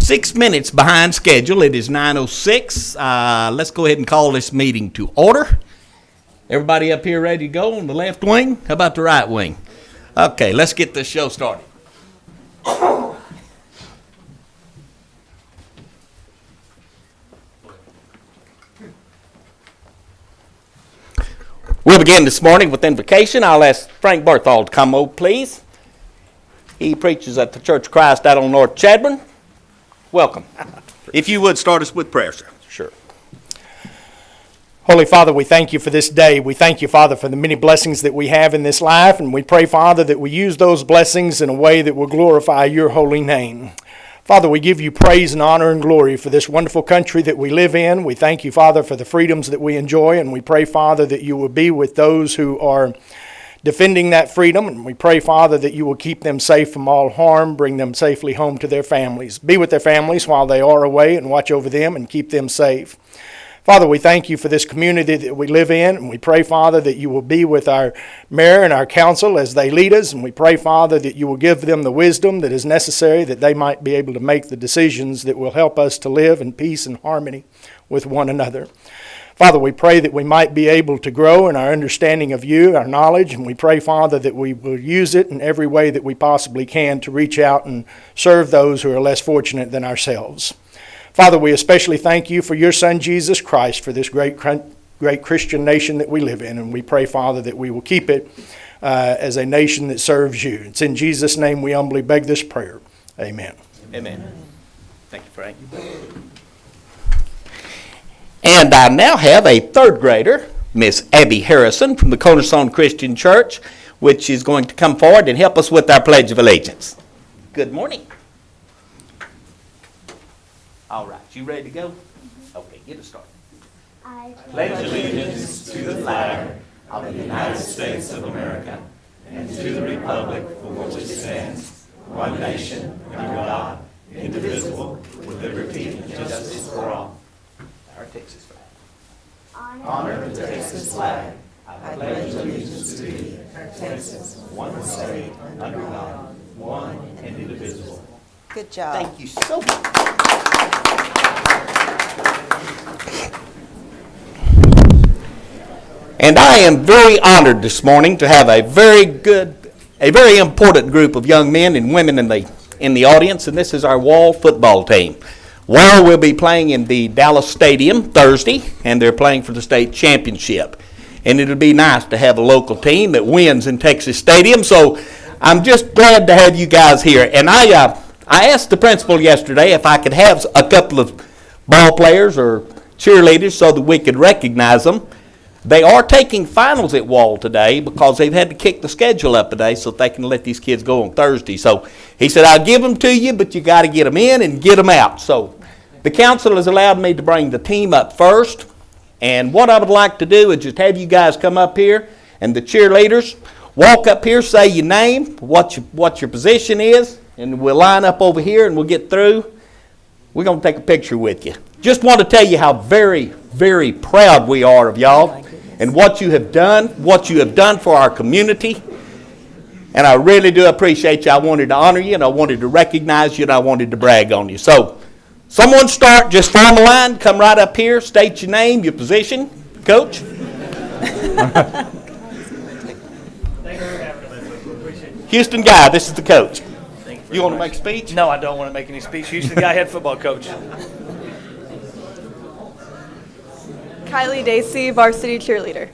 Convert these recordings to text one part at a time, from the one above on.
6 minutes behind schedule. It is 9:06. Let's go ahead and call this meeting to order. Everybody up here ready to go on the left wing? How about the right wing? Okay, let's get this show started. We'll begin this morning with invocation. I'll ask Frank Berthall to come over, please. He preaches at the Church of Christ out on North Chadbourne. Welcome. If you would, start us with prayer, sir. Sure. Holy Father, we thank you for this day. We thank you, Father, for the many blessings that we have in this life, and we pray, Father, that we use those blessings in a way that will glorify your holy name. Father, we give you praise and honor and glory for this wonderful country that we live in. We thank you, Father, for the freedoms that we enjoy, and we pray, Father, that you will be with those who are defending that freedom, and we pray, Father, that you will keep them safe from all harm, bring them safely home to their families. Be with their families while they are away and watch over them and keep them safe. Father, we thank you for this community that we live in, and we pray, Father, that you will be with our mayor and our council as they lead us, and we pray, Father, that you will give them the wisdom that is necessary that they might be able to make the decisions that will help us to live in peace and harmony with one another. Father, we pray that we might be able to grow in our understanding of you, our knowledge, and we pray, Father, that we will use it in every way that we possibly can to reach out and serve those who are less fortunate than ourselves. Father, we especially thank you for your Son, Jesus Christ, for this great Christian nation that we live in, and we pray, Father, that we will keep it as a nation that serves you. It's in Jesus' name we humbly beg this prayer. Amen. Amen. Thank you, Frank. And I now have a third grader, Miss Abby Harrison from the Cornerstone Christian Church, which is going to come forward and help us with our Pledge of Allegiance. Good morning. All right, you ready to go? Okay, get us started. I pledge allegiance to the flag of the United States of America and to the republic for which it stands, one nation, under God, indivisible, with liberty and justice for all. Our Texas flag. Honor the Texas flag. I pledge allegiance to thee, Texas, one state, under God, one and indivisible. Good job. Thank you so much. And I am very honored this morning to have a very important group of young men and women in the audience, and this is our Wall football team. Wall will be playing in the Dallas Stadium Thursday, and they're playing for the state championship. And it'll be nice to have a local team that wins in Texas Stadium, so I'm just glad to have you guys here. And I asked the principal yesterday if I could have a couple of ball players or cheerleaders so that we could recognize them. They are taking finals at Wall today because they've had to kick the schedule up today so they can let these kids go on Thursday. So he said, I'll give them to you, but you got to get them in and get them out. So the council has allowed me to bring the team up first. And what I would like to do is just have you guys come up here and the cheerleaders walk up here, say your name, what your position is, and we'll line up over here and we'll get through. We're going to take a picture with you. Just want to tell you how very, very proud we are of y'all and what you have done for our community. And I really do appreciate you. I wanted to honor you, and I wanted to recognize you, and I wanted to brag on you. So, someone start, just form a line, come right up here, state your name, your position. Coach? Houston Guy, this is the coach. You want to make a speech? No, I don't want to make any speech. Houston Guy, head football coach. Kylie Dacey, varsity cheerleader.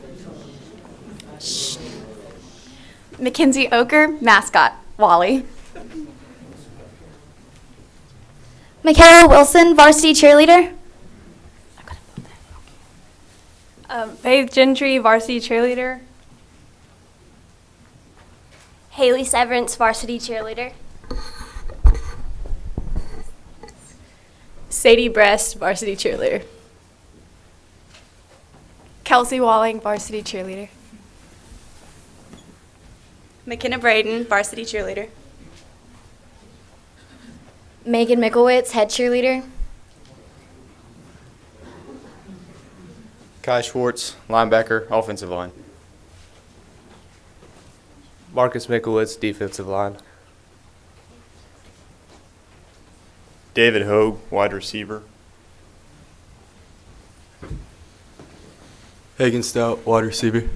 Mackenzie Oker, mascot, Wally. Michaela Wilson, varsity cheerleader. Faith Gentry, varsity cheerleader. Haley Severance, varsity cheerleader. Sadie Brest, varsity cheerleader. Kelsey Walling, varsity cheerleader. McKenna Braden, varsity cheerleader. Megan Mickelwitz, head cheerleader. Kai Schwartz, linebacker, offensive line. Marcus Mickelwitz, defensive line. David Hogue, wide receiver. Hagen Stout, wide receiver.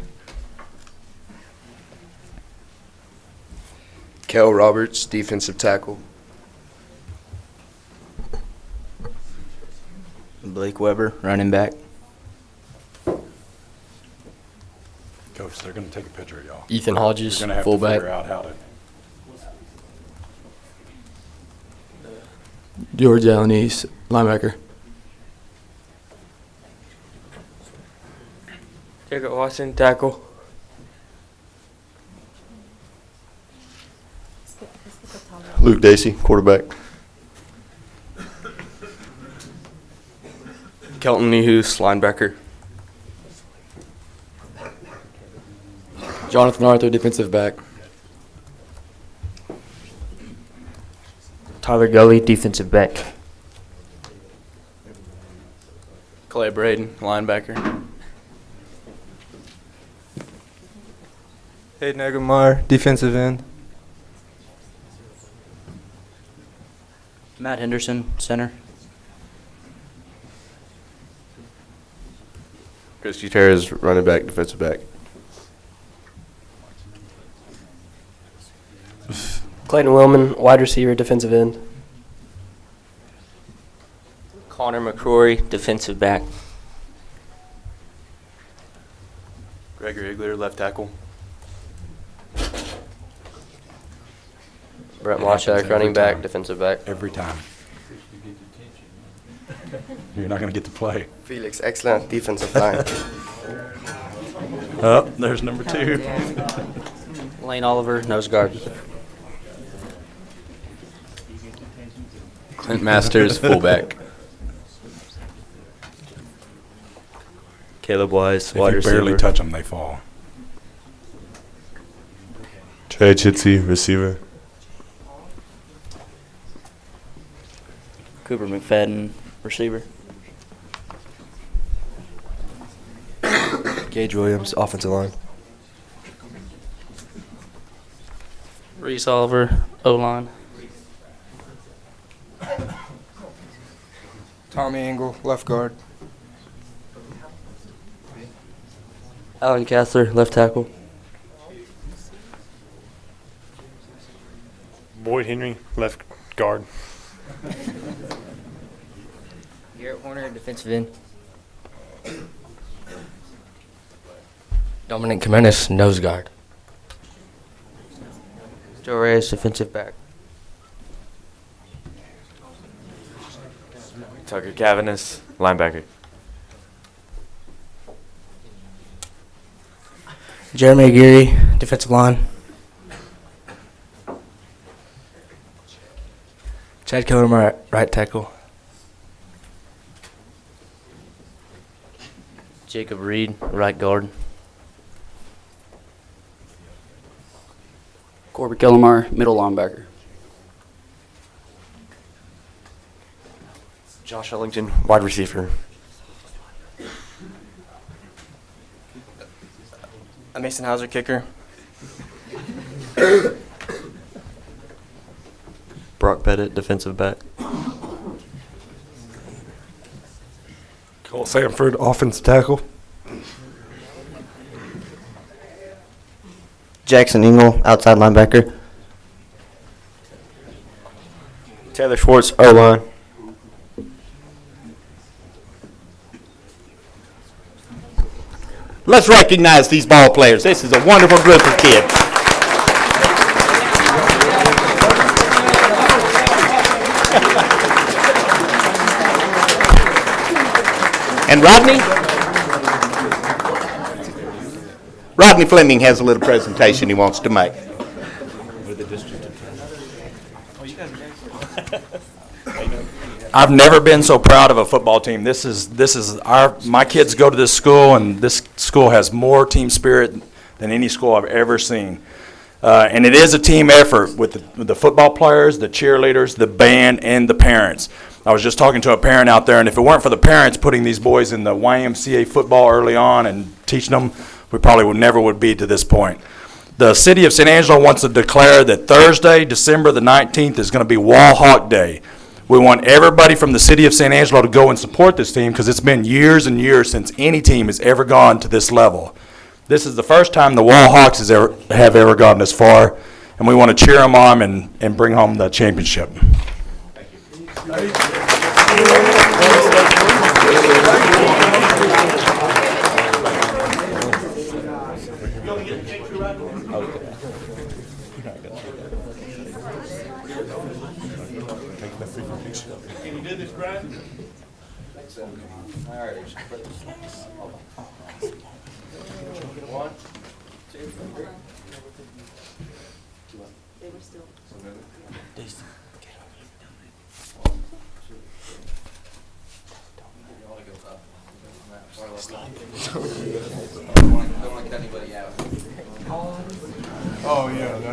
Kel Roberts, defensive tackle. Blake Weber, running back. Coach, they're going to take a picture of y'all. Ethan Hodges, You're going to have fullback. to figure out how to. George Allenese, linebacker. Jacob Watson, tackle. Luke Dacey, quarterback. Kelton Nehus, linebacker. Jonathan Arthur, defensive back. Tyler Gully, defensive back. Clay Braden, linebacker. Hayden Egemar, defensive end. Matt Henderson, center. Chris Gutierrez, running back, defensive back. Clayton Willman, wide receiver, defensive end. Connor McCrory, defensive back. Gregory Igler, left tackle. Brett Moshak, running back, defensive back. Every time. You're not going to get to play. Felix, excellent defensive line. Oh, there's number 2. Lane Oliver, nose guard. Clint Masters, fullback. Caleb Wise, If wide you receiver. barely touch them, they fall. Trey Chitsey, receiver. Cooper McFadden, receiver. Gage Williams, offensive line. Reese Oliver, O-line. Tommy Engel, left guard. Alan Kassler, left tackle. Boyd Henry, left guard. Garrett Horner, defensive end. Dominic Kamenis, nose guard. Joe Reyes, defensive back. Tucker Cavanis, linebacker. Jeremy Aguirre, defensive line. Chad Kilmer, right tackle. Jacob Reed, right guard. Corbett Killamar, middle linebacker. Josh Ellington, wide receiver. Mason Hauser, kicker. Brock Pettit, defensive back. Cole Sanford, offensive tackle. Jackson Engel, outside linebacker. Taylor Schwartz, O-line. Let's recognize these ball players. This is a wonderful group of kids. And Rodney Fleming has a little presentation he wants to make. I've never been so proud of a football team. This is my kids go to this school, and this school has more team spirit than any school I've ever seen. And it is a team effort with the football players, the cheerleaders, the band, and the parents. I was just talking to a parent out there, and if it weren't for the parents putting these boys in the YMCA football early on and teaching them, we probably never would be to this point. The city of San Angelo wants to declare that Thursday, December the 19th, is going to be Wall Hawk Day. We want everybody from the city of San Angelo to go and support this team because it's been years and years since any team has ever gone to this level. This is the first time the Wall Hawks have ever gone this far, and we want to cheer them on and bring home the championship. Can you do this, Brian? Oh, yeah. No,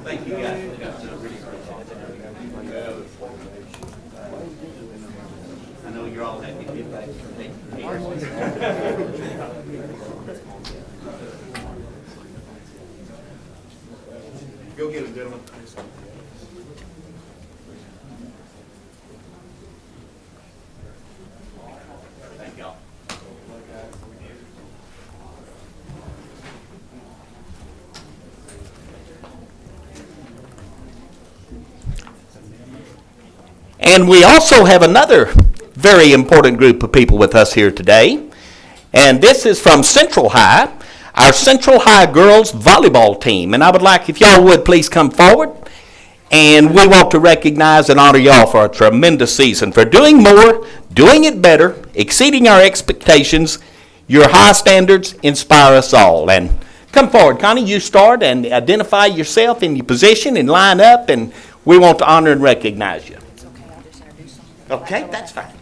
Thank you, guys. I know you're all happy to get back. Go get them, gentlemen. Thank y'all. And we also have another very important group of people with us here today. And this is from Central High, our Central High girls volleyball team. And I would like, if y'all would please come forward. And we want to recognize and honor y'all for a tremendous season, for doing more, doing it better, exceeding our expectations. Your high standards inspire us all. And come forward, Connie, you start and identify yourself in your position and line up, and we want to honor and recognize you. Okay, that's fine.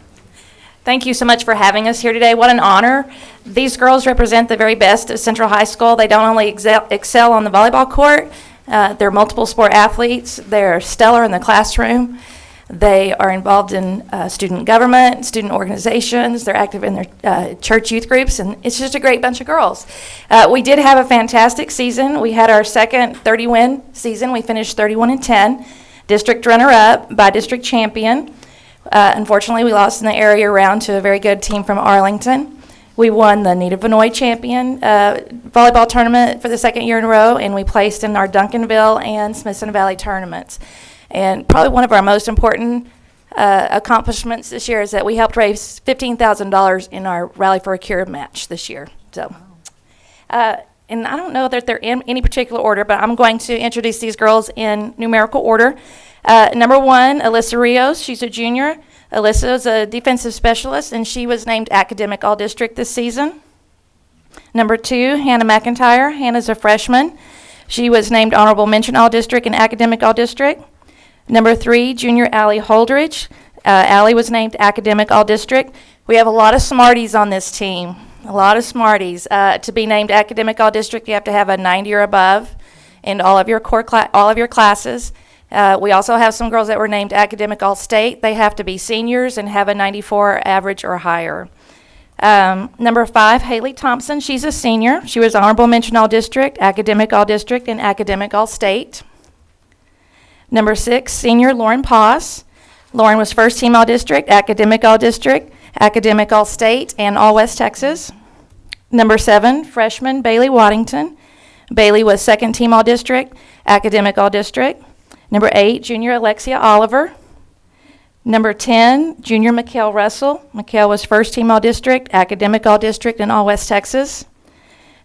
Thank you so much for having us here today. What an honor. These girls represent the very best of Central High School. They don't only excel on the volleyball court, they're multiple sport athletes. They're stellar in the classroom. They are involved in student government, student organizations. They're active in their church youth groups, and it's just a great bunch of girls. We did have a fantastic season. We had our second 30-win season. We finished 31-10, district runner-up by district champion. Unfortunately, we lost in the area round to a very good team from Arlington. We won the Nita Vinoy champion volleyball tournament for the second year in a row, and we placed in our Duncanville and Smithson Valley tournaments. And probably one of our most important accomplishments this year is that we helped raise $15,000 in our Rally for a Cure match this year. So, and I don't know that they're in any particular order, but I'm going to introduce these girls in numerical order. Number one, Alyssa Rios. She's a junior. Alyssa is a defensive specialist, and she was named Academic All-District this season. Number two, Hannah McIntyre. Hannah's a freshman. She was named Honorable Mention All-District and Academic All-District. Number three, junior Allie Holdridge. Allie was named Academic All-District. We have a lot of smarties on this team, a lot of smarties. To be named Academic All-District, you have to have a 90 or above in all of your all of your classes. We also have some girls that were named Academic All-State. They have to be seniors and have a 94 average or higher. Number five, Haley Thompson. She's a senior. She was Honorable Mention All-District, Academic All-District, and Academic All-State. Number six, senior Lauren Poss. Lauren was first team All-District, Academic All-District, Academic All-State, and All-West Texas. Number seven, freshman Bailey Waddington. Bailey was second team All-District, Academic All-District. Number eight, junior Alexia Oliver. Number 10, junior Mikhail Russell. Mikhail was first team All-District, academic All-District in all West Texas.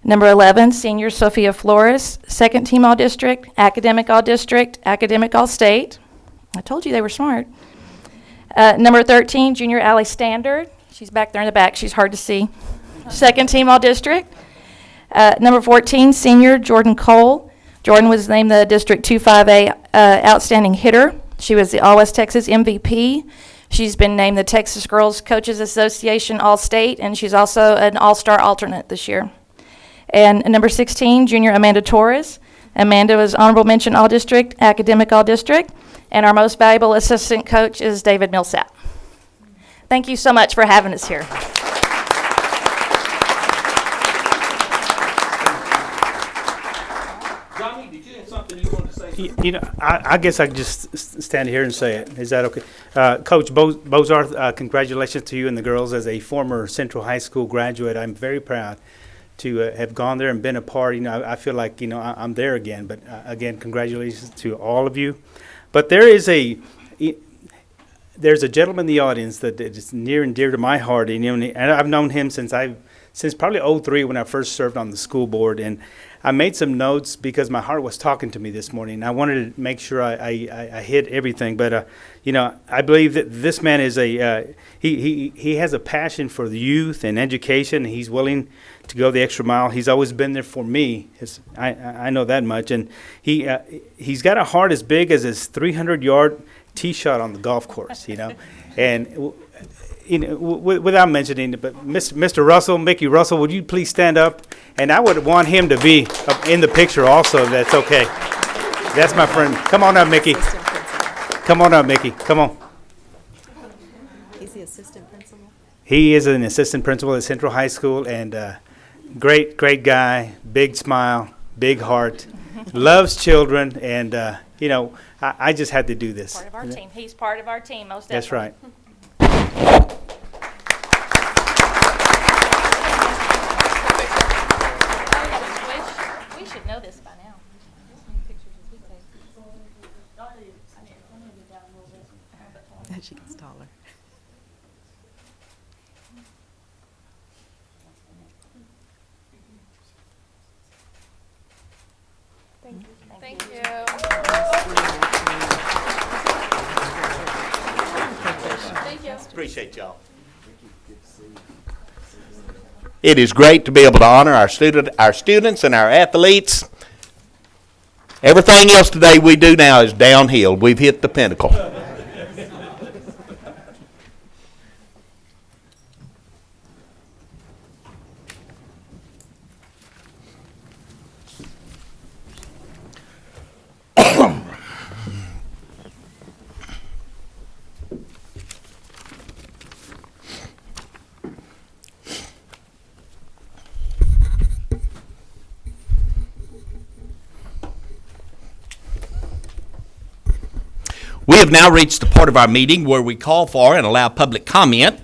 Number 11, senior Sophia Flores, second team All-District, academic All-District, academic All-State. I told you they were smart. Number 13, junior Allie Standard. She's back there in the back. She's hard to see. Second team All-District. Number 14, senior Jordan Cole. Jordan was named the District 2-5A Outstanding Hitter. She was the All-West Texas MVP. She's been named the Texas Girls Coaches Association All-State, and she's also an All-Star alternate this year. And number 16, junior Amanda Torres. Amanda was honorable mention All-District, academic All-District, and our most valuable assistant coach is David Millsap. Thank you so much for having us here. Johnny, did you have something you wanted to say? You know, I guess I can just stand here and say it. Is that okay? Coach Bozarth, congratulations to you and the girls. As a former Central High School graduate, I'm very proud to have gone there and been a part. You know, I feel like, you know, I'm there again. But again, congratulations to all of you. But there's a gentleman in the audience that is near and dear to my heart. And, you know, and I've known him since probably '03 when I first served on the school board. And I made some notes because my heart was talking to me this morning. I wanted to make sure I hit everything, but you know, I believe that this man is he has a passion for the youth and education. He's willing to go the extra mile. He's always been there for me. I know that much, and he's got a heart as big as his 300-yard tee shot on the golf course. You know, and. You know, without mentioning it, but Mr. Russell, Mickey Russell, would you please stand up? And I would want him to be up in the picture also, if that's okay. That's my friend. Come on up, Mickey. Come on up, Mickey. Come on. He's the assistant principal. He is an assistant principal at Central High School, and great guy, big smile, big heart, loves children, and, you know, I just had to do this. Part of our team. He's part of our team, most definitely. That's right. We should know this by now. She gets taller. Thank you. Thank you. Appreciate y'all. It is great to be able to honor our students and our athletes. Everything else today we do now is downhill. We've hit the pinnacle. We have now reached the part of our meeting where we call for and allow public comment.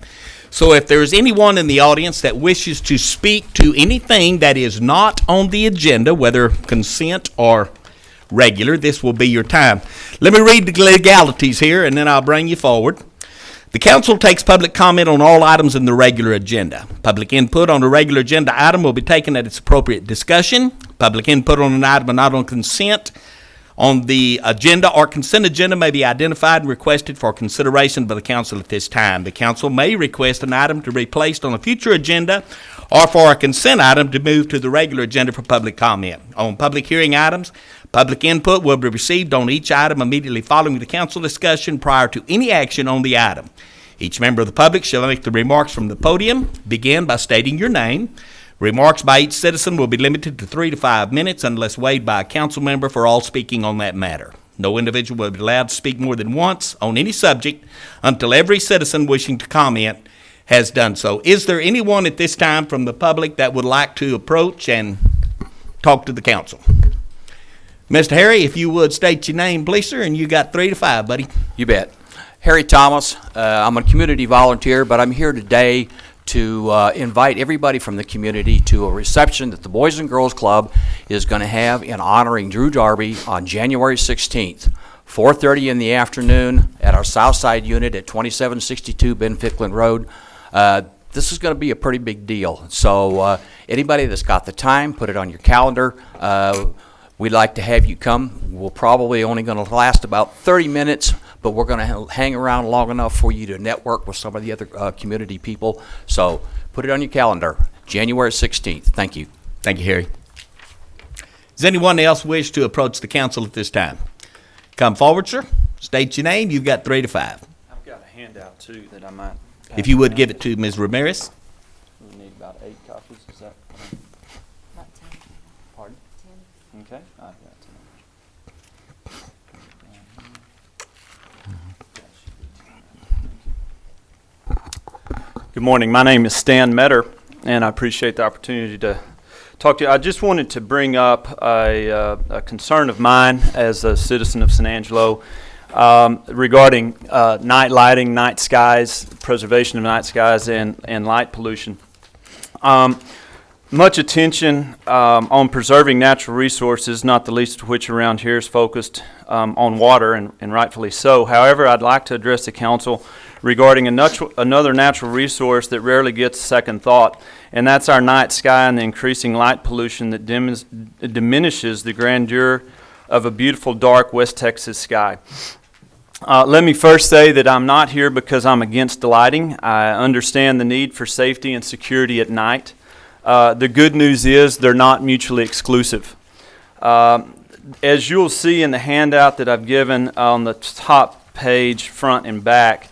So if there is anyone in the audience that wishes to speak to anything that is not on the agenda, whether consent or regular, this will be your time. Let me read the legalities here, and then I'll bring you forward. The council takes public comment on all items in the regular agenda. Public input on the regular agenda item will be taken at its appropriate discussion. Public input on an item not on consent on the agenda or consent agenda may be identified and requested for consideration by the council at this time. The council may request an item to be placed on a future agenda or for a consent item to move to the regular agenda for public comment. On public hearing items, public input will be received on each item immediately following the council discussion prior to any action on the item. Each member of the public shall make the remarks from the podium. Begin by stating your name. Remarks by each citizen will be limited to 3 to 5 minutes unless waived by a council member for all speaking on that matter. No individual will be allowed to speak more than once on any subject until every citizen wishing to comment has done so. Is there anyone at this time from the public that would like to approach and talk to the council? Mr. Harry, if you would state your name, please, sir, and you got 3 to 5, buddy. You bet. Harry Thomas. I'm a community volunteer, but I'm here today to invite everybody from the community to a reception that the Boys and Girls Club is going to have in honoring Drew Darby on January 16th 4:30 in the afternoon at our South Side unit at 2762 Ben Ficklin Road. This is going to be a pretty big deal. So anybody that's got the time, put it on your calendar. We'd like to have you come. We're probably only going to last about 30 minutes, but we're going to hang around long enough for you to network with some of the other community people. So put it on your calendar, January 16th. Thank you. Thank you, Harry. Does anyone else wish to approach the council at this time? Come forward, sir. State your name. You've got 3 to 5. I've got a handout too that I might. If you would give it to Ms. Ramirez. We need about 8 copies. Is that? Pardon? 10. Okay. I've got 10. Good morning. My name is Stan Metter, and I appreciate the opportunity to talk to you. I just wanted to bring up a concern of mine as a citizen of San Angelo regarding night lighting, night skies, preservation of night skies, and light pollution. Much attention on preserving natural resources, not the least of which around here is focused on water, and rightfully so. However, I'd like to address the council regarding another natural resource that rarely gets second thought, and that's our night sky and the increasing light pollution that diminishes the grandeur of a beautiful dark West Texas sky. Let me first say that I'm not here because I'm against lighting. I understand the need for safety and security at night. The good news is they're not mutually exclusive. As you'll see in the handout that I've given on the top page, front and back,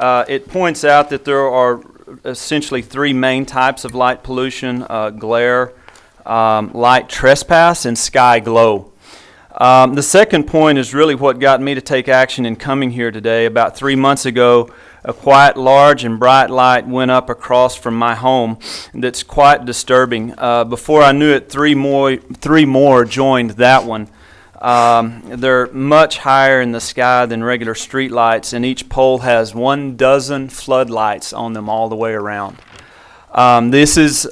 it points out that there are essentially 3 main types of light pollution: glare, light trespass, and sky glow. The second point is really what got me to take action in coming here today. About 3 months ago, a quiet, large, and bright light went up across from my home that's quite disturbing. Before I knew it, three more joined that one. They're much higher in the sky than regular street lights, and each pole has 12 floodlights on them all the way around. This is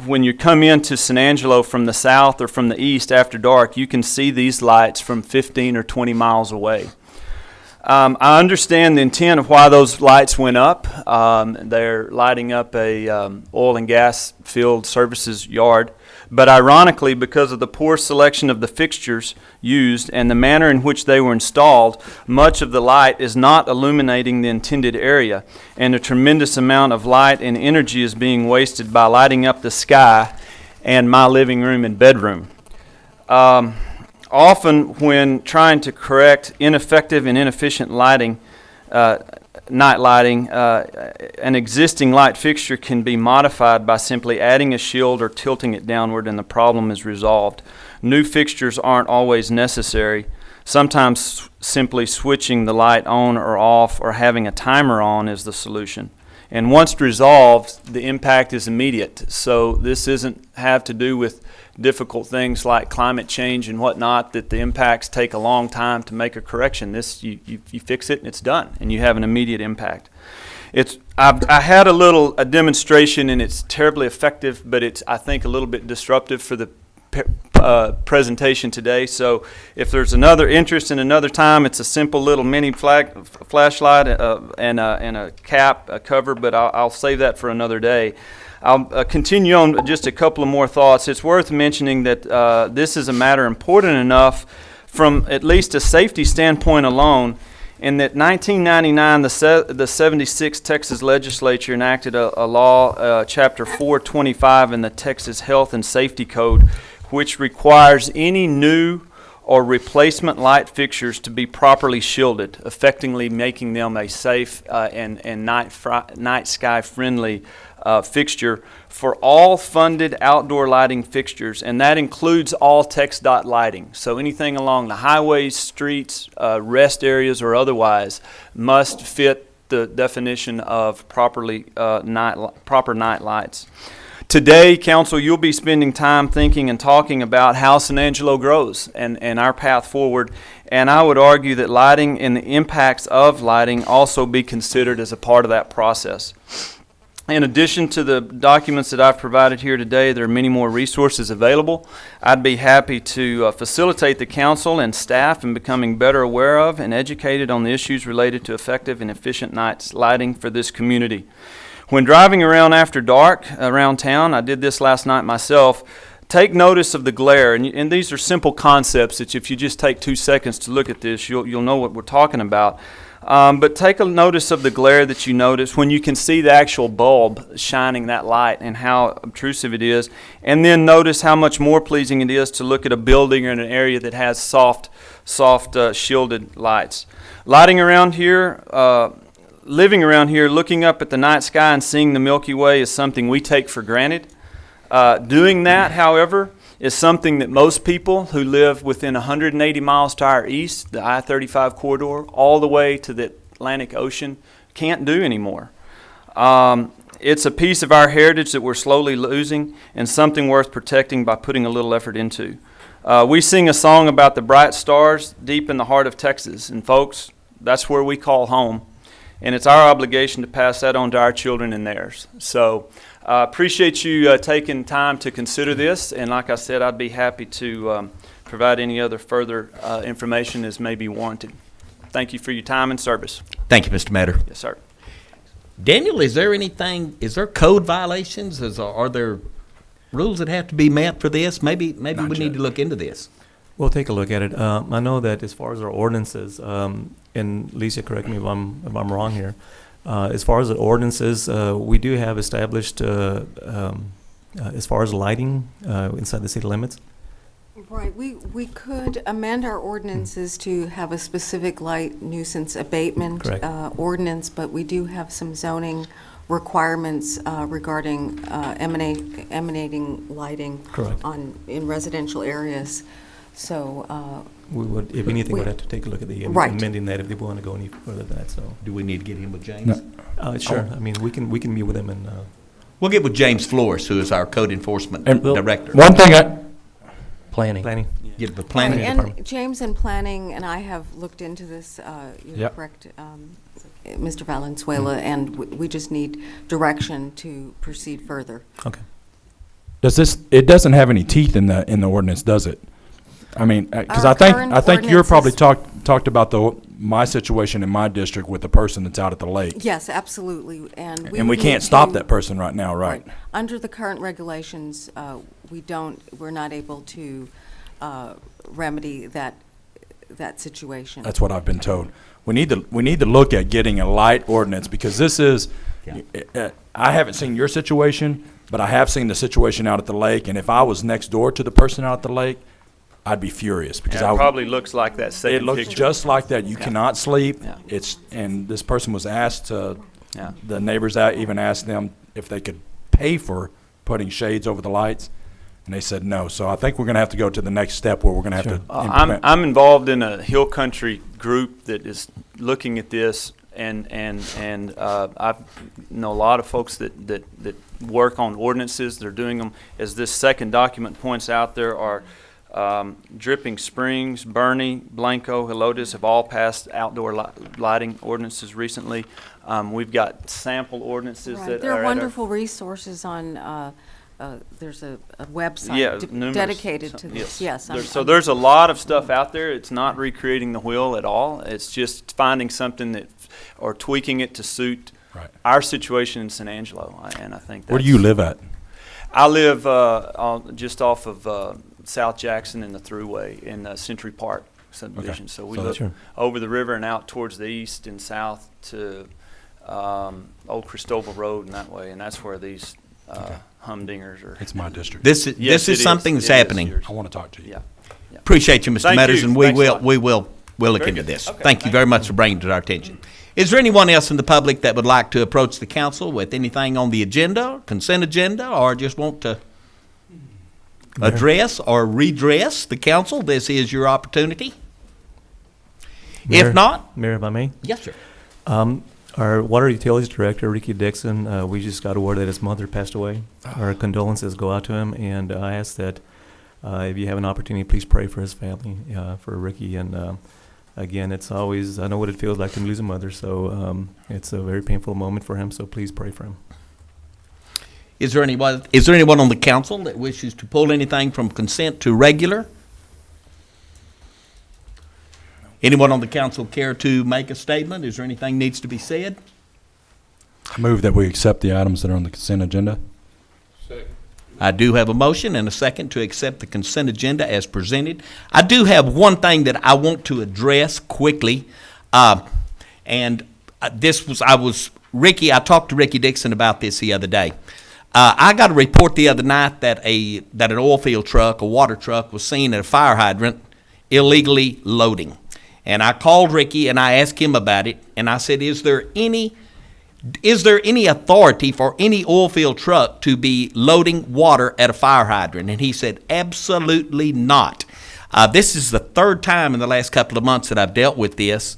when you come into San Angelo from the south or from the east after dark, you can see these lights from 15 or 20 miles away. I understand the intent of why those lights went up. They're lighting up a oil and gas field services yard. But ironically, because of the poor selection of the fixtures used and the manner in which they were installed, much of the light is not illuminating the intended area, and a tremendous amount of light and energy is being wasted by lighting up the sky and my living room and bedroom. Often when trying to correct ineffective and inefficient lighting, night lighting, an existing light fixture can be modified by simply adding a shield or tilting it downward, and the problem is resolved. New fixtures aren't always necessary. Sometimes simply switching the light on or off or having a timer on is the solution. And once resolved, the impact is immediate. So this doesn't have to do with difficult things like climate change and whatnot, that the impacts take a long time to make a correction. This, you fix it and it's done, and you have an immediate impact. I had a demonstration, and it's terribly effective, but it's, I think, a little bit disruptive for the presentation today. So if there's another interest in another time, it's a simple little mini flashlight and a cap, a cover, but I'll save that for another day. I'll continue on just a couple of more thoughts. It's worth mentioning that this is a matter important enough from at least a safety standpoint alone, in that 1999, the 76th Texas Legislature enacted a law, Chapter 425 in the Texas Health and Safety Code, which requires any new or replacement light fixtures to be properly shielded, effectively making them a safe and night sky friendly fixture for all funded outdoor lighting fixtures, and that includes all TxDOT lighting. So anything along the highways, streets, rest areas, or otherwise must fit the definition of proper night lights. Today, Council, you'll be spending time thinking and talking about how San Angelo grows and our path forward. And I would argue that lighting and the impacts of lighting also be considered as a part of that process. In addition to the documents that I've provided here today, there are many more resources available. I'd be happy to facilitate the council and staff in becoming better aware of and educated on the issues related to effective and efficient night lighting for this community. When driving around after dark around town, I did this last night myself, take notice of the glare. And these are simple concepts that if you just take 2 seconds to look at this, you'll know what we're talking about. But take a notice of the glare that you notice when you can see the actual bulb shining that light and how obtrusive it is. And then notice how much more pleasing it is to look at a building or in an area that has soft shielded lights. Lighting around here, living around here, looking up at the night sky and seeing the Milky Way is something we take for granted. Doing that, however, is something that most people who live within 180 miles to our east, the I-35 corridor, all the way to the Atlantic Ocean, can't do anymore. It's a piece of our heritage that we're slowly losing and something worth protecting by putting a little effort into. We sing a song about the bright stars deep in the heart of Texas, and folks, that's where we call home. And it's our obligation to pass that on to our children and theirs. So appreciate you taking time to consider this, and like I said, I'd be happy to provide any other further information as may be warranted. Thank you for your time and service. Thank you, Mr. Matter. Yes, sir. Daniel, is there code violations? Are there rules that have to be met for this? Maybe we need to look into this. We'll take a look at it. I know that as far as our ordinances, and Lisa, correct me if I'm wrong here. As far as the ordinances, we do have established as far as lighting inside the city limits. Right. We could amend our ordinances to have a specific light nuisance abatement ordinance, but we do have some zoning requirements regarding emanating lighting in residential areas. So we would, if anything, we'd have to take a look at the amending that if they want to go any further than that. So, do we need to get him with James? No. Sure. I mean, we can meet with him and. We'll get with James Flores, who is our code enforcement director. One thing Planning. Get the planning department. And James and planning and I have looked into this. You're correct, Mr. Valenzuela, and we just need direction to proceed further. Okay. It doesn't have any teeth in the ordinance, does it? I mean, because I think you're probably talked about my situation in my district with the person that's out at the lake. Yes, absolutely, and we can't stop that person right now, right? Under the current regulations, we're not able to remedy that situation. That's what I've been told. We need to look at getting a light ordinance, because this is. I haven't seen your situation, but I have seen the situation out at the lake, and if I was next door to the person out at the lake, I'd be furious, because it probably looks like that second picture. It looks just like that. You cannot sleep. Yeah. And this person was asked to, the neighbors even asked them if they could pay for putting shades over the lights, and they said no. So I think we're going to have to go to the next step where we're going to have to implement. I'm involved in a hill country group that is looking at this, and I know a lot of folks that work on ordinances. They're doing them. As this second document points out, there are Dripping Springs, Bernie, Blanco, Helotes have all passed outdoor lighting ordinances recently. We've got sample ordinances that there are are wonderful resources on. There's a website dedicated to this. Yes. So there's a lot of stuff out there. It's not recreating the wheel at all. It's just finding something or tweaking it to suit our situation in San Angelo. And I think. Where do you live at? I live just off of South Jackson and the Thruway in Century Park subdivision. So we look over the river and out towards the east and south to Old Cristobal Road and that way, and that's where these humdingers are. It's my district. This is something that's happening. I want to talk to you. Yeah. Appreciate you, Mr. Matters, and we'll look Very into good. this. Okay. Thank you very much for bringing it to our attention. Is there anyone else in the public that would like to approach the council with anything on the agenda, consent agenda, or just want to address or redress the council? This is your opportunity. Mayor, if not, Mayor, if I may? Yes, sir. Our Water Utilities Director, Ricky Dixon, we just got word that his mother passed away. Our condolences go out to him, and I ask that if you have an opportunity, please pray for his family, for Ricky. And again, it's always, I know what it feels like to lose a mother, so it's a very painful moment for him, so please pray for him. Is there anyone on the council that wishes to pull anything from consent to regular? Anyone on the council care to make a statement? Is there anything needs to be said? I move that we accept the items that are on the consent agenda. I do have a motion and a second to accept the consent agenda as presented. I do have one thing that I want to address quickly. I talked to Ricky Dixon about this the other day. I got a report the other night that an oil field truck, a water truck, was seen at a fire hydrant illegally loading. And I called Ricky and I asked him about it, and I said, is there any authority for any oil field truck to be loading water at a fire hydrant? And he said, absolutely not. This is the third time in the last couple of months that I've dealt with this.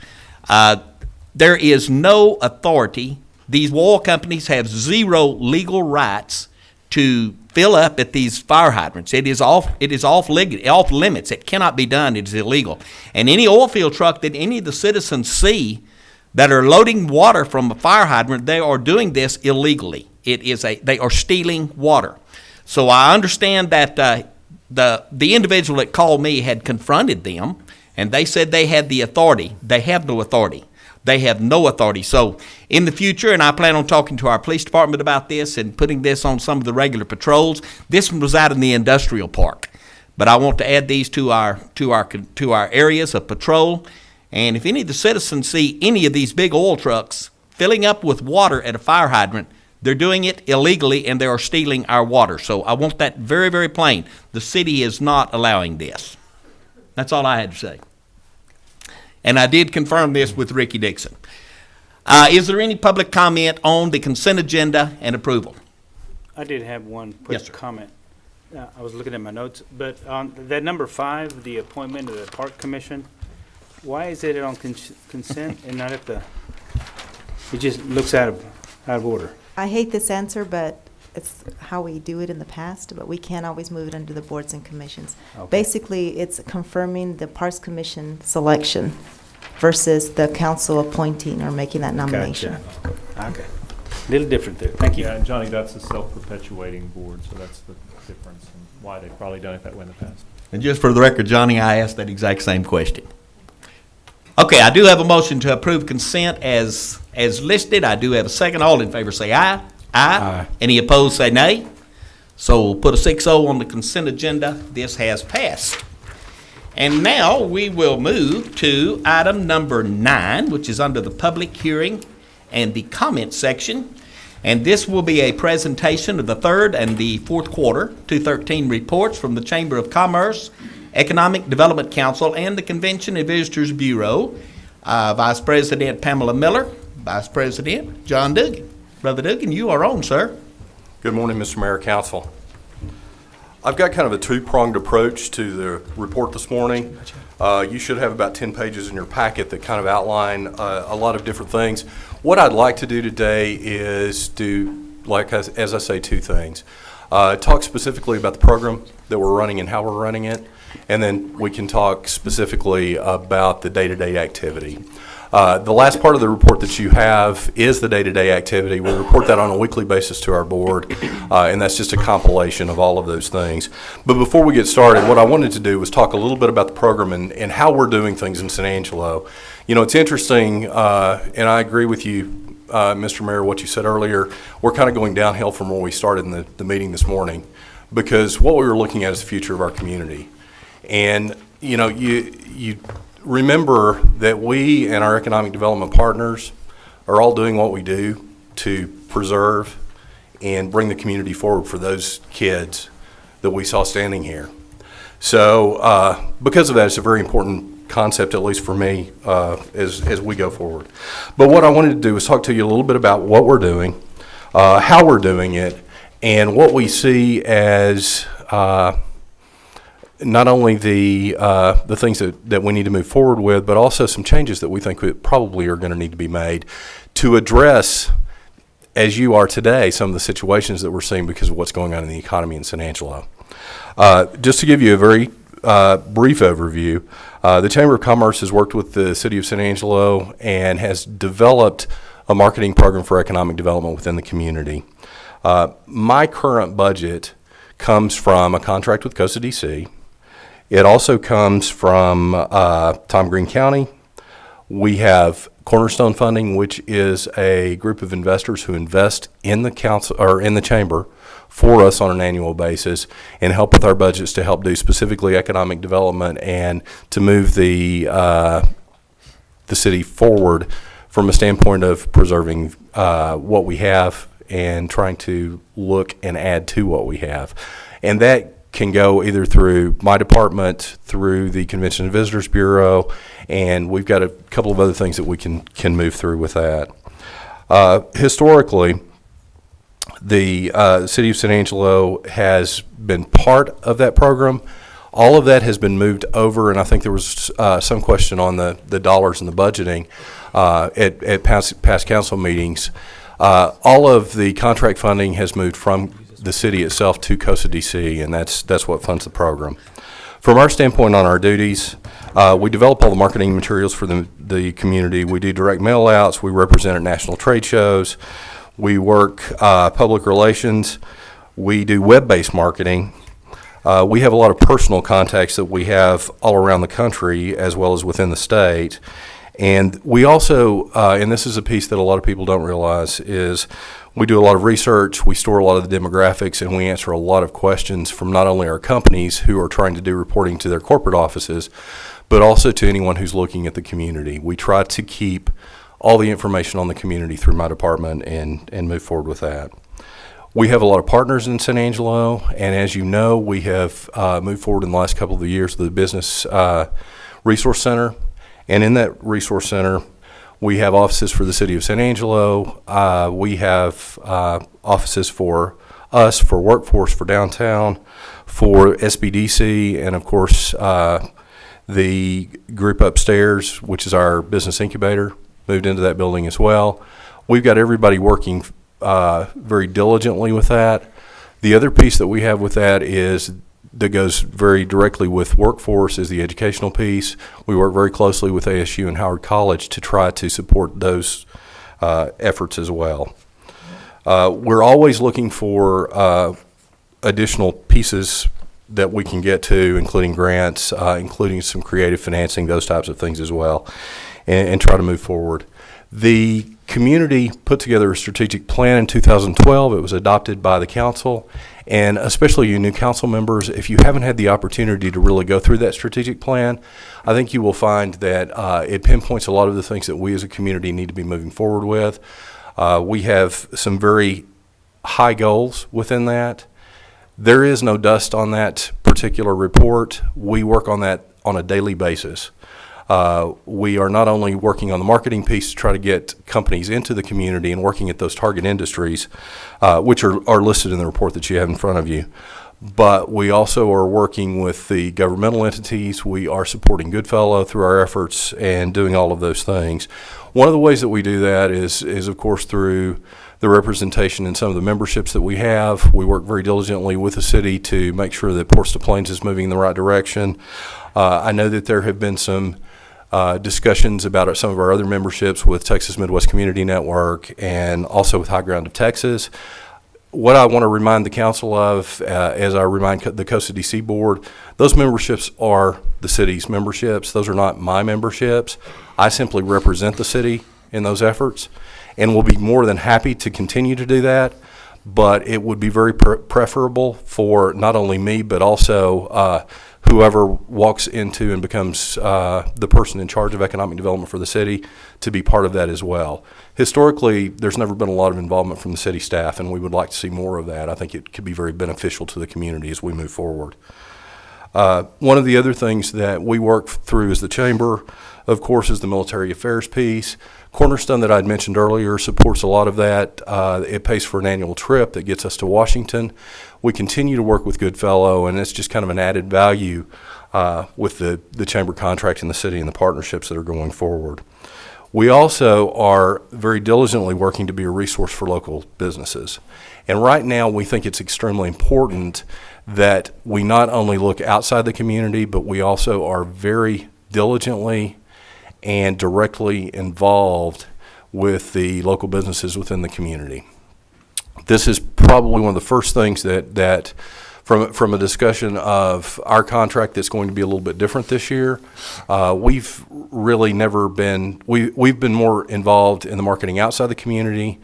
There is no authority. These oil companies have zero legal rights to fill up at these fire hydrants. It is off limits. It cannot be done. It is illegal. And any oil field truck that any of the citizens see that are loading water from a fire hydrant, they are doing this illegally. They are stealing water. So I understand that the individual that called me had confronted them, and they said they had the authority. They have no authority. They have no authority. So in the future, and I plan on talking to our police department about this and putting this on some of the regular patrols. This one was out in the industrial park, but I want to add these to our areas of patrol. And if any of the citizens see any of these big oil trucks filling up with water at a fire hydrant, they're doing it illegally and they are stealing our water. So I want that very, very plain. The city is not allowing this. That's all I had to say. And I did confirm this with Ricky Dixon. Is there any public comment on the consent agenda and approval? I did have one quick Yes, sir. comment. I was looking at my notes, but on that number 5, the appointment of the Park Commission, why is it on consent and not at the, it just looks out of order? I hate this answer, but it's how we do it in the past, but we can't always move it under the boards and commissions. Okay. Basically, it's confirming the Parks Commission selection versus the council appointing or making that nomination. Gotcha. Okay. A little different there. Thank you. Yeah, and Johnny, that's a self-perpetuating board, so that's the difference and why they've probably done it that way in the past. And just for the record, Johnny, I asked that exact same question. Okay, I do have a motion to approve consent as listed. I do have a second. All in favor say aye. Aye. Any opposed say nay. So we'll put a 6-0 on the consent agenda. This has passed. And now we will move to item number 9, which is under the public hearing and the comment section. And this will be a presentation of the third and the fourth quarter 2013 reports from the Chamber of Commerce, Economic Development Council, and the Convention and Visitors Bureau. Vice President Pamela Miller, Vice President John Dugan. Brother Dugan, you are on, sir. Good morning, Mr. Mayor, Council. I've got kind of a two-pronged approach to the report this morning. You should have about 10 pages in your packet that kind of outline a lot of different things. What I'd like to do today is do, like as I say, two things. Talk specifically about the program that we're running and how we're running it, and then we can talk specifically about the day-to-day activity. The last part of the report that you have is the day-to-day activity. We report that on a weekly basis to our board, and that's just a compilation of all of those things. But before we get started, what I wanted to do was talk a little bit about the program and how we're doing things in San Angelo. You know, it's interesting, and I agree with you, Mr. Mayor, what you said earlier. We're kind of going downhill from where we started in the meeting this morning, because what we were looking at is the future of our community. And, you know, you remember that we and our economic development partners are all doing what we do to preserve and bring the community forward for those kids that we saw standing here. So because of that, it's a very important concept, at least for me, as we go forward. But what I wanted to do is talk to you a little bit about what we're doing, how we're doing it, and what we see as not only the things that we need to move forward with, but also some changes that we think probably are going to need to be made to address, as you are today, some of the situations that we're seeing because of what's going on in the economy in San Angelo. Just to give you a very brief overview, the Chamber of Commerce has worked with the City of San Angelo and has developed a marketing program for economic development within the community. My current budget comes from a contract with Costa DC. It also comes from Tom Green County. We have Cornerstone Funding, which is a group of investors who invest in the council or in the chamber for us on an annual basis and help with our budgets to help do specifically economic development and to move the city forward from a standpoint of preserving what we have and trying to look and add to what we have. And that can go either through my department, through the Convention and Visitors Bureau, and we've got a couple of other things that we can move through with that. Historically, the City of San Angelo has been part of that program. All of that has been moved over, and I think there was some question on the dollars and the budgeting at past council meetings. All of the contract funding has moved from the city itself to Costa DC, and that's what funds the program. From our standpoint on our duties, we develop all the marketing materials for the community. We do direct mail outs. We represent at national trade shows. We work public relations. We do web-based marketing. We have a lot of personal contacts that we have all around the country as well as within the state. And we also, and this is a piece that a lot of people don't realize, is we do a lot of research, we store a lot of the demographics, and we answer a lot of questions from not only our companies who are trying to do reporting to their corporate offices, but also to anyone who's looking at the community. We try to keep all the information on the community through my department and move forward with that. We have a lot of partners in San Angelo, and as you know, we have moved forward in the last couple of years with the Business Resource Center. And in that resource center, we have offices for the City of San Angelo. We have offices for us, for workforce, for downtown, for SBDC, and of course, the group upstairs, which is our business incubator, moved into that building as well. We've got everybody working very diligently with that. The other piece that we have with that that goes very directly with workforce is the educational piece. We work very closely with ASU and Howard College to try to support those efforts as well. We're always looking for additional pieces that we can get to, including grants, including some creative financing, those types of things as well, and try to move forward. The community put together a strategic plan in 2012. It was adopted by the council, and especially you new council members, if you haven't had the opportunity to really go through that strategic plan, I think you will find that it pinpoints a lot of the things that we as a community need to be moving forward with. We have some very high goals within that. There is no dust on that particular report. We work on that on a daily basis. We are not only working on the marketing piece to try to get companies into the community and working at those target industries, which are listed in the report that you have in front of you, but we also are working with the governmental entities. We are supporting Goodfellow through our efforts and doing all of those things. One of the ways that we do that is of course through the representation in some of the memberships that we have. We work very diligently with the city to make sure that Ports to Plains is moving in the right direction. I know that there have been some discussions about some of our other memberships with Texas Midwest Community Network and also with High Ground of Texas. What I want to remind the council of, as I remind the Costa DC board, those memberships are the city's memberships. Those are not my memberships. I simply represent the city in those efforts and will be more than happy to continue to do that. But it would be very preferable for not only me, but also whoever walks into and becomes the person in charge of economic development for the city to be part of that as well. Historically, there's never been a lot of involvement from the city staff, and we would like to see more of that. I think it could be very beneficial to the community as we move forward. One of the other things that we work through as the chamber, of course, is the military affairs piece. Cornerstone that I'd mentioned earlier supports a lot of that. It pays for an annual trip that gets us to Washington. We continue to work with Goodfellow, and it's just kind of an added value with the chamber contract in the city and the partnerships that are going forward. We also are very diligently working to be a resource for local businesses. And right now, we think it's extremely important that we not only look outside the community, but we also are very diligently and directly involved with the local businesses within the community. This is probably one of the first things that from a discussion of our contract that's going to be a little bit different this year. We've really never been, we've been more involved in the marketing outside the community.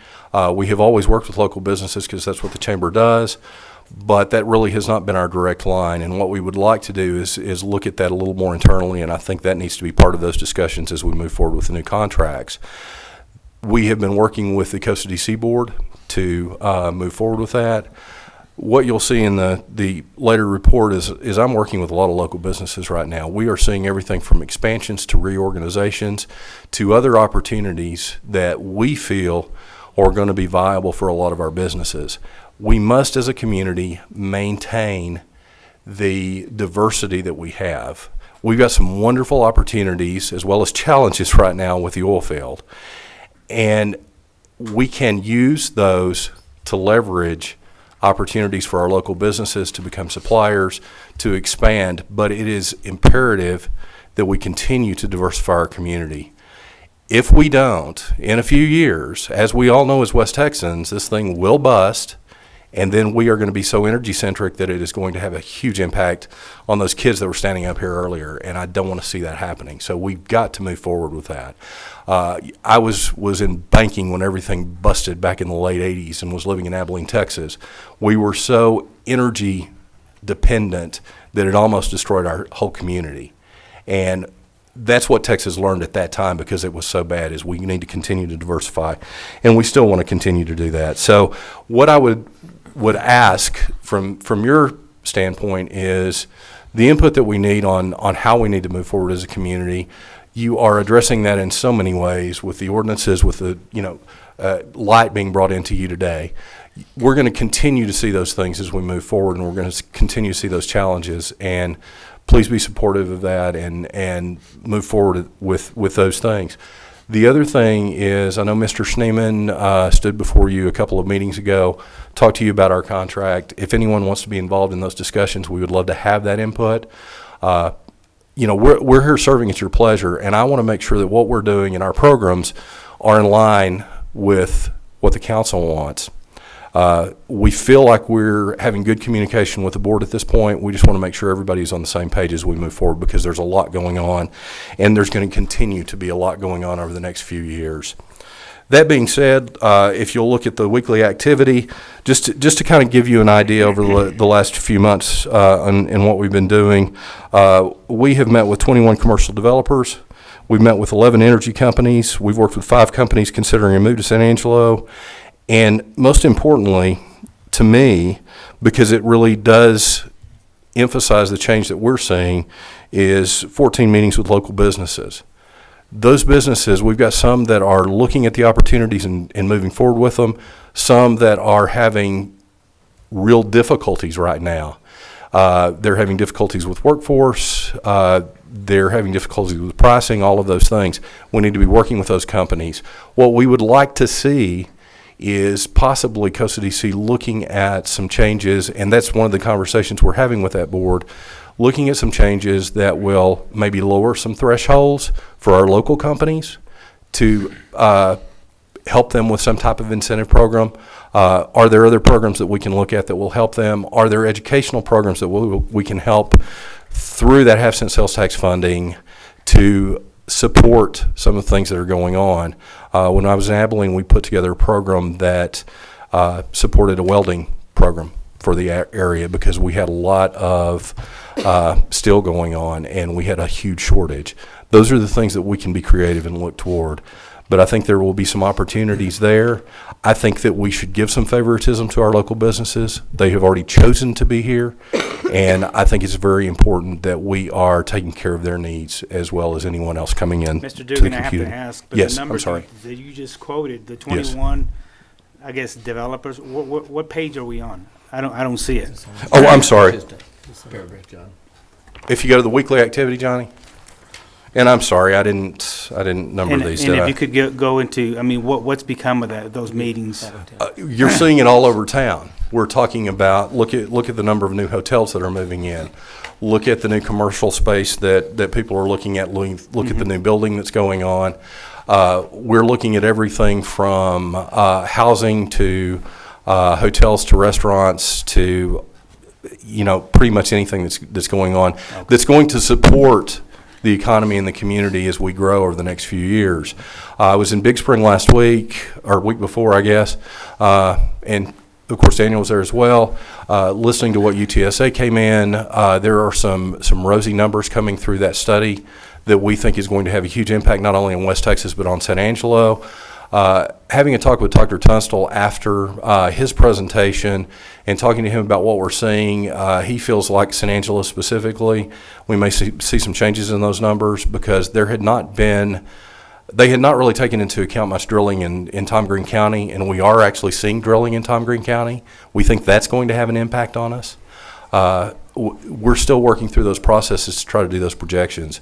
We have always worked with local businesses because that's what the chamber does, but that really has not been our direct line. And what we would like to do is look at that a little more internally, and I think that needs to be part of those discussions as we move forward with the new contracts. We have been working with the Coastal DC Board to move forward with that. What you'll see in the later report is I'm working with a lot of local businesses right now. We are seeing everything from expansions to reorganizations to other opportunities that we feel are going to be viable for a lot of our businesses. We must, as a community, maintain the diversity that we have. We've got some wonderful opportunities as well as challenges right now with the oil field. And we can use those to leverage opportunities for our local businesses to become suppliers, to expand, but it is imperative that we continue to diversify our community. If we don't, in a few years, as we all know as West Texans, this thing will bust, and then we are going to be so energy-centric that it is going to have a huge impact on those kids that were standing up here earlier, and I don't want to see that happening. So we've got to move forward with that. I was in banking when everything busted back in the late 80s and was living in Abilene, Texas. We were so energy dependent that it almost destroyed our whole community. And that's what Texas learned at that time because it was so bad, is we need to continue to diversify, and we still want to continue to do that. So what I would ask from your standpoint is the input that we need on how we need to move forward as a community. You are addressing that in so many ways with the ordinances, with the light being brought into you today. We're going to continue to see those things as we move forward, and we're going to continue to see those challenges. And please be supportive of that and move forward with those things. The other thing is, I know Mr. Schneeman stood before you a couple of meetings ago, talked to you about our contract. If anyone wants to be involved in those discussions, we would love to have that input. We're here serving at your pleasure, and I want to make sure that what we're doing in our programs are in line with what the council wants. We feel like we're having good communication with the board at this point. We just want to make sure everybody's on the same page as we move forward, because there's a lot going on, and there's going to continue to be a lot going on over the next few years. That being said, if you'll look at the weekly activity, just to kind of give you an idea over the last few months and what we've been doing, we have met with 21 commercial developers. We've met with 11 energy companies. We've worked with 5 companies considering a move to San Angelo. And most importantly, to me, because it really does emphasize the change that we're seeing, is 14 meetings with local businesses. Those businesses, we've got some that are looking at the opportunities and moving forward with them, some that are having real difficulties right now. They're having difficulties with workforce, they're having difficulties with pricing, all of those things. We need to be working with those companies. What we would like to see is possibly Coastal DC looking at some changes, and that's one of the conversations we're having with that board, looking at some changes that will maybe lower some thresholds for our local companies to help them with some type of incentive program. Are there other programs that we can look at that will help them? Are there educational programs that we can help through that half-cent sales tax funding to support some of the things that are going on? When I was in Abilene, we put together a program that supported a welding program for the area because we had a lot of steel going on and we had a huge shortage. Those are the things that we can be creative and look toward. But I think there will be some opportunities there. I think that we should give some favoritism to our local businesses. They have already chosen to be here, and I think it's very important that we are taking care of their needs as well as anyone else coming in Mr. to Dugan, the I have computer. to ask, but Yes, the I'm numbers sorry. that you just quoted, the 21, I guess, developers, what page are we on? I don't see it. Oh, I'm sorry. If you go to the weekly activity, Johnny, and I'm sorry, I didn't number these. And if you could go into, I mean, what's become of those meetings? You're seeing it all over town. We're talking about, look at the number of new hotels that are moving in. Look at the new commercial space that people are looking at. Look at the new building that's going on. We're looking at everything from housing to hotels to restaurants to, pretty much anything that's going on, that's going to support the economy and the community as we grow over the next few years. I was in Big Spring last week, or week before, I guess, and of course Daniel was there as well. Listening to what UTSA came in, there are some rosy numbers coming through that study that we think is going to have a huge impact not only in West Texas but on San Angelo. Having a talk with Dr. Tunstall after his presentation and talking to him about what we're seeing, he feels like San Angelo specifically, we may see some changes in those numbers because they had not really taken into account much drilling in Tom Green County, and we are actually seeing drilling in Tom Green County. We think that's going to have an impact on us. We're still working through those processes to try to do those projections,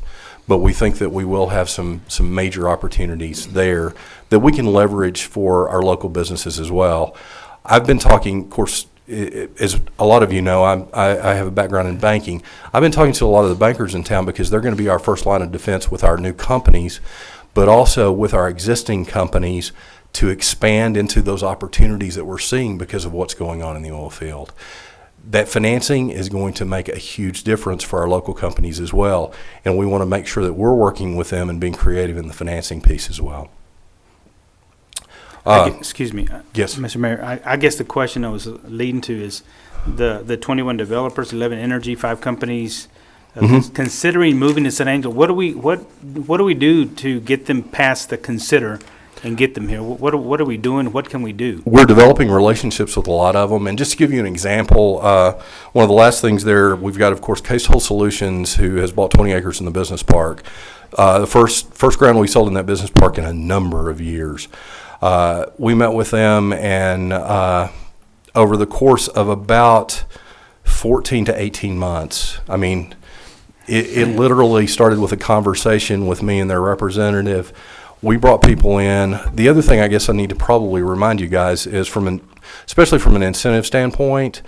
but we think that we will have some major opportunities there that we can leverage for our local businesses as well. I've been talking, of course, as a lot of you know, I have a background in banking. I've been talking to a lot of the bankers in town because they're going to be our first line of defense with our new companies, but also with our existing companies to expand into those opportunities that we're seeing because of what's going on in the oil field. That financing is going to make a huge difference for our local companies as well, and we want to make sure that we're working with them and being creative in the financing piece as well. Excuse me. Yes. Mr. Mayor, I guess the question I was leading to is the 21 developers, 11 energy, 5 companies, considering moving to San Angelo. What do we do to get them past the consider and get them here? What are we doing? What can we do? We're developing relationships with a lot of them. And just to give you an example, one of the last things there, we've got, of course, Case Hole Solutions, who has bought 20 acres in the business park. The first ground we sold in that business park in a number of years. We met with them, and over the course of about 14 to 18 months, I mean, it literally started with a conversation with me and their representative. We brought people in. The other thing I guess I need to probably remind you guys is especially from an incentive standpoint,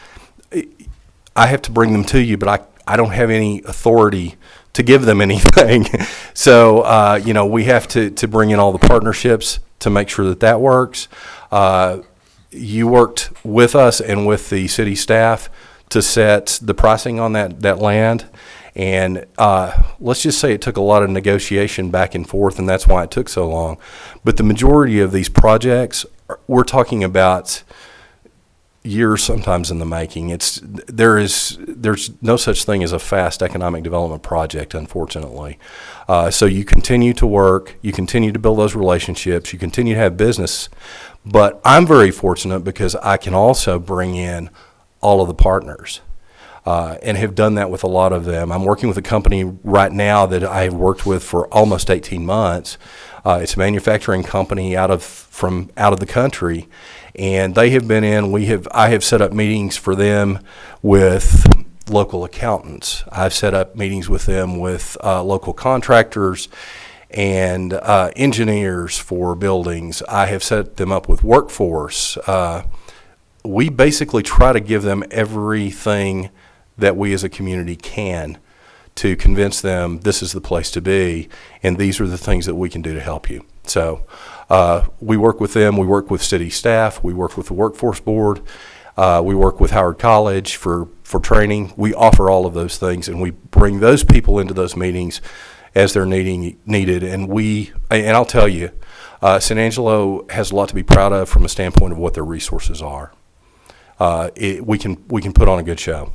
I have to bring them to you, but I don't have any authority to give them anything. So, we have to bring in all the partnerships to make sure that works. You worked with us and with the city staff to set the pricing on that land. And let's just say it took a lot of negotiation back and forth, and that's why it took so long. But the majority of these projects, we're talking about years sometimes in the making. There's no such thing as a fast economic development project, unfortunately. So you continue to work, you continue to build those relationships, you continue to have business. But I'm very fortunate because I can also bring in all of the partners. And have done that with a lot of them. I'm working with a company right now that I have worked with for almost 18 months. It's a manufacturing company out of the country, and they have been in. I have set up meetings for them with local accountants. I've set up meetings with them with local contractors and engineers for buildings. I have set them up with workforce. We basically try to give them everything that we as a community can to convince them this is the place to be, and these are the things that we can do to help you. So we work with them, we work with city staff, we work with the workforce board, we work with Howard College for training. We offer all of those things, and we bring those people into those meetings as they're needed. And I'll tell you, San Angelo has a lot to be proud of from a standpoint of what their resources are. We can put on a good show.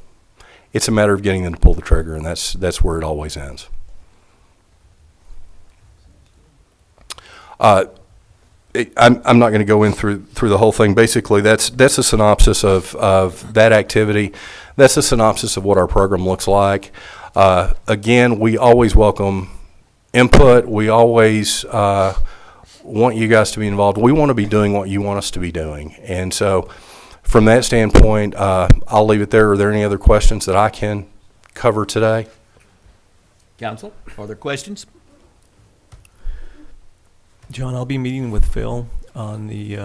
It's a matter of getting them to pull the trigger, and that's where it always ends. I'm not going to go in through the whole thing. Basically, that's a synopsis of that activity. That's a synopsis of what our program looks like. Again, we always welcome input. We always want you guys to be involved. We want to be doing what you want us to be doing, and so. From that standpoint, I'll leave it there. Are there any other questions that I can cover today? Council, are there questions? John, I'll be meeting with Phil on the,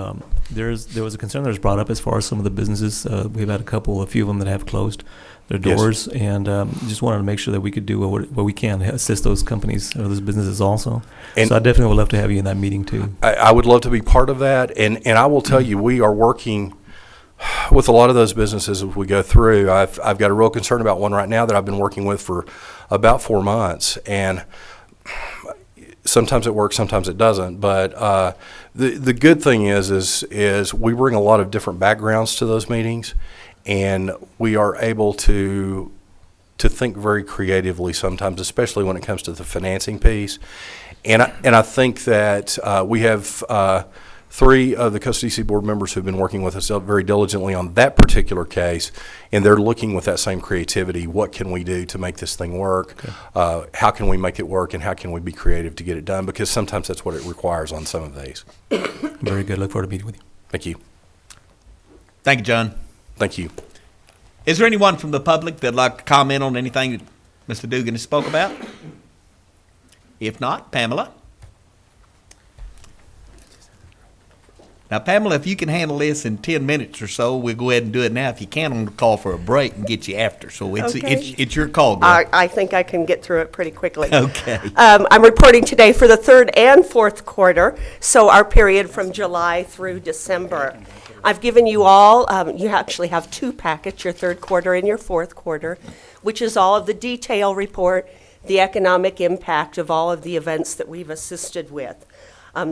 there was a concern that was brought up as far as some of the businesses. We've had a few of them that have closed their doors, yes. And just wanted to make sure that we could do what we can to assist those companies or those businesses also. And so I definitely would love to have you in that meeting too. I would love to be part of that, and I will tell you, we are working with a lot of those businesses as we go through, I've got a real concern about one right now that I've been working with for about 4 months, and sometimes it works, sometimes it doesn't. But the good thing is we bring a lot of different backgrounds to those meetings, and we are able to think very creatively sometimes, especially when it comes to the financing piece. And I think that we have 3 of the custody board members who've been working with us very diligently on that particular case, and they're looking with that same creativity. What can we do to make this thing work? Okay. How can we make it work, and how can we be creative to get it done? Because sometimes that's what it requires on some of these. Very good. Look forward to meeting with you. Thank you. Thank you, John. Thank you. Is there anyone from the public that'd like to comment on anything that Mr. Dugan has spoke about? If not, Pamela. Now, Pamela, if you can handle this in 10 minutes or so, we'll go ahead and do it now. If you can, I'm going to call for a break and get you after. So it's your call, girl. I think I can get through it pretty quickly. Okay. I'm reporting today for the third and fourth quarter, so our period from July through December. I've given you all, you actually have 2 packets, your third quarter and your fourth quarter, which is all of the detail report, the economic impact of all of the events that we've assisted with.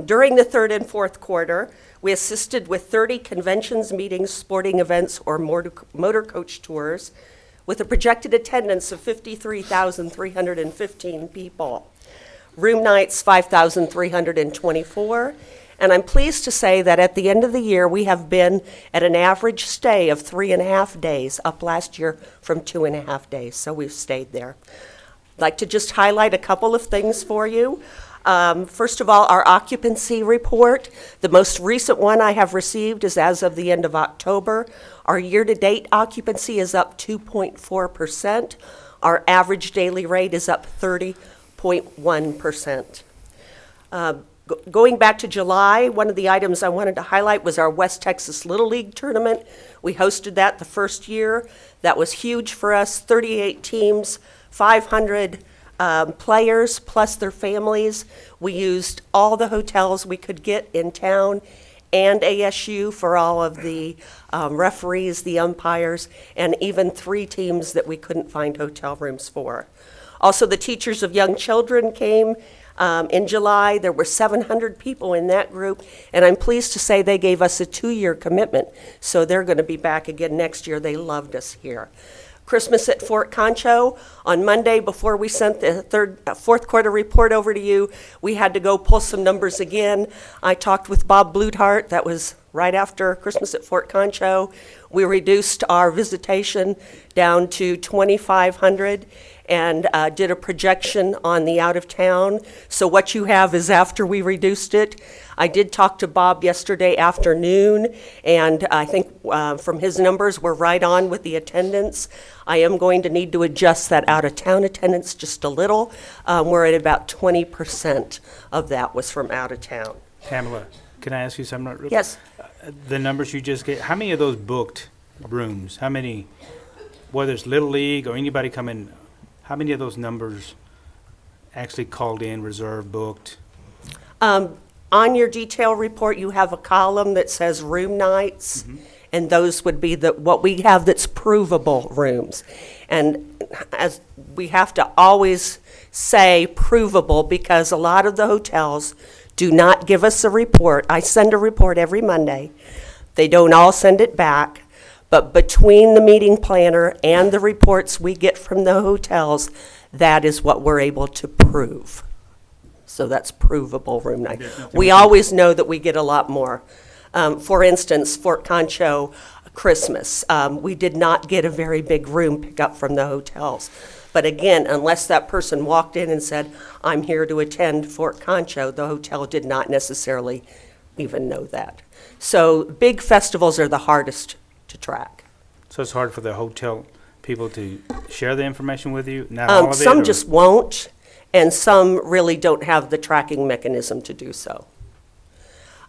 During the third and fourth quarter, we assisted with 30 conventions, meetings, sporting events, or motor coach tours with a projected attendance of 53,315 people. Room nights, 5,324. And I'm pleased to say that at the end of the year, we have been at an average stay of 3.5 days, up last year from 2.5 days, so we've stayed there. I'd like to just highlight a couple of things for you. First of all, our occupancy report. The most recent one I have received is as of the end of October. Our year-to-date occupancy is up 2.4%. Our average daily rate is up 30.1%. Going back to July, one of the items I wanted to highlight was our West Texas Little League tournament. We hosted that the first year. That was huge for us, 38 teams, 500 players plus their families. We used all the hotels we could get in town and ASU for all of the referees, the umpires, and even 3 teams that we couldn't find hotel rooms for. Also, the teachers of young children came in July. There were 700 people in that group, and I'm pleased to say they gave us a 2-year commitment, so they're going to be back again next year. They loved us here. Christmas at Fort Concho. On Monday, before we sent the fourth quarter report over to you, we had to go pull some numbers again. I talked with Bob Bluthart. That was right after Christmas at Fort Concho. We reduced our visitation down to 2,500 and did a projection on the out of town. So what you have is after we reduced it. I did talk to Bob yesterday afternoon, and I think from his numbers, we're right on with the attendance. I am going to need to adjust that out of town attendance just a little. We're at about 20% of that was from out of town. Pamela, can I ask you something? Real Yes. The numbers you just gave, how many of those booked rooms? How many, whether it's Little League or anybody coming, how many of those numbers actually called in, reserved, booked? On your detail report, you have a column that says room nights, and those would be what we have that's provable rooms. And as we have to always say provable, because a lot of the hotels do not give us a report. I send a report every Monday. They don't all send it back, but between the meeting planner and the reports we get from the hotels, that is what we're able to prove. So that's provable room night. We always know that we get a lot more. For instance, Fort Concho Christmas, we did not get a very big room pickup from the hotels. But again, unless that person walked in and said, I'm here to attend Fort Concho, the hotel did not necessarily even know that. So big festivals are the hardest to track. So it's hard for the hotel people to share the information with you? Not all of it? Some just won't, and some really don't have the tracking mechanism to do so.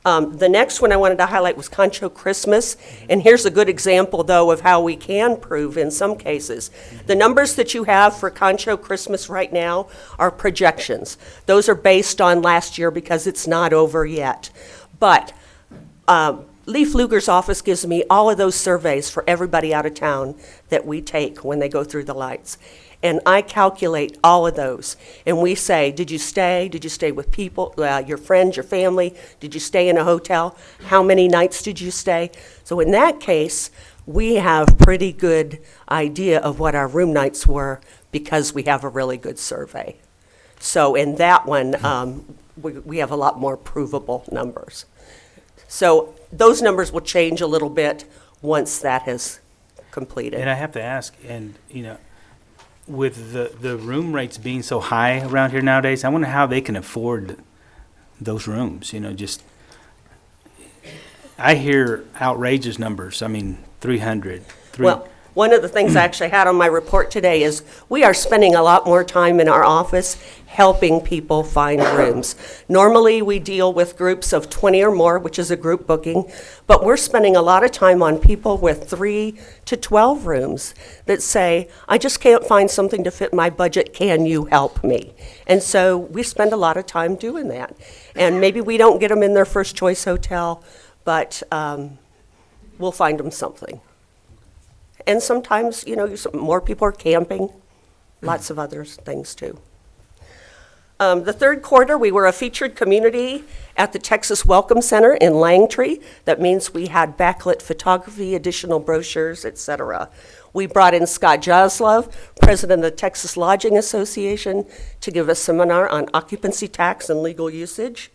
The next one I wanted to highlight was Concho Christmas, and here's a good example, though, of how we can prove in some cases. The numbers that you have for Concho Christmas right now are projections. Those are based on last year because it's not over yet. But Leaf Luger's office gives me all of those surveys for everybody out of town that we take when they go through the lights. And I calculate all of those. And we say, did you stay? Did you stay with people, your friends, your family? Did you stay in a hotel? How many nights did you stay? So in that case, we have pretty good idea of what our room nights were because we have a really good survey. So in that one, we have a lot more provable numbers. So those numbers will change a little bit once that has completed. And I have to ask, and with the room rates being so high around here nowadays, I wonder how they can afford those rooms. Just I hear outrageous numbers. I mean, 300. Well, one of the things I actually had on my report today is we are spending a lot more time in our office helping people find rooms. Normally, we deal with groups of 20 or more, which is a group booking, but we're spending a lot of time on people with 3 to 12 rooms that say, I just can't find something to fit my budget, can you help me? And so we spend a lot of time doing that. And maybe we don't get them in their first choice hotel, but we'll find them something. And sometimes, more people are camping, lots of other things too. The third quarter, we were a featured community at the Texas Welcome Center in Langtree. That means we had backlit photography, additional brochures, etc. We brought in Scott Jaslov, president of the Texas Lodging Association, to give a seminar on occupancy tax and legal usage.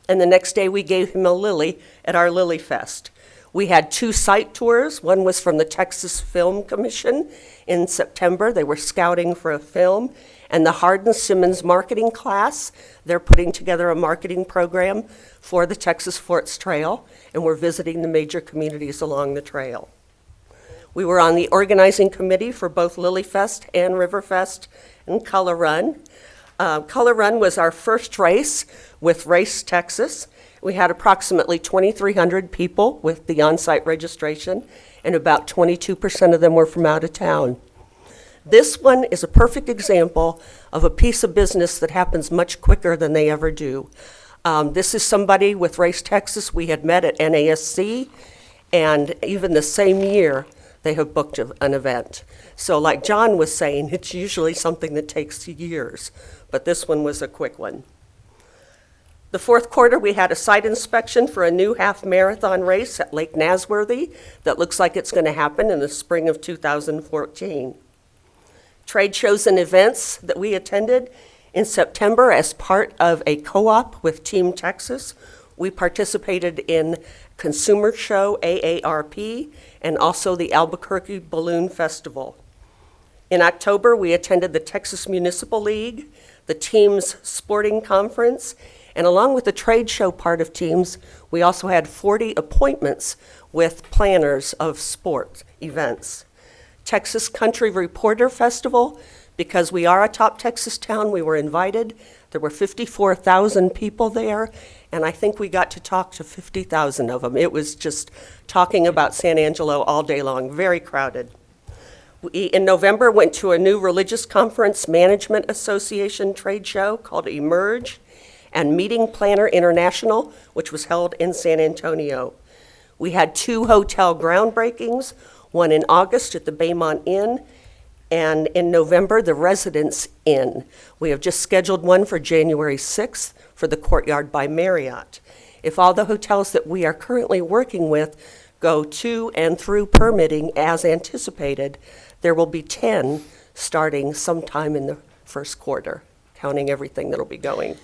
And the next day, we gave him a lily at our Lily Fest. We had 2 site tours. One was from the Texas Film Commission in September. They were scouting for a film. And the Hardin Simmons marketing class, they're putting together a marketing program for the Texas Forts Trail, and we're visiting the major communities along the trail. We were on the organizing committee for both Lily Fest and Riverfest and Color Run. Color Run was our first race with Race Texas. We had approximately 2,300 people with the on-site registration, and about 22% of them were from out of town. This one is a perfect example of a piece of business that happens much quicker than they ever do. This is somebody with Race Texas we had met at NASC, and even the same year, they have booked an event. So like John was saying, it's usually something that takes years, but this one was a quick one. The fourth quarter, we had a site inspection for a new half marathon race at Lake Nasworthy that looks like it's going to happen in the spring of 2014. Trade shows and events that we attended in September as part of a co-op with Team Texas. We participated in Consumer Show AARP and also the Albuquerque Balloon Festival. In October, we attended the Texas Municipal League, the Teams Sporting Conference, and along with the trade show part of Teams, we also had 40 appointments with planners of sport events. Texas Country Reporter Festival, because we are a top Texas town, we were invited. There were 54,000 people there, and I think we got to talk to 50,000 of them. It was just talking about San Angelo all day long, very crowded. We, in November, went to a new Religious Conference Management Association trade show called Emerge, and Meeting Planner International, which was held in San Antonio. We had 2 hotel groundbreakings, one in August at the Baymont Inn, and in November, the Residence Inn. We have just scheduled one for January 6th for the Courtyard by Marriott. If all the hotels that we are currently working with go to and through permitting as anticipated, there will be 10 starting sometime in the first quarter, counting everything that'll be going.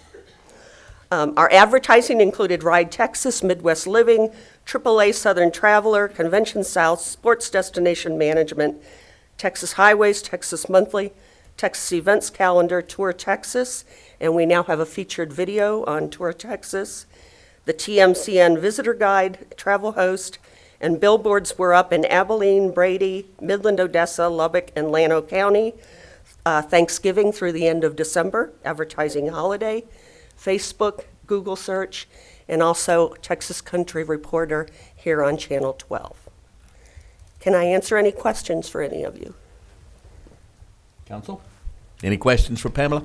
Our advertising included Ride Texas, Midwest Living, AAA Southern Traveler, Convention South, Sports Destination Management, Texas Highways, Texas Monthly, Texas Events Calendar, Tour Texas, and we now have a featured video on Tour Texas, the TMCN Visitor Guide, Travel Host, and billboards were up in Abilene, Brady, Midland, Odessa, Lubbock, and Llano County, Thanksgiving through the end of December, advertising holiday, Facebook, Google search, and also Texas Country Reporter here on Channel 12. Can I answer any questions for any of you? Council? Any questions for Pamela?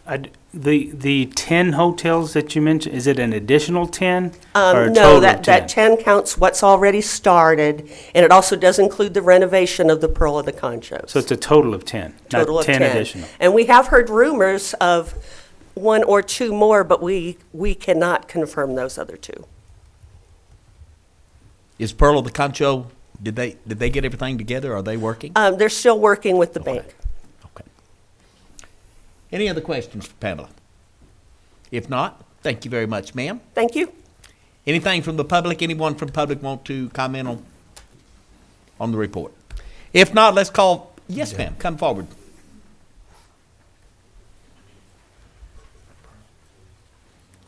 The 10 hotels that you mentioned, is it an additional 10? Or a No, total of that 10? 10 counts what's already started, and it also does include the renovation of the Pearl of the Conchos. So it's a total of 10, Total not of 10 10 additional. And we have heard rumors of 1 or 2 more, but we cannot confirm those other 2. Is Pearl of the Concho, did they get everything together? Are they working? They're still working with the bank. Okay. Any other questions for Pamela? If not, thank you very much, ma'am. Thank you. Anything from the public? Anyone from the public want to comment on the report? If not, let's call, yes, ma'am, come forward.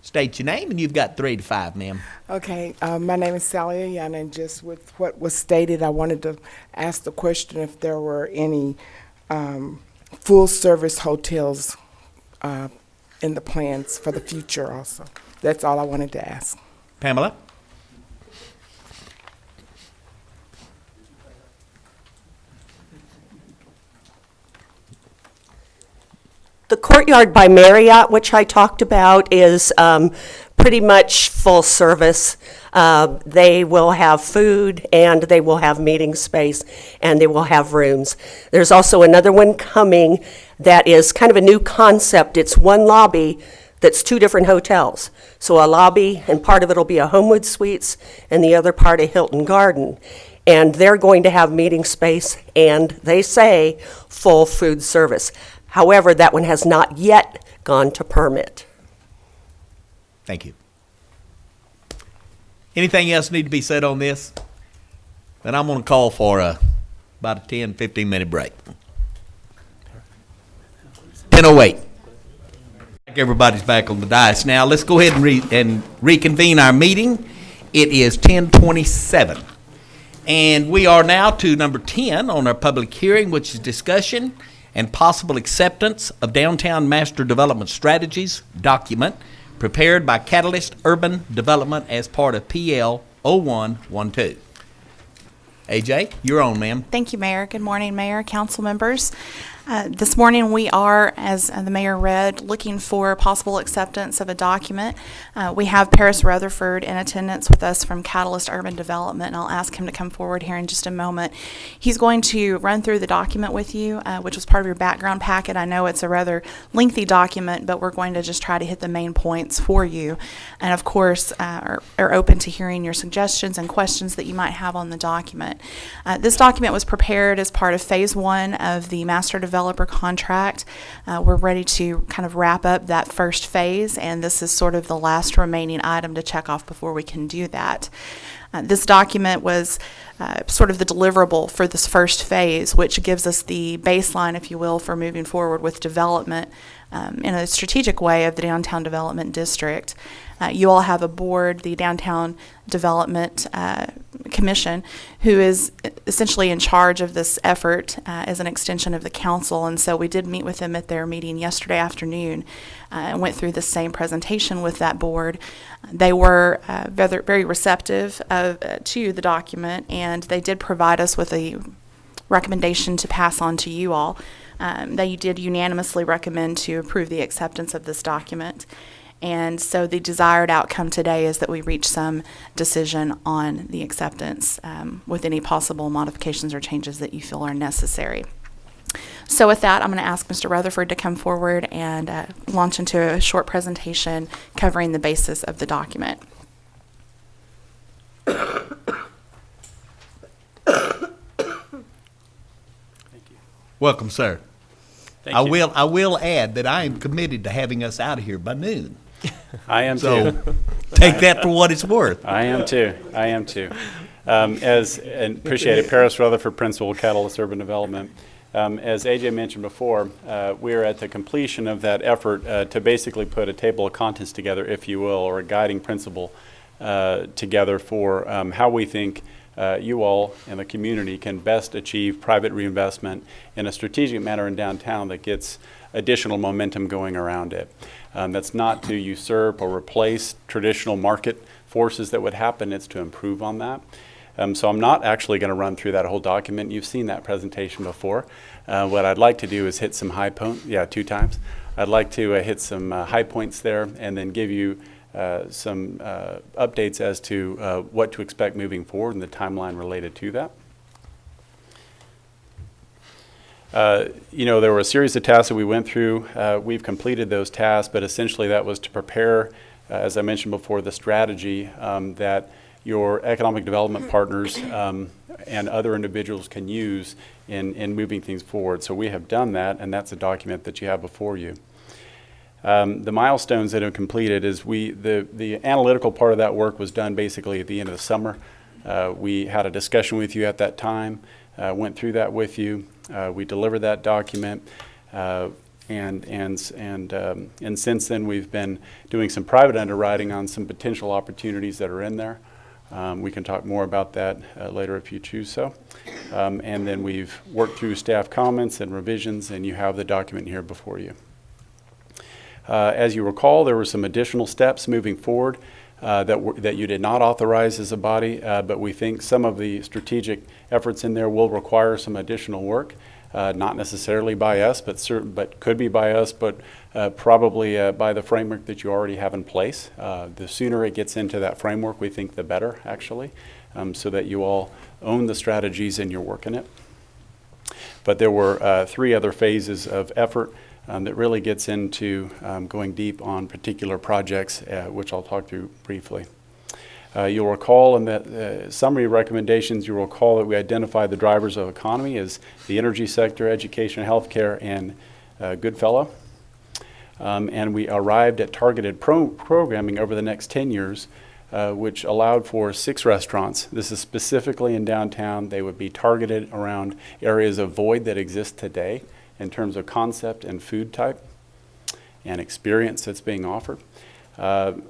State your name, and you've got 3 to 5, ma'am. Okay, my name is Sally Ayana, and just with what was stated, I wanted to ask the question if there were any full-service hotels in the plans for the future also. That's all I wanted to ask. Pamela? The Courtyard by Marriott, which I talked about, is pretty much full service. They will have food, and they will have meeting space, and they will have rooms. There's also another one coming that is kind of a new concept. It's one lobby that's 2 different hotels. So a lobby, and part of it will be a Homewood Suites, and the other part a Hilton Garden. And they're going to have meeting space, and they say full food service. However, that one has not yet gone to permit. Thank you. Anything else need to be said on this? Then I'm going to call for about a 10, 15-minute break. 10:08. Everybody's back on the dais now. Let's go ahead and reconvene our meeting. It is 10:27. And we are now to number 10 on our public hearing, which is discussion and possible acceptance of Downtown Master Development Strategies document prepared by Catalyst Urban Development as part of PL 0112. AJ, you're on, ma'am. Thank you, Mayor. Good morning, Mayor, council members. This morning we are, as the mayor read, looking for possible acceptance of a document. We have Paris Rutherford in attendance with us from Catalyst Urban Development, and I'll ask him to come forward here in just a moment. He's going to run through the document with you, which was part of your background packet. I know it's a rather lengthy document, but we're going to just try to hit the main points for you. And of course, are open to hearing your suggestions and questions that you might have on the document. This document was prepared as part of Phase 1 of the Master Developer contract. We're ready to kind of wrap up that first phase, and this is sort of the last remaining item to check off before we can do that. This document was sort of the deliverable for this first phase, which gives us the baseline, if you will, for moving forward with development in a strategic way of the Downtown Development District. You all have a board, the Downtown Development Commission, who is essentially in charge of this effort as an extension of the council. And so we did meet with them at their meeting yesterday afternoon and went through the same presentation with that board. They were very receptive to the document, and they did provide us with a recommendation to pass on to you all. They did unanimously recommend to approve the acceptance of this document. And so the desired outcome today is that we reach some decision on the acceptance with any possible modifications or changes that you feel are necessary. So with that, I'm going to ask Mr. Rutherford to come forward and launch into a short presentation covering the basis of the document. Welcome, sir. Thank you. I will add that I am committed to having us out of here by noon. I am so too. Take that for what it's worth. I am too. And appreciate it. Paris Rutherford, Principal, Catalyst Urban Development. As AJ mentioned before, we are at the completion of that effort to basically put a table of contents together, if you will, or a guiding principle together for how we think you all and the community can best achieve private reinvestment in a strategic manner in downtown that gets additional momentum going around it. That's not to usurp or replace traditional market forces that would happen, it's to improve on that. So I'm not actually going to run through that whole document. You've seen that presentation before. What I'd like to do is hit some high points, 2 times. I'd like to hit some high points there and then give you some updates as to what to expect moving forward and the timeline related to that. There were a series of tasks that we went through. We've completed those tasks, but essentially that was to prepare, as I mentioned before, the strategy that your economic development partners and other individuals can use in moving things forward. So we have done that, and that's a document that you have before you. The milestones that have completed is the analytical part of that work was done basically at the end of the summer. We had a discussion with you at that time, went through that with you. We delivered that document, and since then we've been doing some private underwriting on some potential opportunities that are in there. We can talk more about that later if you choose so. And then we've worked through staff comments and revisions, and you have the document here before you. As you recall, there were some additional steps moving forward that you did not authorize as a body, but we think some of the strategic efforts in there will require some additional work, not necessarily by us, but could be by us, but probably by the framework that you already have in place. The sooner it gets into that framework, we think the better, actually, so that you all own the strategies and you're working it. But there were 3 other phases of effort that really gets into going deep on particular projects, which I'll talk through briefly. You'll recall in that summary recommendations, you'll recall that we identified the drivers of economy as the energy sector, education, healthcare, and Goodfellow. And we arrived at targeted programming over the next 10 years, which allowed for 6 restaurants. This is specifically in downtown. They would be targeted around areas of void that exist today in terms of concept and food type and experience that's being offered.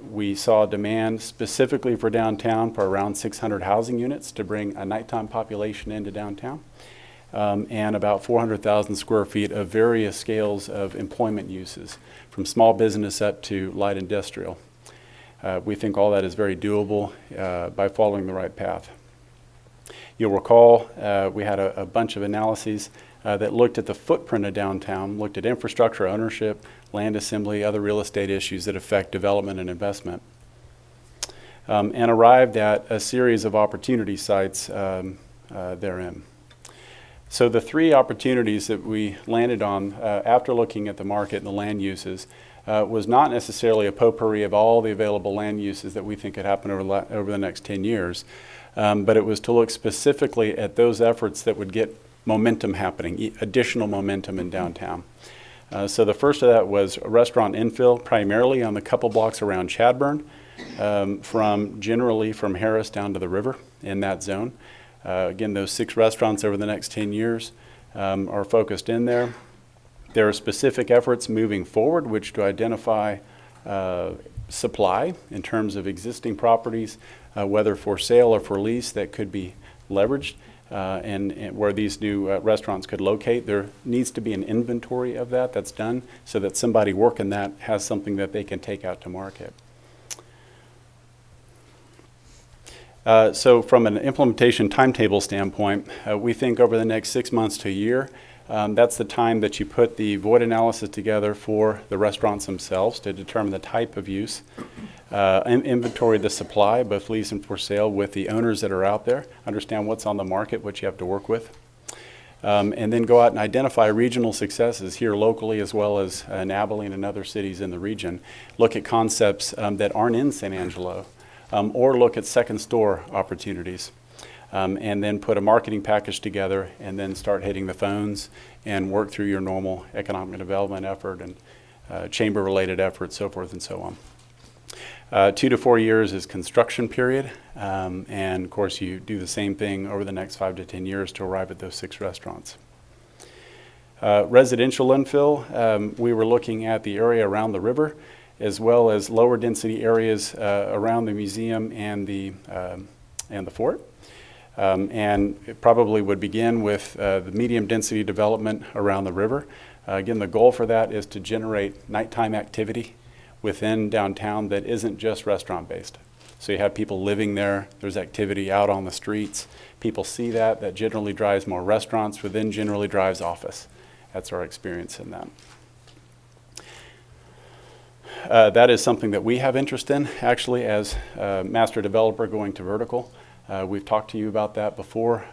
We saw demand specifically for downtown for around 600 housing units to bring a nighttime population into downtown, and about 400,000 square feet of various scales of employment uses, from small business up to light industrial. We think all that is very doable by following the right path. You'll recall we had a bunch of analyses that looked at the footprint of downtown, looked at infrastructure, ownership, land assembly, other real estate issues that affect development and investment, and arrived at a series of opportunity sites therein. So the 3 opportunities that we landed on after looking at the market and the land uses was not necessarily a potpourri of all the available land uses that we think could happen over the next 10 years, but it was to look specifically at those efforts that would get momentum happening, additional momentum in downtown. So the first of that was a restaurant infill, primarily on the couple blocks around Chadburn, generally from Harris down to the river in that zone. Again, those 6 restaurants over the next 10 years are focused in there. There are specific efforts moving forward which to identify supply in terms of existing properties, whether for sale or for lease, that could be leveraged. And where these new restaurants could locate. There needs to be an inventory of that's done so that somebody working that has something that they can take out to market. So from an implementation timetable standpoint, we think over the next 6 months to a year, that's the time that you put the void analysis together for the restaurants themselves to determine the type of use. Inventory the supply, both lease and for sale, with the owners that are out there, understand what's on the market, what you have to work with, and then go out and identify regional successes here locally as well as in Abilene and other cities in the region. Look at concepts that aren't in San Angelo, or look at second store opportunities, and then put a marketing package together and then start hitting the phones and work through your normal economic development effort and chamber-related efforts, so forth and so on. 2 to 4 years is construction period, and of course you do the same thing over the next 5 to 10 years to arrive at those 6 restaurants. Residential infill, we were looking at the area around the river as well as lower density areas around the museum and the fort. And it probably would begin with the medium density development around the river. Again, the goal for that is to generate nighttime activity within downtown that isn't just restaurant based. So you have people living there, there's activity out on the streets, people see that generally drives more restaurants, which then generally drives office. That's our experience in that. that is something that we have interest in, actually, as master developer going to vertical. We've talked to you about that before.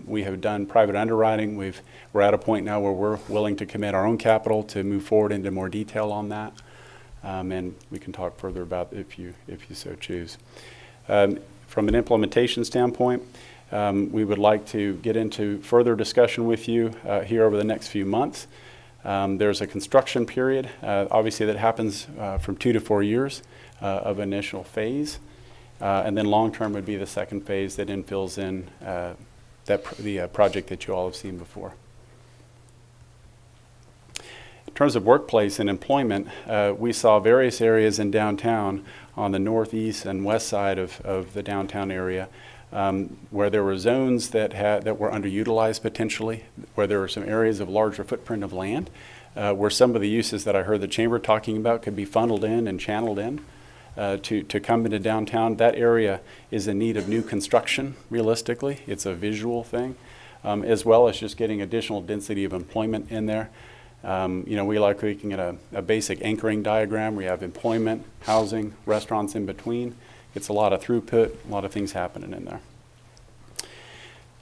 We have done private underwriting. We're at a point now where we're willing to commit our own capital to move forward into more detail on that. And we can talk further about it if you so choose. From an implementation standpoint, we would like to get into further discussion with you here over the next few months. There's a construction period, obviously, that happens from 2 to 4 years of initial phase. And then long-term would be the second phase that infills in the project that you all have seen before. In terms of workplace and employment, we saw various areas in downtown on the northeast and west side of the downtown area where there were zones that were underutilized potentially, where there were some areas of larger footprint of land, where some of the uses that I heard the chamber talking about could be funneled in and channeled in to come into downtown. That area is in need of new construction, realistically. It's a visual thing, as well as just getting additional density of employment in there. We like looking at a basic anchoring diagram. We have employment, housing, restaurants in between. It's a lot of throughput, a lot of things happening in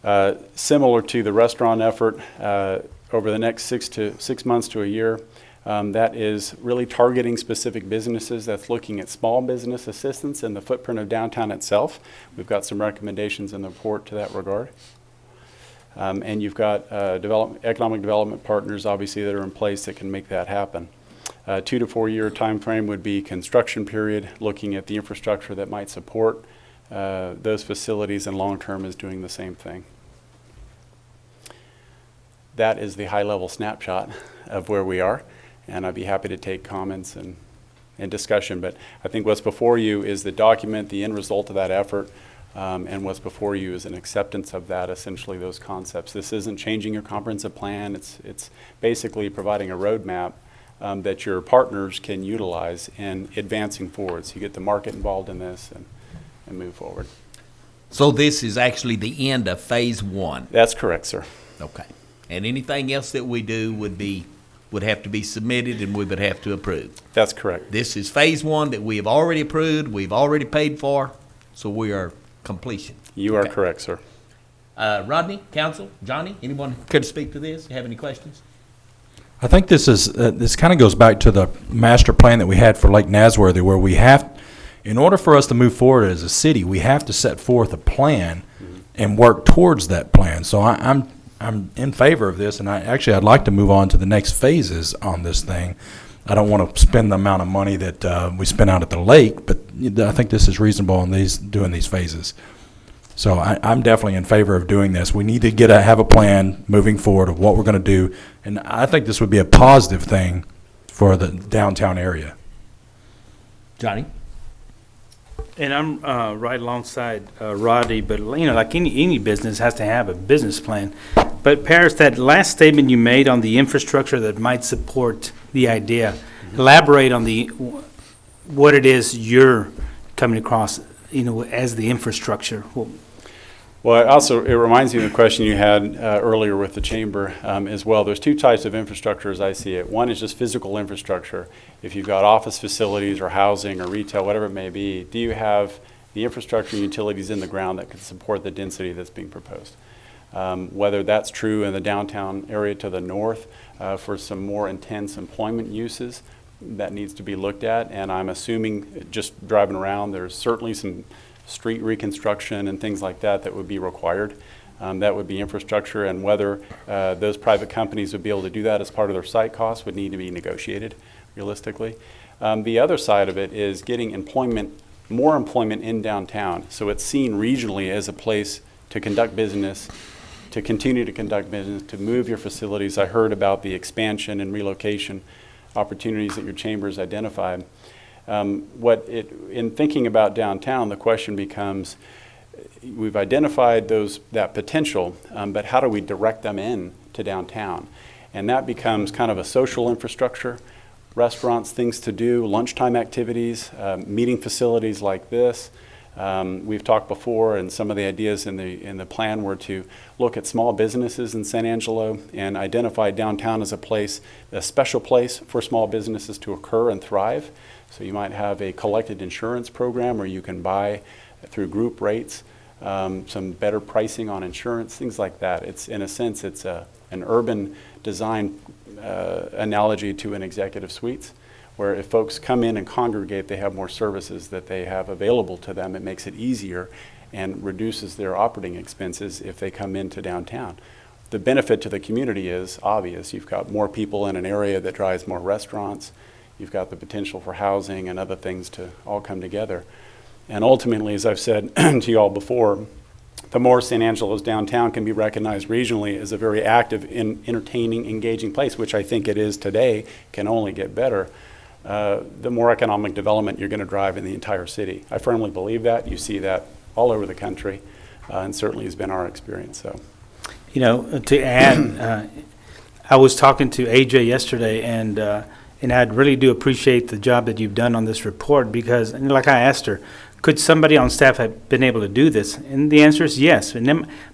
there. Similar to the restaurant effort, over the next 6 months to a year, that is really targeting specific businesses. That's looking at small business assistance in the footprint of downtown itself. We've got some recommendations in the report to that regard. And you've got economic development partners, obviously, that are in place that can make that happen. 2 to 4 year time frame would be construction period, looking at the infrastructure that might support those facilities, and long-term is doing the same thing. That is the high-level snapshot of where we are, and I'd be happy to take comments and discussion. But I think what's before you is the document, the end result of that effort, and what's before you is an acceptance of that, essentially those concepts. This isn't changing your comprehensive plan. It's basically providing a roadmap that your partners can utilize in advancing forward. So you get the market involved in this and move forward. So this is actually the end of phase 1? That's correct, sir. Okay. And anything else that we do would have to be submitted and we would have to approve? That's correct. This is phase 1 that we have already approved, we've already paid for, so we are completion. You are correct, sir. Rodney, council, Johnny, anyone care to speak to this? Have any questions? I think this kind of goes back to the master plan that we had for Lake Nasworthy, where we have, in order for us to move forward as a city, we have to set forth a plan and work towards that plan. So I'm in favor of this, and I'd like to move on to the next phases on this thing. I don't want to spend the amount of money that we spent out at the lake, but I think this is reasonable in doing these phases. So I'm definitely in favor of doing this. We need to have a plan moving forward of what we're going to do, and I think this would be a positive thing for the downtown area. Johnny? And I'm right alongside Roddy, but like any business has to have a business plan. But Paris, that last statement you made on the infrastructure that might support the idea, elaborate on what it is you're coming across, as the infrastructure. Well, also, it reminds me of the question you had earlier with the chamber as well. There's 2 types of infrastructure as I see it. One is just physical infrastructure. If you've got office facilities or housing or retail, whatever it may be, do you have the infrastructure and utilities in the ground that can support the density that's being proposed? Whether that's true in the downtown area to the north for some more intense employment uses, that needs to be looked at. And I'm assuming, just driving around, there's certainly some street reconstruction and things like that would be required. That would be infrastructure, and whether those private companies would be able to do that as part of their site costs would need to be negotiated realistically. The other side of it is getting more employment in downtown, so it's seen regionally as a place to conduct business, to continue to conduct business, to move your facilities. I heard about the expansion and relocation opportunities that your chambers identified. In thinking about downtown, the question becomes, we've identified that potential, but how do we direct them in to downtown? And that becomes kind of a social infrastructure, restaurants, things to do, lunchtime activities, meeting facilities like this, We've talked before, and some of the ideas in the plan were to look at small businesses in San Angelo and identify downtown as a special place for small businesses to occur and thrive. So you might have a collected insurance program where you can buy through group rates some better pricing on insurance, things like that. It's, in a sense, it's an urban design analogy to an executive suites, where if folks come in and congregate, they have more services that they have available to them. It makes it easier and reduces their operating expenses if they come into downtown. The benefit to the community is obvious. You've got more people in an area that drives more restaurants. You've got the potential for housing and other things to all come together. And ultimately, as I've said to you all before, the more San Angelo's downtown can be recognized regionally as a very active, entertaining, engaging place, which I think it is today, can only get better, the more economic development you're going to drive in the entire city. I firmly believe that. You see that all over the country, and certainly has been our experience. So, You know, to add, I was talking to AJ yesterday, and I really do appreciate the job that you've done on this report, because, and like I asked her, could somebody on staff have been able to do this? And the answer is yes.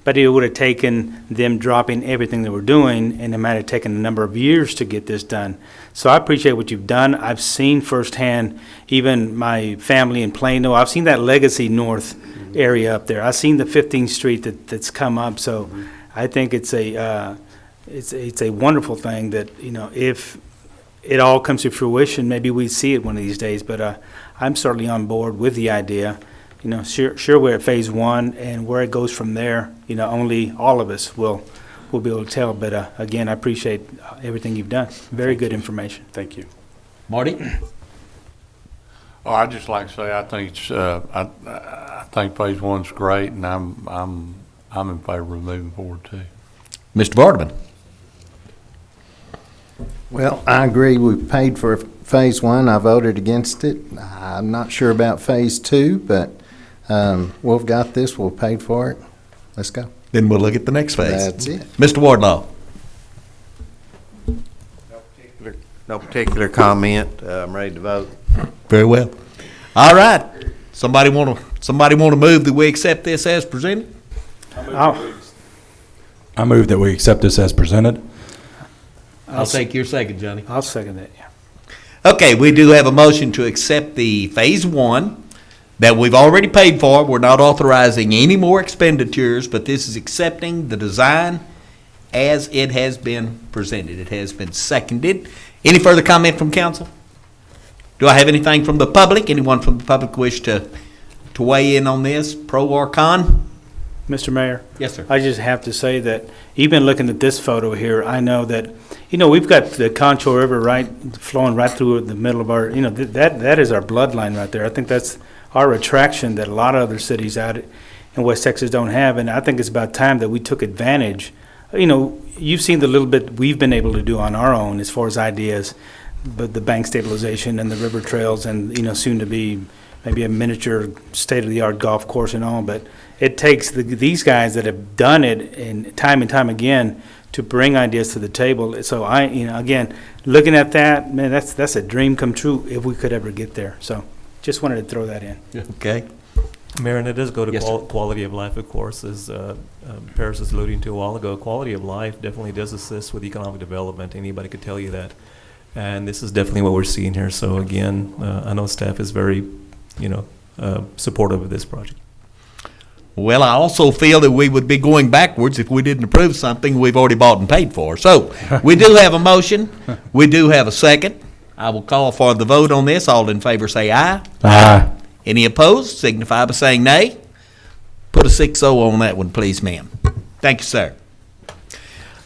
But it would have taken them dropping everything they were doing, and it might have taken a number of years to get this done. So I appreciate what you've done. I've seen firsthand, even my family in Plano, I've seen that Legacy North area up there. I've seen the 15th Street that's come up. So I think it's a wonderful thing that, you know, if it all comes to fruition, maybe we see it one of these days. But I'm certainly on board with the idea. You know, sure we're at phase one, and where it goes from there, you know, only all of us will be able to tell. But again, I appreciate everything you've done. Very good information. Thank you. Marty? Oh, I'd just like to say I think it's I think phase one's great, and I'm in favor of moving forward too. Mr. Vardaman? Well, I agree. We've paid for phase one. I voted against it. I'm not sure about phase two, but we've got this. We'll pay for it. Let's go. Then we'll look at the next phase. That's it. Mr. Wardlaw? No particular comment. I'm ready to vote. Very well. All right. Somebody want to move that we accept this as presented? I move that we accept this as presented. I'll take your second, Johnny. I'll second that, yeah. Okay, we do have a motion to accept the phase one that we've already paid for. We're not authorizing any more expenditures, but this is accepting the design as it has been presented. It has been seconded. Any further comment from council? Do I have anything from the public? Anyone from the public wish to weigh in on this, pro or con? Mr. Mayor? Yes, sir. I just have to say that even looking at this photo here, I know that, you know, we've got the Concho River flowing right through the middle of our, you know, that is our bloodline right there. I think that's our attraction that a lot of other cities out in West Texas don't have, and I think it's about time that we took advantage. You know, you've seen the little bit we've been able to do on our own as far as ideas, but the bank stabilization and the river trails and, you know, soon to be maybe a miniature state-of-the-art golf course and all, but it takes these guys that have done it and time again to bring ideas to the table. So again, looking at that, man, that's a dream come true if we could ever get there. So just wanted to throw that in. Okay. Mayor, and it does go to Yes, sir. quality of life, of course, as Paris was alluding to a while ago. Quality of life definitely does assist with economic development. Anybody could tell you that. And this is definitely what we're seeing here. So again, I know staff is very, supportive of this project. Well, I also feel that we would be going backwards if we didn't approve something we've already bought and paid for. So we do have a motion. We do have a second. I will call for the vote on this. All in favor say aye. Aye. Any opposed signify by saying nay. Put a 6-0 on that one, please, ma'am. Thank you, sir.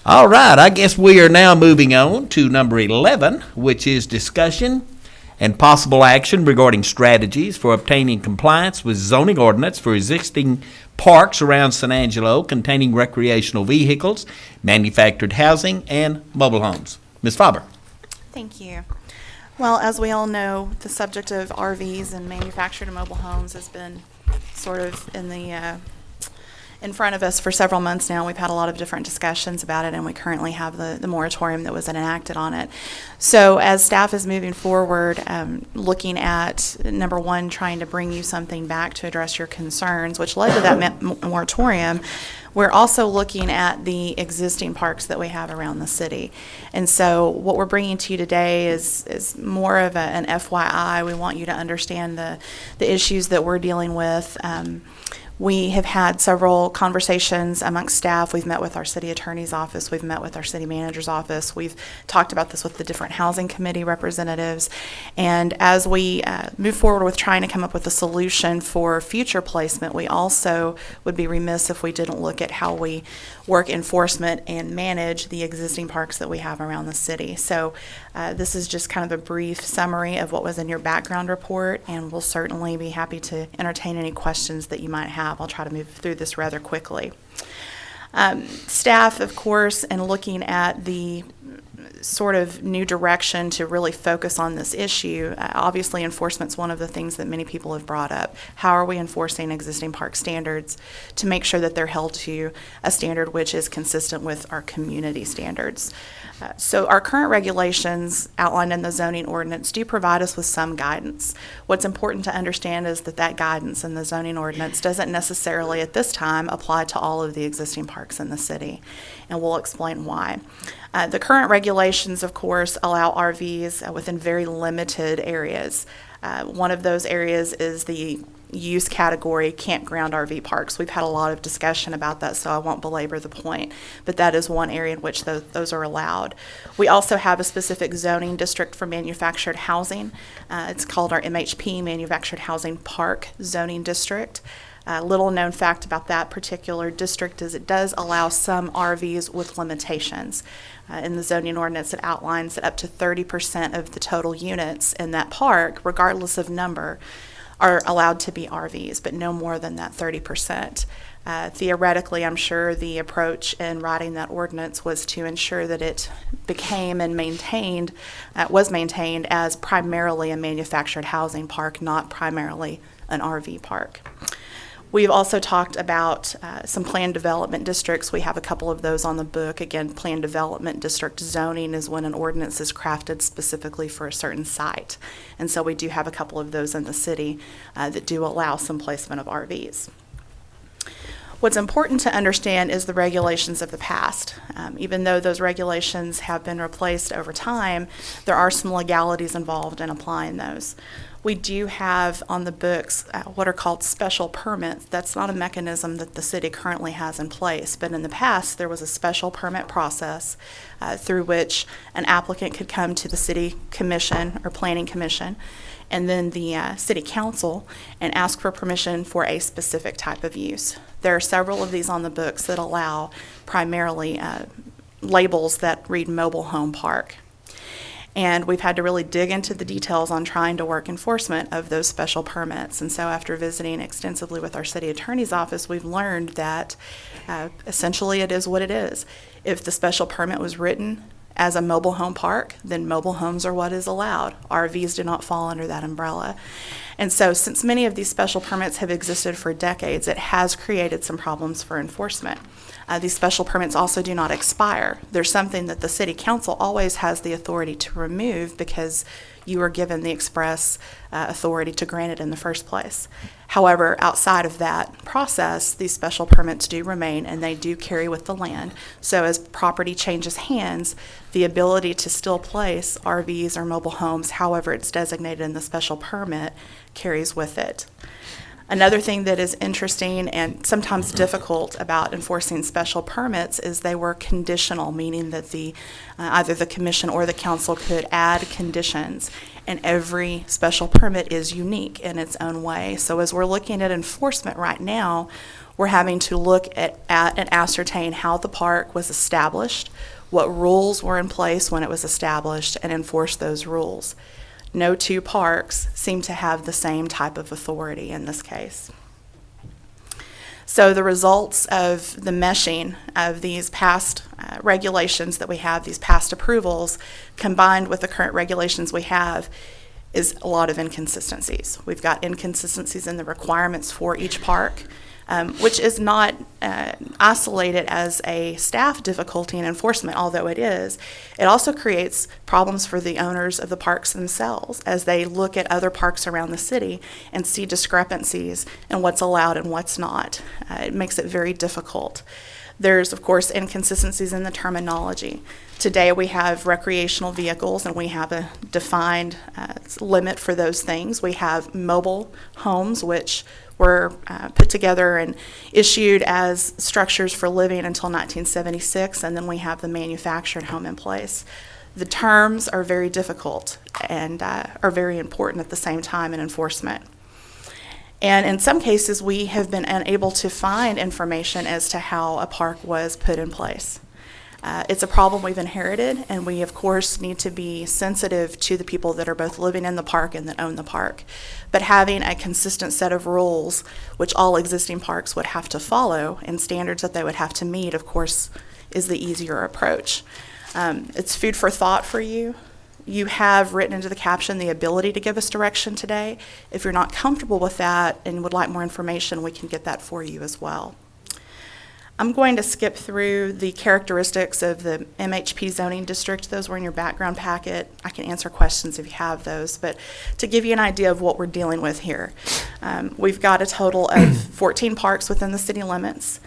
All right, I guess we are now moving on to number 11, which is discussion and possible action regarding strategies for obtaining compliance with zoning ordinance for existing parks around San Angelo containing recreational vehicles, manufactured housing, and mobile homes. Ms. Faber. Thank you. Well, as we all know, the subject of RVs and manufactured and mobile homes has been sort of in in front of us for several months now. We've had a lot of different discussions about it, and we currently have the moratorium that was enacted on it. So as staff is moving forward, looking at, number one, trying to bring you something back to address your concerns, which led to that moratorium, we're also looking at the existing parks that we have around the city. And so what we're bringing to you today is more of an FYI. We want you to understand the issues that we're dealing with. We have had several conversations amongst staff. We've met with our city attorney's office. We've met with our city manager's office. We've talked about this with the different housing committee representatives. And as we move forward with trying to come up with a solution for future placement, we also would be remiss if we didn't look at how we work enforcement and manage the existing parks that we have around the city. So this is just kind of a brief summary of what was in your background report, and we'll certainly be happy to entertain any questions that you might have. I'll try to move through this rather quickly. Staff, of course, and looking at the sort of new direction to really focus on this issue. Obviously, enforcement's one of the things that many people have brought up. How are we enforcing existing park standards to make sure that they're held to a standard which is consistent with our community standards? So our current regulations outlined in the zoning ordinance do provide us with some guidance. What's important to understand is that that guidance in the zoning ordinance doesn't necessarily at this time apply to all of the existing parks in the city, and we'll explain why. The current regulations, of course, allow RVs within very limited areas. One of those areas is the use category campground RV parks. We've had a lot of discussion about that, so I won't belabor the point, but that is one area in which those are allowed. We also have a specific zoning district for manufactured housing. It's called our MHP, Manufactured Housing Park Zoning District. Little known fact about that particular district is it does allow some RVs with limitations. In the zoning ordinance, it outlines that up to 30% of the total units in that park, regardless of number, are allowed to be RVs, but no more than that 30%. Theoretically, I'm sure the approach in writing that ordinance was to ensure that it became and was maintained as primarily a manufactured housing park, not primarily an RV park. We've also talked about some planned development districts. We have a couple of those on the book. Again, planned development district zoning is when an ordinance is crafted specifically for a certain site. And so we do have a couple of those in the city that do allow some placement of RVs. What's important to understand is the regulations of the past. Even though those regulations have been replaced over time, there are some legalities involved in applying those. We do have on the books what are called special permits. That's not a mechanism that the city currently has in place, but in the past there was a special permit process through which an applicant could come to the city commission or planning commission and then the city council and ask for permission for a specific type of use. There are several of these on the books that allow primarily labels that read mobile home park. And we've had to really dig into the details on trying to work enforcement of those special permits. And so after visiting extensively with our city attorney's office, we've learned that essentially it is what it is. If the special permit was written as a mobile home park, then mobile homes are what is allowed. RVs do not fall under that umbrella. And so since many of these special permits have existed for decades, it has created some problems for enforcement. These special permits also do not expire. They're something that the city council always has the authority to remove because you are given the express authority to grant it in the first place. However, outside of that process, these special permits do remain and they do carry with the land. So as property changes hands, the ability to still place RVs or mobile homes, however it's designated in the special permit, carries with it. Another thing that is interesting and sometimes difficult about enforcing special permits is they were conditional, meaning that either the commission or the council could add conditions, and every special permit is unique in its own way. So as we're looking at enforcement right now, we're having to look at and ascertain how the park was established, what rules were in place when it was established, and enforce those rules. No two parks seem to have the same type of authority in this case. So the results of the meshing of these past regulations that we have, these past approvals, combined with the current regulations we have, is a lot of inconsistencies. We've got inconsistencies in the requirements for each park. which is not isolated as a staff difficulty in enforcement, although it is. It also creates problems for the owners of the parks themselves as they look at other parks around the city and see discrepancies in what's allowed and what's not. It makes it very difficult. There's, of course, inconsistencies in the terminology. Today we have recreational vehicles and we have a defined limit for those things. We have mobile homes, which were put together and issued as structures for living until 1976, and then we have the manufactured home in place. The terms are very difficult and are very important at the same time in enforcement. And in some cases, we have been unable to find information as to how a park was put in place. It's a problem we've inherited, and we, of course, need to be sensitive to the people that are both living in the park and that own the park. But having a consistent set of rules, which all existing parks would have to follow, and standards that they would have to meet, of course, is the easier approach. It's food for thought for you. You have written into the caption the ability to give us direction today. If you're not comfortable with that and would like more information, we can get that for you as well. I'm going to skip through the characteristics of the MHP zoning district. Those were in your background packet. I can answer questions if you have those, but to give you an idea of what we're dealing with here. We've got a total of 14 parks within the city limits.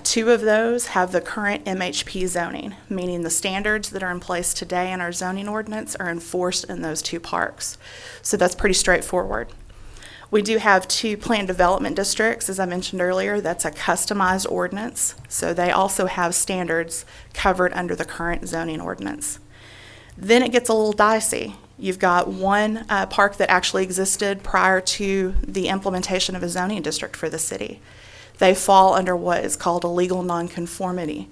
2 of those have the current MHP zoning, meaning the standards that are in place today in our zoning ordinance are enforced in those 2 parks. So that's pretty straightforward. We do have 2 planned development districts, as I mentioned earlier. That's a customized ordinance, so they also have standards covered under the current zoning ordinance. Then it gets a little dicey. You've got 1 park that actually existed prior to the implementation of a zoning district for the city. They fall under what is called a legal nonconformity.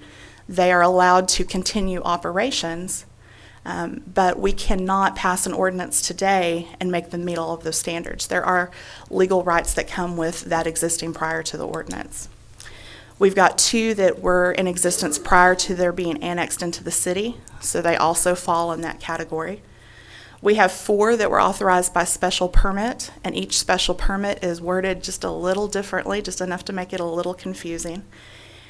They are allowed to continue operations, but we cannot pass an ordinance today and make them meet all of those standards. There are legal rights that come with that existing prior to the ordinance. We've got 2 that were in existence prior to their being annexed into the city, so they also fall in that category. We have 4 that were authorized by special permit, and each special permit is worded just a little differently, just enough to make it a little confusing.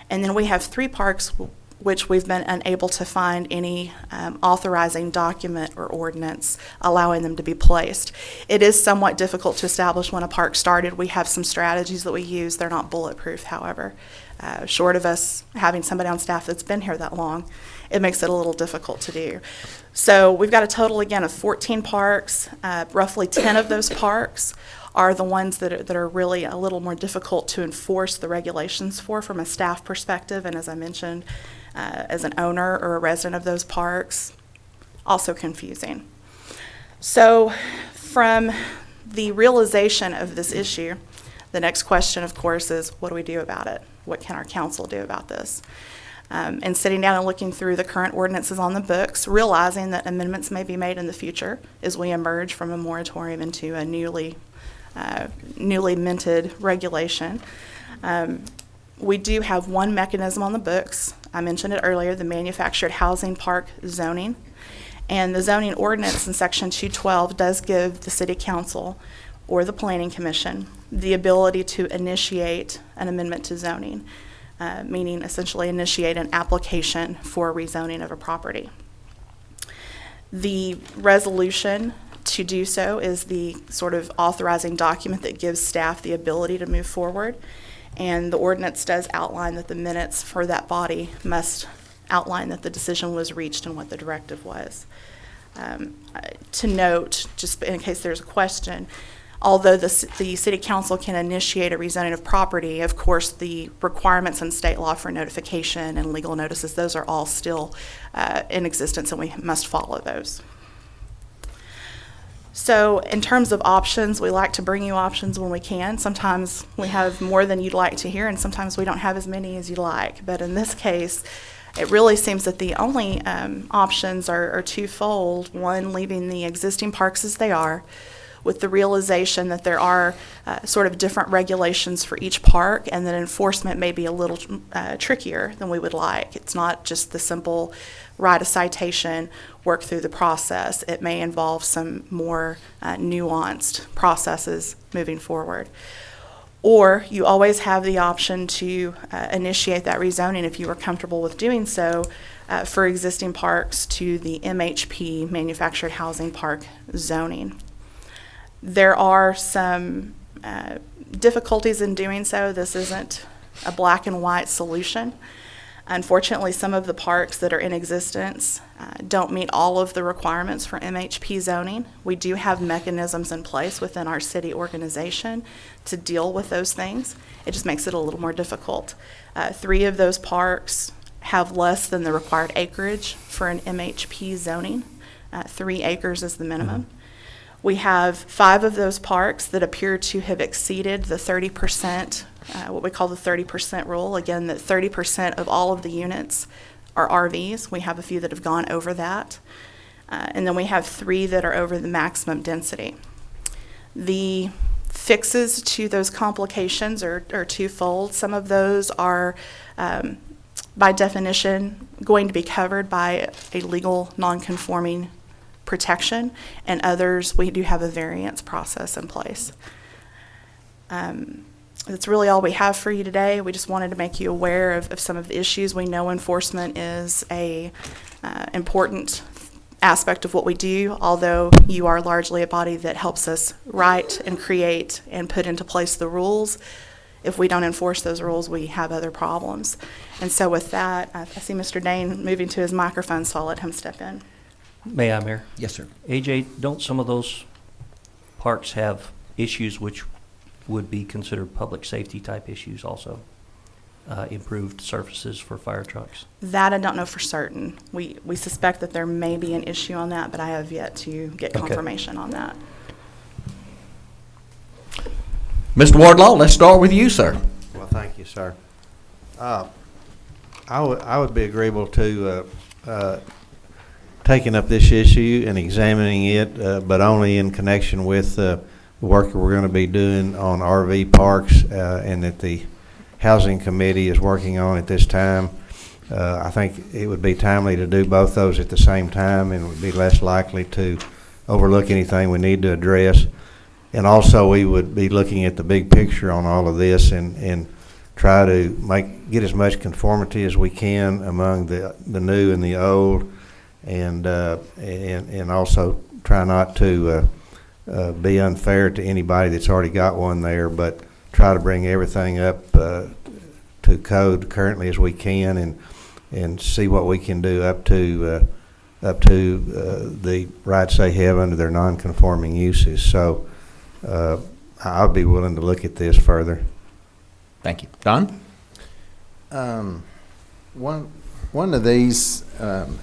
And then we have 3 parks which we've been unable to find any authorizing document or ordinance allowing them to be placed. It is somewhat difficult to establish when a park started. We have some strategies that we use. They're not bulletproof, however. Short of us having somebody on staff that's been here that long, it makes it a little difficult to do. So we've got a total, again, of 14 parks. Roughly 10 of those parks are the ones that are really a little more difficult to enforce the regulations for from a staff perspective, and as I mentioned, as an owner or a resident of those parks, also confusing. So from the realization of this issue, the next question, of course, is what do we do about it? What can our council do about this? And sitting down and looking through the current ordinances on the books, realizing that amendments may be made in the future as we emerge from a moratorium into a newly minted regulation. We do have 1 mechanism on the books. I mentioned it earlier, the manufactured housing park zoning. And the zoning ordinance in section 212 does give the city council or the planning commission the ability to initiate an amendment to zoning, meaning essentially initiate an application for rezoning of a property. The resolution to do so is the sort of authorizing document that gives staff the ability to move forward. And the ordinance does outline that the minutes for that body must outline that the decision was reached and what the directive was. To note, just in case there's a question, although the city council can initiate a rezoning of property, of course, the requirements in state law for notification and legal notices, those are all still in existence, and we must follow those. So in terms of options, we like to bring you options when we can. Sometimes we have more than you'd like to hear, and sometimes we don't have as many as you'd like. But in this case, it really seems that the only options are twofold. 1, leaving the existing parks as they are, with the realization that there are sort of different regulations for each park, and that enforcement may be a little trickier than we would like. It's not just the simple write a citation, work through the process. It may involve some more nuanced processes moving forward. Or you always have the option to initiate that rezoning if you are comfortable with doing so for existing parks to the MHP, Manufactured Housing Park zoning. There are some difficulties in doing so. This isn't a black and white solution. Unfortunately, some of the parks that are in existence don't meet all of the requirements for MHP zoning. We do have mechanisms in place within our city organization to deal with those things. It just makes it a little more difficult. 3 of those parks have less than the required acreage for an MHP zoning. 3 acres is the minimum. We have 5 of those parks that appear to have exceeded the 30%, what we call the 30% rule. Again, that 30% of all of the units are RVs. We have a few that have gone over that. And then we have 3 that are over the maximum density. The fixes to those complications are twofold. Some of those are, by definition, going to be covered by a legal non-conforming protection, and others we do have a variance process in place. That's really all we have for you today. We just wanted to make you aware of some of the issues. We know enforcement is a important aspect of what we do, although you are largely a body that helps us write and create and put into place the rules. If we don't enforce those rules, we have other problems. And so with that, I see Mr. Dane moving to his microphone, so I'll let him step in. May I, Mayor? Yes, sir. AJ, don't some of those parks have issues which would be considered public safety type issues also? Improved surfaces for fire trucks? That I don't know for certain. We suspect that there may be an issue on that, but I have yet to get confirmation on that. Mr. Wardlaw, let's start with you, sir. Well, thank you, sir. I would be agreeable to taking up this issue and examining it, but only in connection with the work we're going to be doing on RV parks and that the Housing Committee is working on at this time. I think it would be timely to do both those at the same time, and would be less likely to overlook anything we need to address. And also, we would be looking at the big picture on all of this and try to get as much conformity as we can among the new and the old, and also try not to be unfair to anybody that's already got one there, but try to bring everything up to code currently as we can, and see what we can do up to the right to say have under their non-conforming uses. So I'll be willing to look at this further. Thank you. Don? One of these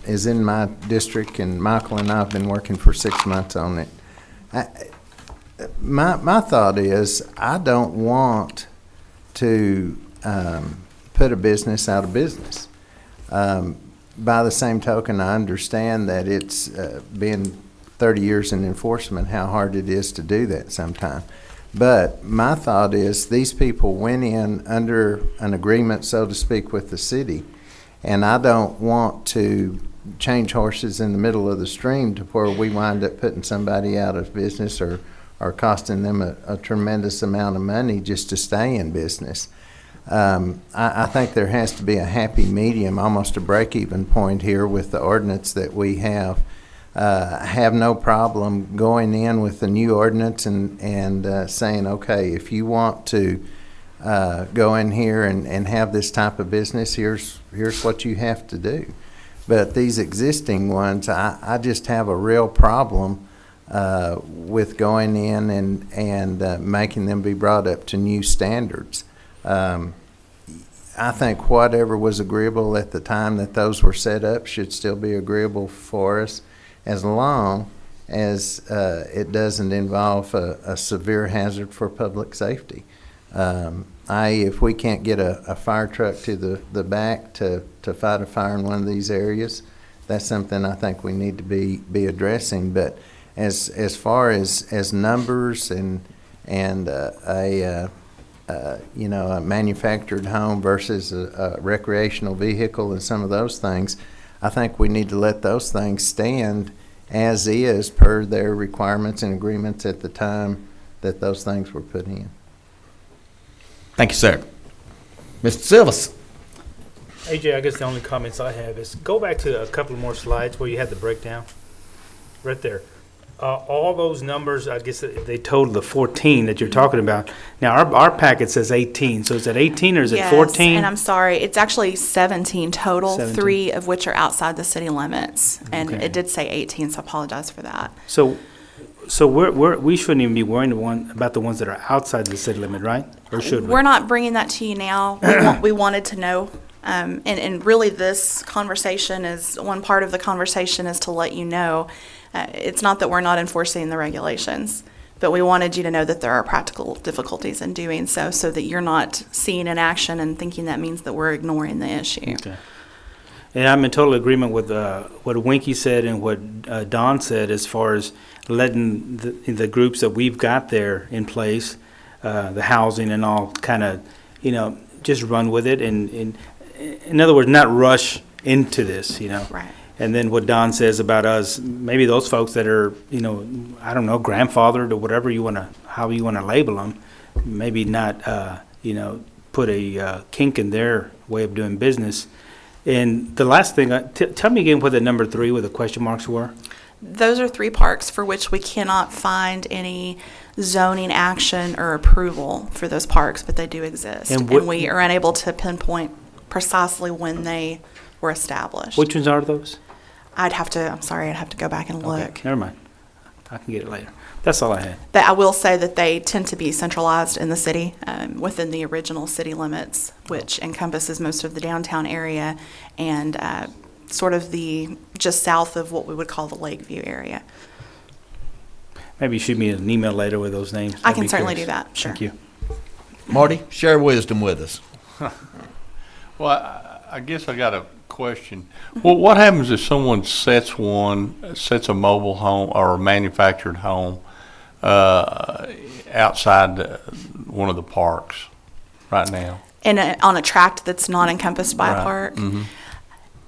is in my district, and Michael and I have been working for 6 months on it. My thought is I don't want to put a business out of business. By the same token, I understand that it's been 30 years in enforcement, how hard it is to do that sometimes. But my thought is these people went in under an agreement, so to speak, with the city, and I don't want to change horses in the middle of the stream to where we wind up putting somebody out of business or costing them a tremendous amount of money just to stay in business. I think there has to be a happy medium, almost a break-even point here with the ordinance that we have. Have no problem going in with the new ordinance and saying, okay, if you want to go in here and have this type of business, here's what you have to do. But these existing ones, I just have a real problem with going in and making them be brought up to new standards. I think whatever was agreeable at the time that those were set up should still be agreeable for us, as long as it doesn't involve a severe hazard for public safety. If we can't get a fire truck to the back to fight a fire in one of these areas, that's something I think we need to be addressing. But as far as numbers and a manufactured home versus a recreational vehicle and some of those things, I think we need to let those things stand as is per their requirements and agreements at the time that those things were put in. Thank you, sir. Mr. Silvas. AJ, I guess the only comments I have is go back to a couple more slides where you had the breakdown. Right there. All those numbers, I guess they total the 14 that you're talking about. Now, our packet says 18, so is it 18 or is it 14? Yes, and I'm sorry, it's actually 17 total, 17. 3 of which are outside the city limits. And Okay. it did say 18, so I apologize for that. So we shouldn't even be worrying about the ones that are outside the city limit, right? Or should we? We're not bringing that to you now. We wanted to know. And really this conversation is, one part of the conversation is to let you know, it's not that we're not enforcing the regulations, but we wanted you to know that there are practical difficulties in doing so, so that you're not seeing an action and thinking that means that we're ignoring the issue. Okay. And I'm in total agreement with what Winky said and what Don said as far as letting the groups that we've got there in place, the housing and all, kind of, just run with it. And in other words, not rush into this, Right. And then what Don says about us, maybe those folks that are, I don't know, grandfathered or whatever how you want to label them, maybe not, put a kink in their way of doing business. And the last thing, tell me again what the number 3 with the question marks were. Those are 3 parks for which we cannot find any zoning action or approval for those parks, but they do exist. And And we are unable to pinpoint precisely when they were established. Which ones are those? I'm sorry, I'd have to go back and look. Okay, never mind. I can get it later. That's all I had. That I will say that they tend to be centralized in the city, within the original city limits, which encompasses most of the downtown area and sort of the just south of what we would call the Lakeview area. Maybe shoot me an email later with those names. I I'd can be certainly curious. do that, sure. Thank you. Marty, share wisdom with us. Well, I guess I got a question. Well, what happens if someone sets a mobile home or a manufactured home outside one of the parks right now? On a tract that's not encompassed by a park? Mm-hmm.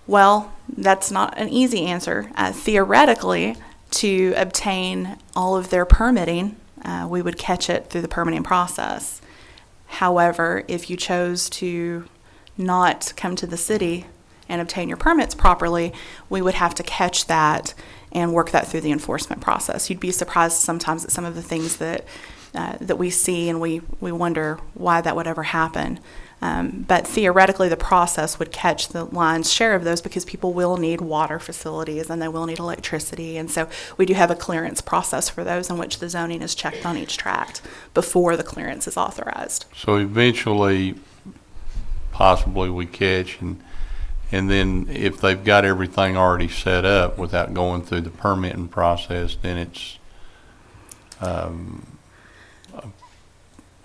Well, that's not an easy answer. Theoretically, to obtain all of their permitting, we would catch it through the permitting process. However, if you chose to not come to the city and obtain your permits properly, we would have to catch that and work that through the enforcement process. You'd be surprised sometimes at some of the things that we see, and we wonder why that would ever happen. But theoretically, the process would catch the lion's share of those because people will need water facilities and they will need electricity. And so we do have a clearance process for those in which the zoning is checked on each tract before the clearance is authorized. So eventually, possibly we catch, and then if they've got everything already set up without going through the permitting process, then it's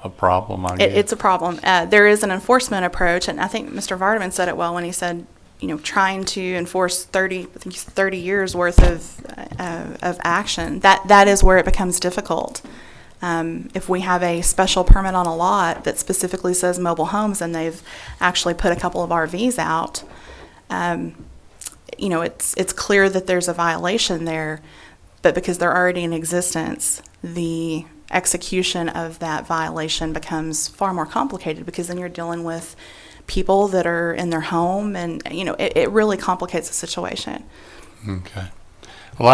a problem, I guess. It's a problem. There is an enforcement approach, and I think Mr. Vardaman said it well when he said, trying to enforce 30 years worth of action. That is where it becomes difficult. If we have a special permit on a lot that specifically says mobile homes, and they've actually put a couple of RVs out, it's clear that there's a violation there, but because they're already in existence, the execution of that violation becomes far more complicated because then you're dealing with people that are in their home, and it really complicates the situation. Okay. Well,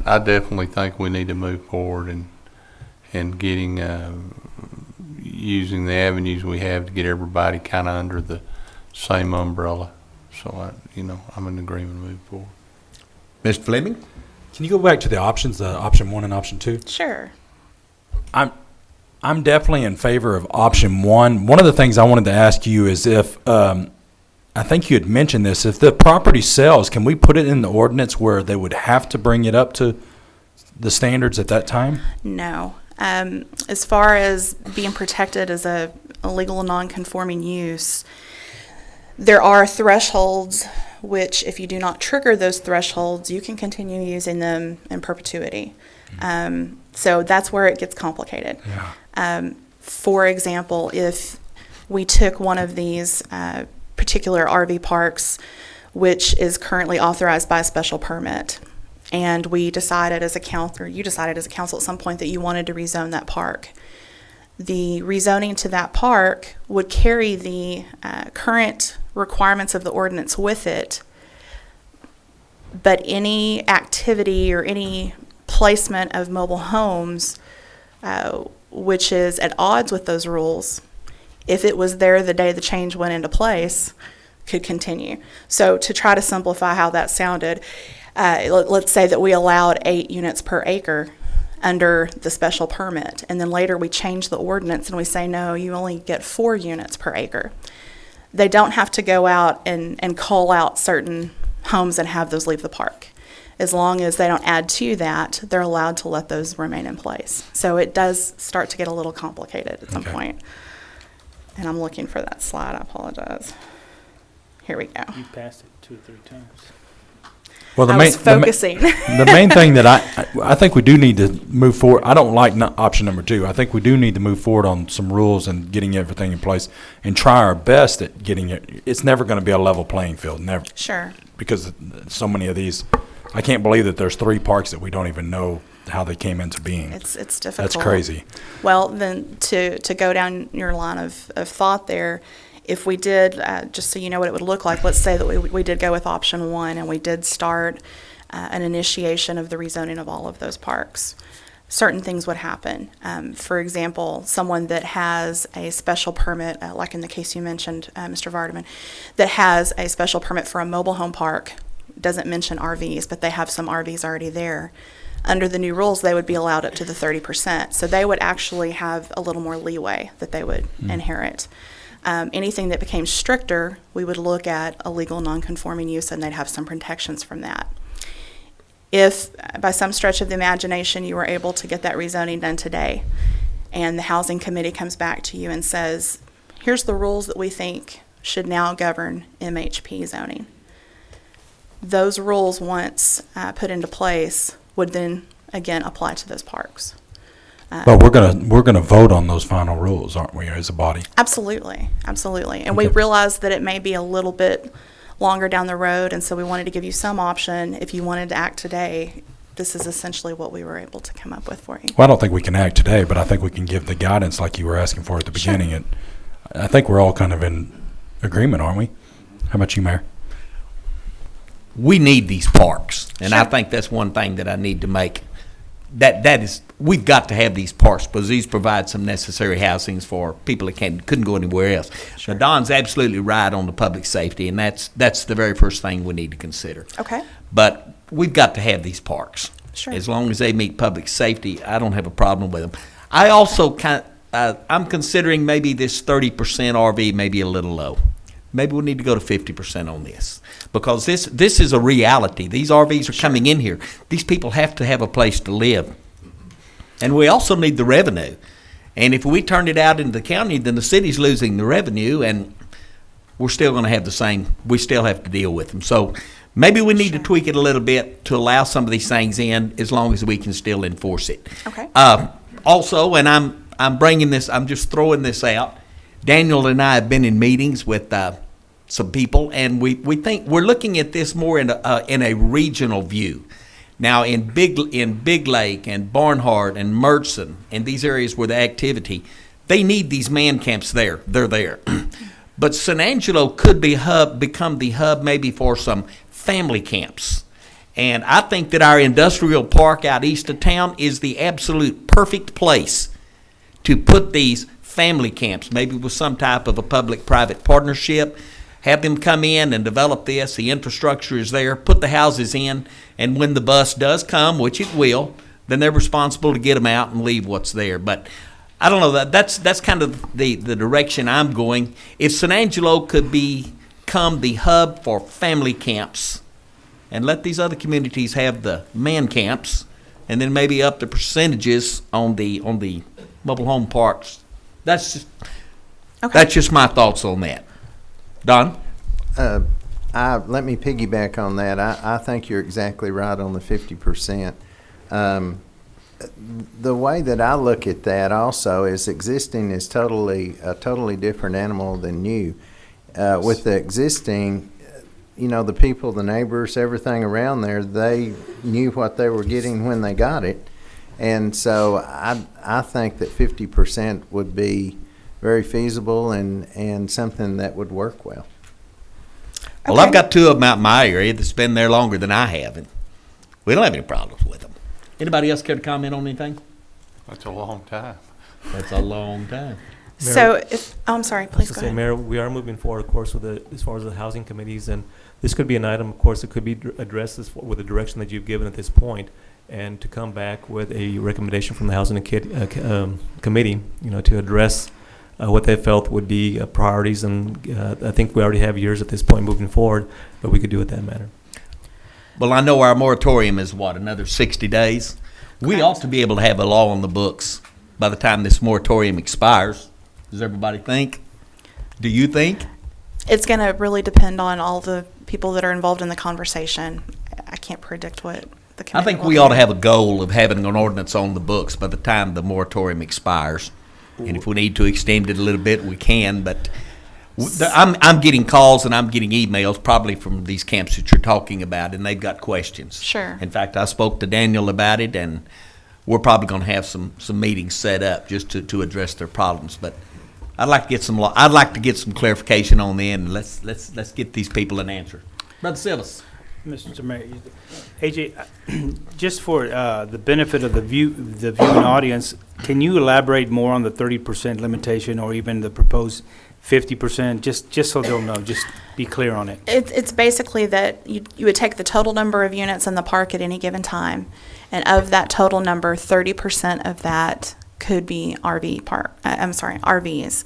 I definitely think we need to move forward and getting using the avenues we have to get everybody kind of under the same umbrella. So I'm in agreement to move forward. Mr. Fleming? Can you go back to the options, option 1 and option 2? Sure. I'm definitely in favor of option 1. One of the things I wanted to ask you is if, I think you had mentioned this, if the property sells, can we put it in the ordinance where they would have to bring it up to the standards at that time? No. As far as being protected as a illegal non-conforming use, there are thresholds which, if you do not trigger those thresholds, you can continue using them in perpetuity. So that's where it gets complicated. Yeah. For example, if we took one of these particular RV parks, which is currently authorized by a special permit, and we decided as a council, or you decided as a council at some point that you wanted to rezone that park, The rezoning to that park would carry the current requirements of the ordinance with it, but any activity or any placement of mobile homes, which is at odds with those rules, if it was there the day the change went into place, could continue. So to try to simplify how that sounded, let's say that we allowed 8 units per acre under the special permit, and then later we change the ordinance and we say, no, you only get 4 units per acre. They don't have to go out and call out certain homes and have those leave the park. As long as they don't add to that, they're allowed to let those remain in place. So it does start to get a little complicated at some point. And I'm looking for that slide, I apologize. Here we go. You passed it 2 or 3 times. Well, I was focusing. The main thing that I think we do need to move forward, I don't like option number 2. I think we do need to move forward on some rules and getting everything in place and try our best at getting it. It's never going to be a level playing field, never. Sure. Because so many of these, I can't believe that there's 3 parks that we don't even know how they came into being. It's difficult. That's crazy. Well, then to go down your line of thought there, if we did, just so you know what it would look like, let's say that we did go with option 1 and we did start an initiation of the rezoning of all of those parks. Certain things would happen. For example, someone that has a special permit, like in the case you mentioned, Mr. Vardaman, that has a special permit for a mobile home park, doesn't mention RVs, but they have some RVs already there. Under the new rules, they would be allowed up to the 30%. So they would actually have a little more leeway that they would inherit. Anything that became stricter, we would look at a legal non-conforming use, and they'd have some protections from that. If by some stretch of the imagination you were able to get that rezoning done today, and the housing committee comes back to you and says, here's the rules that we think should now govern MHP zoning. Those rules, once put into place, would then again apply to those parks. But we're gonna vote on those final rules, aren't we, as a body? Absolutely, absolutely. And we realize that it may be a little bit longer down the road, and so we wanted to give you some option. If you wanted to act today, this is essentially what we were able to come up with for you. Well, I don't think we can act today, but I think we can give the guidance like you were asking for at the beginning. And I think we're all kind of in agreement, aren't we? How about you, Mayor? We need these parks, and I think that's one thing that I need to make. That is, we've got to have these parks because these provide some necessary housings for people that couldn't go anywhere else. Now, Don's absolutely right on the public safety, and that's the very first thing we need to consider. Okay. But we've got to have these parks. Sure. As long as they meet public safety, I don't have a problem with them. I also I'm considering maybe this 30% RV may be a little low. Maybe we need to go to 50% on this, because this is a reality. These RVs are coming in here. These people have to have a place to live. And we also need the revenue. And if we turn it out into the county, then the city's losing the revenue, and we're still going to have the same, we still have to deal with them. So maybe we need to tweak it a little bit to allow some of these things in, as long as we can still enforce it. Okay. Also, and I'm bringing this, I'm just throwing this out, Daniel and I have been in meetings with some people, and we think we're looking at this more in a regional view. Now, in Big Lake and Barnhart and Murchison and these areas where the activity, they need these man camps there. They're there. But San Angelo could become the hub maybe for some family camps. And I think that our industrial park out east of town is the absolute perfect place to put these family camps, maybe with some type of a public-private partnership, have them come in and develop this. The infrastructure is there, put the houses in, and when the bus does come, which it will, then they're responsible to get them out and leave what's there. But I don't know, that's kind of the direction I'm going. If San Angelo could become the hub for family camps and let these other communities have the man camps, and then maybe up the percentages on the mobile home parks, that's just my thoughts on that. Don? Let me piggyback on that. I think you're exactly right on the 50%. The way that I look at that also is existing is a totally different animal than new. With the existing, the people, the neighbors, everything around there, they knew what they were getting when they got it. And so I think that 50% would be very feasible and something that would work well. Well, I've got 2 of them out in my area that's been there longer than I have, and we don't have any problems with them. Anybody else care to comment on anything? That's a long time. That's a long time. So I'm sorry, please go ahead. Mayor, we are moving forward, of course, as far as the housing committees, and this could be an item, of course, that could be addressed with the direction that you've given at this point, and to come back with a recommendation from the housing committee, to address what they felt would be priorities, and I think we already have years at this point moving forward, but we could do it that manner. Well, I know our moratorium is, another 60 days? We ought to be able to have a law on the books by the time this moratorium expires. Does everybody think? Do you think? It's going to really depend on all the people that are involved in the conversation. I can't predict what the committee I think will we do. ought to have a goal of having an ordinance on the books by the time the moratorium expires. And if we need to extend it a little bit, we can, but I'm getting calls and I'm getting emails probably from these camps that you're talking about, and they've got questions. Sure. In fact, I spoke to Daniel about it, and we're probably going to have some meetings set up just to address their problems. But I'd like to get some clarification on the end, and let's get these people an answer. Brother Silvas. Mr. Mayor, AJ, just for the benefit of the viewing audience, can you elaborate more on the 30% limitation or even the proposed 50%, just so they'll know, just be clear on it? It's basically that you would take the total number of units in the park at any given time, and of that total number, 30% of that could be RVs.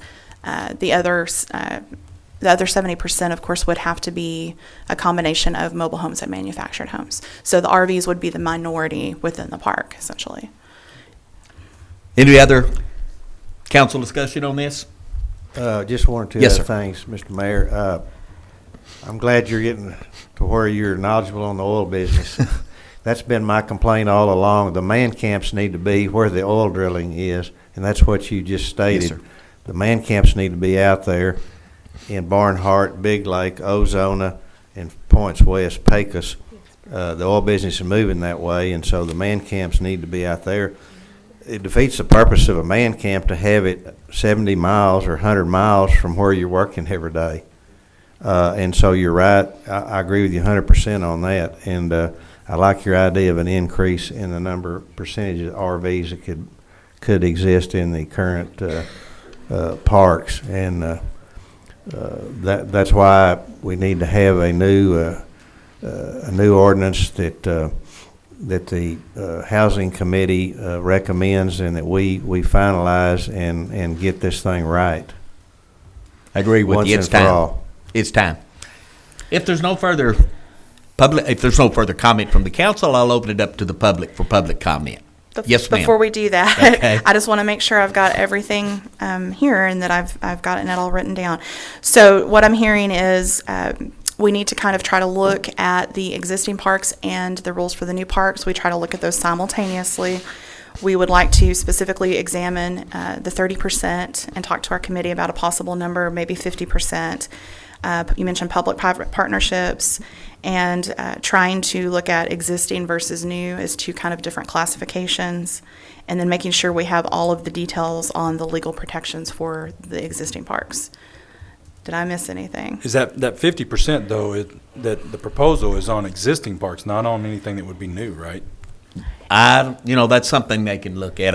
The other 70%, of course, would have to be a combination of mobile homes and manufactured homes. So the RVs would be the minority within the park, essentially. Any other council discussion on this? Just one or two Yes, other sir. things, Mr. Mayor. I'm glad you're getting to where you're knowledgeable on the oil business. That's been my complaint all along. The man camps need to be where the oil drilling is, and that's what you just stated. Yes, sir. The man camps need to be out there in Barnhart, Big Lake, Ozona, and points west, Pecos. The oil business is moving that way, and so the man camps need to be out there. It defeats the purpose of a man camp to have it 70 miles or 100 miles from where you're working every day. And so you're right. I agree with you 100% on that. And I like your idea of an increase in the percentage of RVs that could exist in the current parks. And that's why we need to have a new ordinance that the housing committee recommends and that we finalize and get this thing right. I agree with Once you. It's and for time. all. It's time. If there's no further comment from the council, I'll open it up to the public for public comment. Yes, ma'am. Before we do that, Okay. I just want to make sure I've got everything here and that I've gotten it all written down. So what I'm hearing is we need to kind of try to look at the existing parks and the rules for the new parks. We try to look at those simultaneously. We would like to specifically examine the 30% and talk to our committee about a possible number, maybe 50%. You mentioned public-private partnerships and trying to look at existing versus new as two kind of different classifications, and then making sure we have all of the details on the legal protections for the existing parks. Did I miss anything? Is that 50% though, that the proposal is on existing parks, not on anything that would be new, right? That's something they can look at.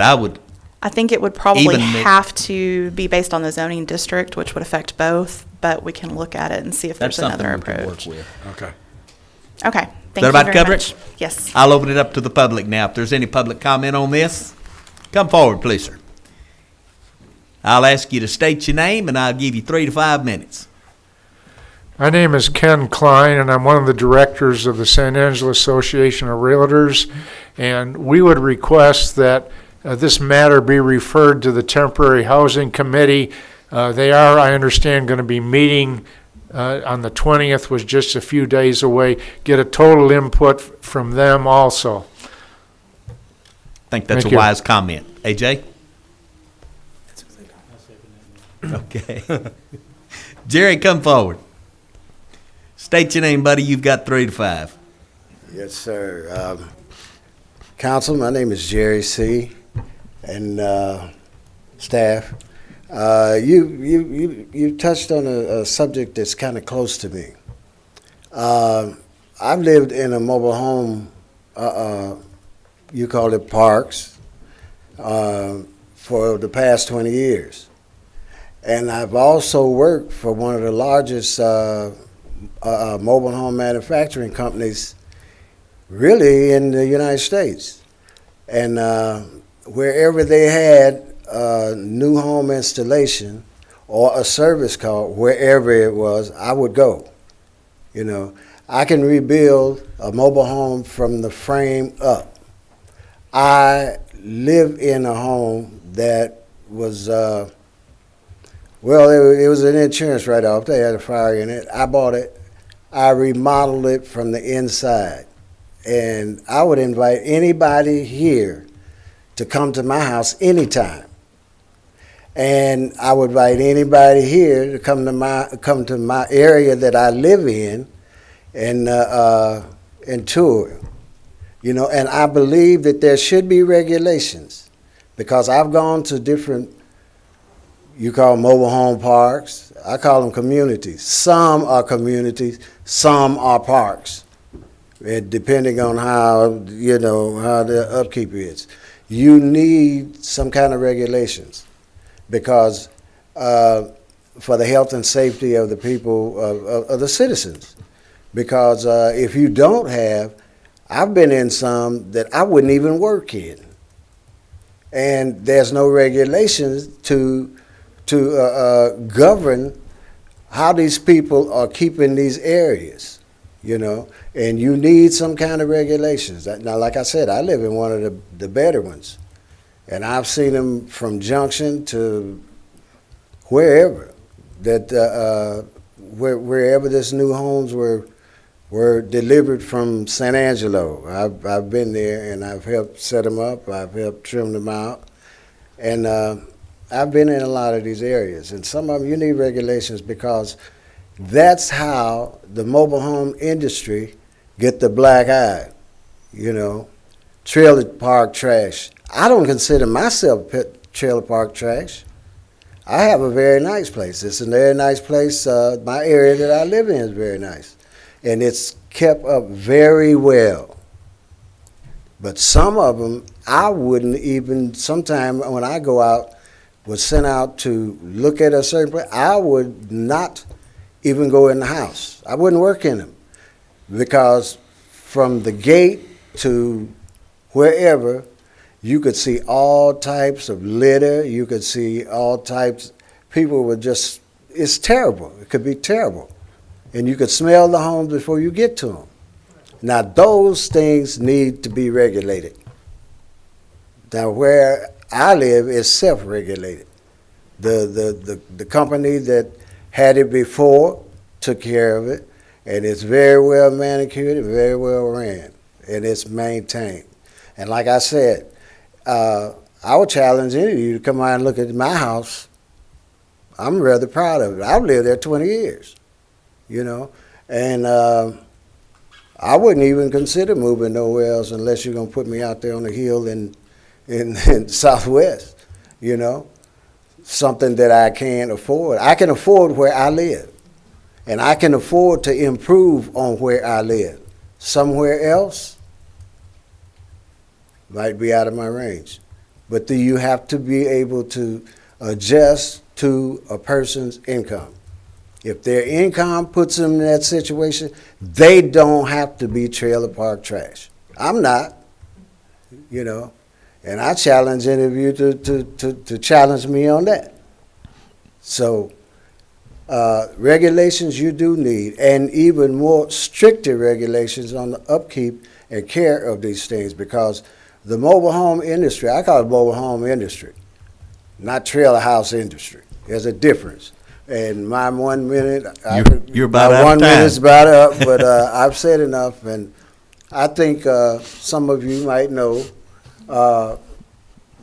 I think it would probably Even have to be based on the zoning district, which would affect both, but we can look at it and see if That's there's another something we can approach. work with. Okay. Okay, Is thank that you about very cover much. it? Yes. I'll open it up to the public now. If there's any public comment on this, come forward, please, sir. I'll ask you to state your name, and I'll give you 3 to 5 minutes. My name is Ken Klein, and I'm one of the directors of the San Angelo Association of Realtors, and we would request that this matter be referred to the Temporary Housing Committee. They are, I understand, going to be meeting on the 20th, was just a few days away. Get a total input from them also. I think that's Thank a you. wise comment. AJ? Okay. Jerry, come forward. State your name, buddy. You've got 3 to 5. Yes, sir. Council, my name is Jerry C. and staff. You touched on a subject that's kind of close to me. I've lived in a mobile home, you call it parks, for the past 20 years. And I've also worked for one of the largest mobile home manufacturing companies really in the United States. And wherever they had a new home installation or a service call, wherever it was, I would go. You know, I can rebuild a mobile home from the frame up. I live in a home that was, it was an insurance write-off. They had a fire in it. I bought it. I remodeled it from the inside. And I would invite anybody here to come to my house anytime. And I would invite anybody here to come to my area that I live in and tour. You know, and I believe that there should be regulations, because I've gone to different, you call mobile home parks, I call them communities. Some are communities, some are parks, depending on how, you know, how the upkeep is. You need some kind of regulations, because for the health and safety of the people, of the citizens. Because if you don't have, I've been in some that I wouldn't even work in. And there's no regulations to govern how these people are keeping these areas, you know. And you need some kind of regulations. Now, like I said, I live in one of the better ones. And I've seen them from Junction to wherever, that wherever this new homes were delivered from San Angelo. I've been there and I've helped set them up. I've helped trim them out. And I've been in a lot of these areas. And some of them, you need regulations, because that's how the mobile home industry get the black eye, you know. Trailer park trash. I don't consider myself trailer park trash. I have a very nice place. It's a very nice place. My area that I live in is very nice. And it's kept up very well. But some of them, I wouldn't even, sometime when I go out, was sent out to look at a certain place, I would not even go in the house. I wouldn't work in them. Because from the gate to wherever, you could see all types of litter. You could see all types. People were just, it's terrible. It could be terrible. And you could smell the homes before you get to them. Now, those things need to be regulated. Now, where I live is self-regulated. The company that had it before took care of it, and it's very well manicured and very well ran, and it's maintained. And like I said, I would challenge any of you to come out and look at my house. I'm rather proud of it. I've lived there 20 years, you know, and I wouldn't even consider moving nowhere else unless you're going to put me out there on the hill in Southwest, you know, something that I can't afford. I can afford where I live, and I can afford to improve on where I live. Somewhere else might be out of my range. But you have to be able to adjust to a person's income. If their income puts them in that situation, they don't have to be trailer park trash. I'm not, you know, and I challenge any of you to challenge me on that. So regulations you do need, and even more stricter regulations on the upkeep and care of these things, because the mobile home industry, I call it mobile home industry, not trailer house industry. There's a difference. And my 1 minute, You're about my out of 1 time. minute's about up, but I've said enough, and I think some of you might know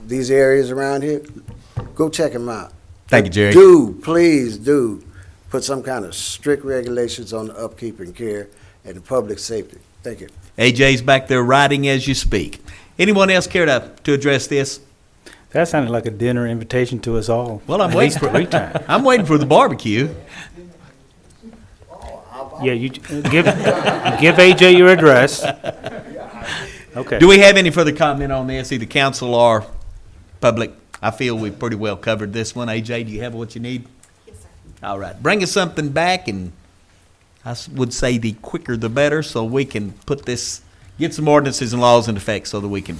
these areas around here. Go check them out. Thank you, Jerry. Please do put some kind of strict regulations on the upkeep and care and the public safety. Thank you. AJ's back there writing as you speak. Anyone else care to address this? That sounded like a dinner invitation to us all. Well, I'm At waiting least for 3 times. I'm waiting for the barbecue. Yeah, you give AJ your address. Okay. Do we have any further comment on this, either council or public? I feel we've pretty well covered this one. AJ, do you have what you need? Yes, sir. All right. Bring us something back, and I would say the quicker the better, so we can get some ordinances and laws in effect so that we can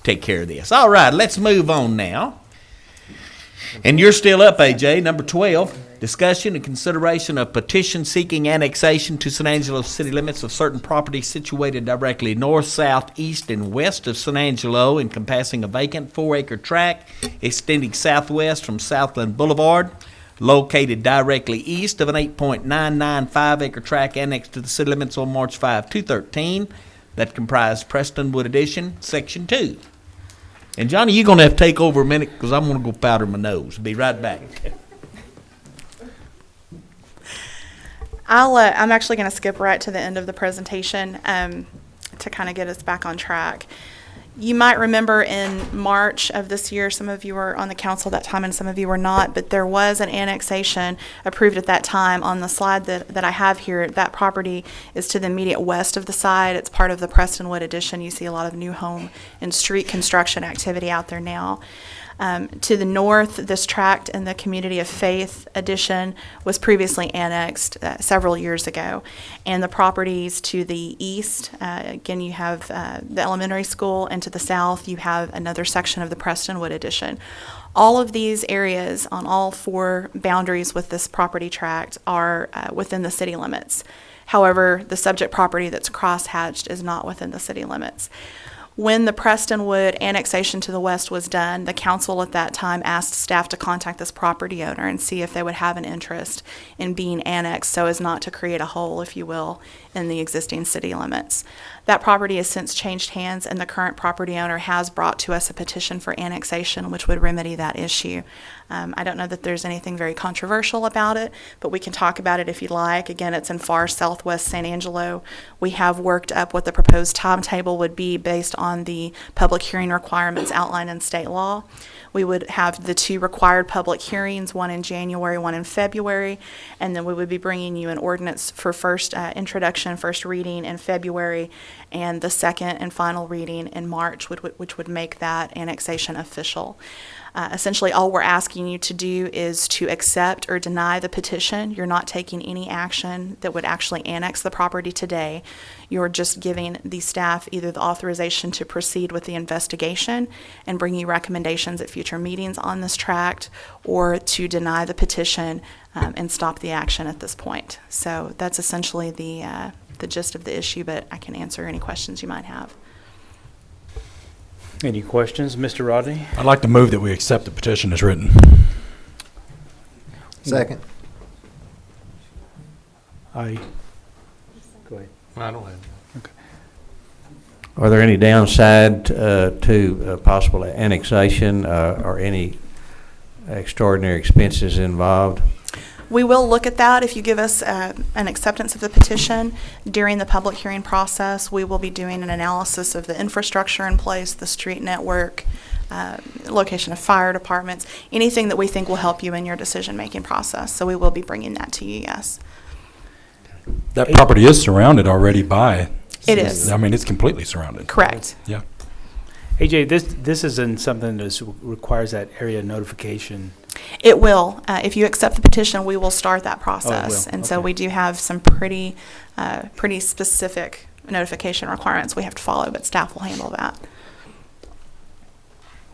take care of this. All right, let's move on now. And you're still up, AJ, number 12. Discussion and consideration of petition seeking annexation to San Angelo city limits of certain property situated directly north, south, east, and west of San Angelo, encompassing a vacant 4-acre tract extending southwest from Southland Boulevard, located directly east of an 8.995-acre tract annexed to the city limits on March 5, 2013, that comprised Prestonwood Edition, Section 2. And Johnny, you're going to have to take over a minute because I'm going to go powder my nose. Be right back. I'm actually going to skip right to the end of the presentation to kind of get us back on track. You might remember in March of this year, some of you were on the council that time and some of you were not, but there was an annexation approved at that time. On the slide that I have here, that property is to the immediate west of the site. It's part of the Prestonwood Edition. You see a lot of new home and street construction activity out there now. To the north, this tract in the Community of Faith Edition was previously annexed several years ago. And the properties to the east, again, you have the elementary school, and to the south, you have another section of the Prestonwood Edition. All of these areas on all 4 boundaries with this property tract are within the city limits. However, the subject property that's crosshatched is not within the city limits. When the Prestonwood annexation to the west was done, the council at that time asked staff to contact this property owner and see if they would have an interest in being annexed so as not to create a hole, if you will, in the existing city limits. That property has since changed hands, and the current property owner has brought to us a petition for annexation, which would remedy that issue. I don't know that there's anything very controversial about it, but we can talk about it if you'd like. Again, it's in far southwest San Angelo. We have worked up what the proposed timetable would be based on the public hearing requirements outlined in state law. We would have the 2 required public hearings, one in January, one in February, and then we would be bringing you an ordinance for first introduction, first reading in February, and the second and final reading in March, which would make that annexation official. Essentially, all we're asking you to do is to accept or deny the petition. You're not taking any action that would actually annex the property today. You're just giving the staff either the authorization to proceed with the investigation and bring you recommendations at future meetings on this tract, or to deny the petition and stop the action at this point. So that's essentially the gist of the issue, but I can answer any questions you might have. Any questions, Mr. Rodney? I'd like to move that we accept the petition as written. Second. Go ahead. I don't have. Okay. Are there any downside to possible annexation or any extraordinary expenses involved? We will look at that. If you give us an acceptance of the petition during the public hearing process, we will be doing an analysis of the infrastructure in place, the street network, location of fire departments, anything that we think will help you in your decision-making process. So we will be bringing that to you, yes. That property is surrounded already by. It is. I mean, it's completely surrounded. Correct. Yeah. AJ, this isn't something that requires that area notification. It will. If you accept the petition, we will start that process. will. And so Okay. we do have some pretty specific notification requirements we have to follow, but staff will handle that.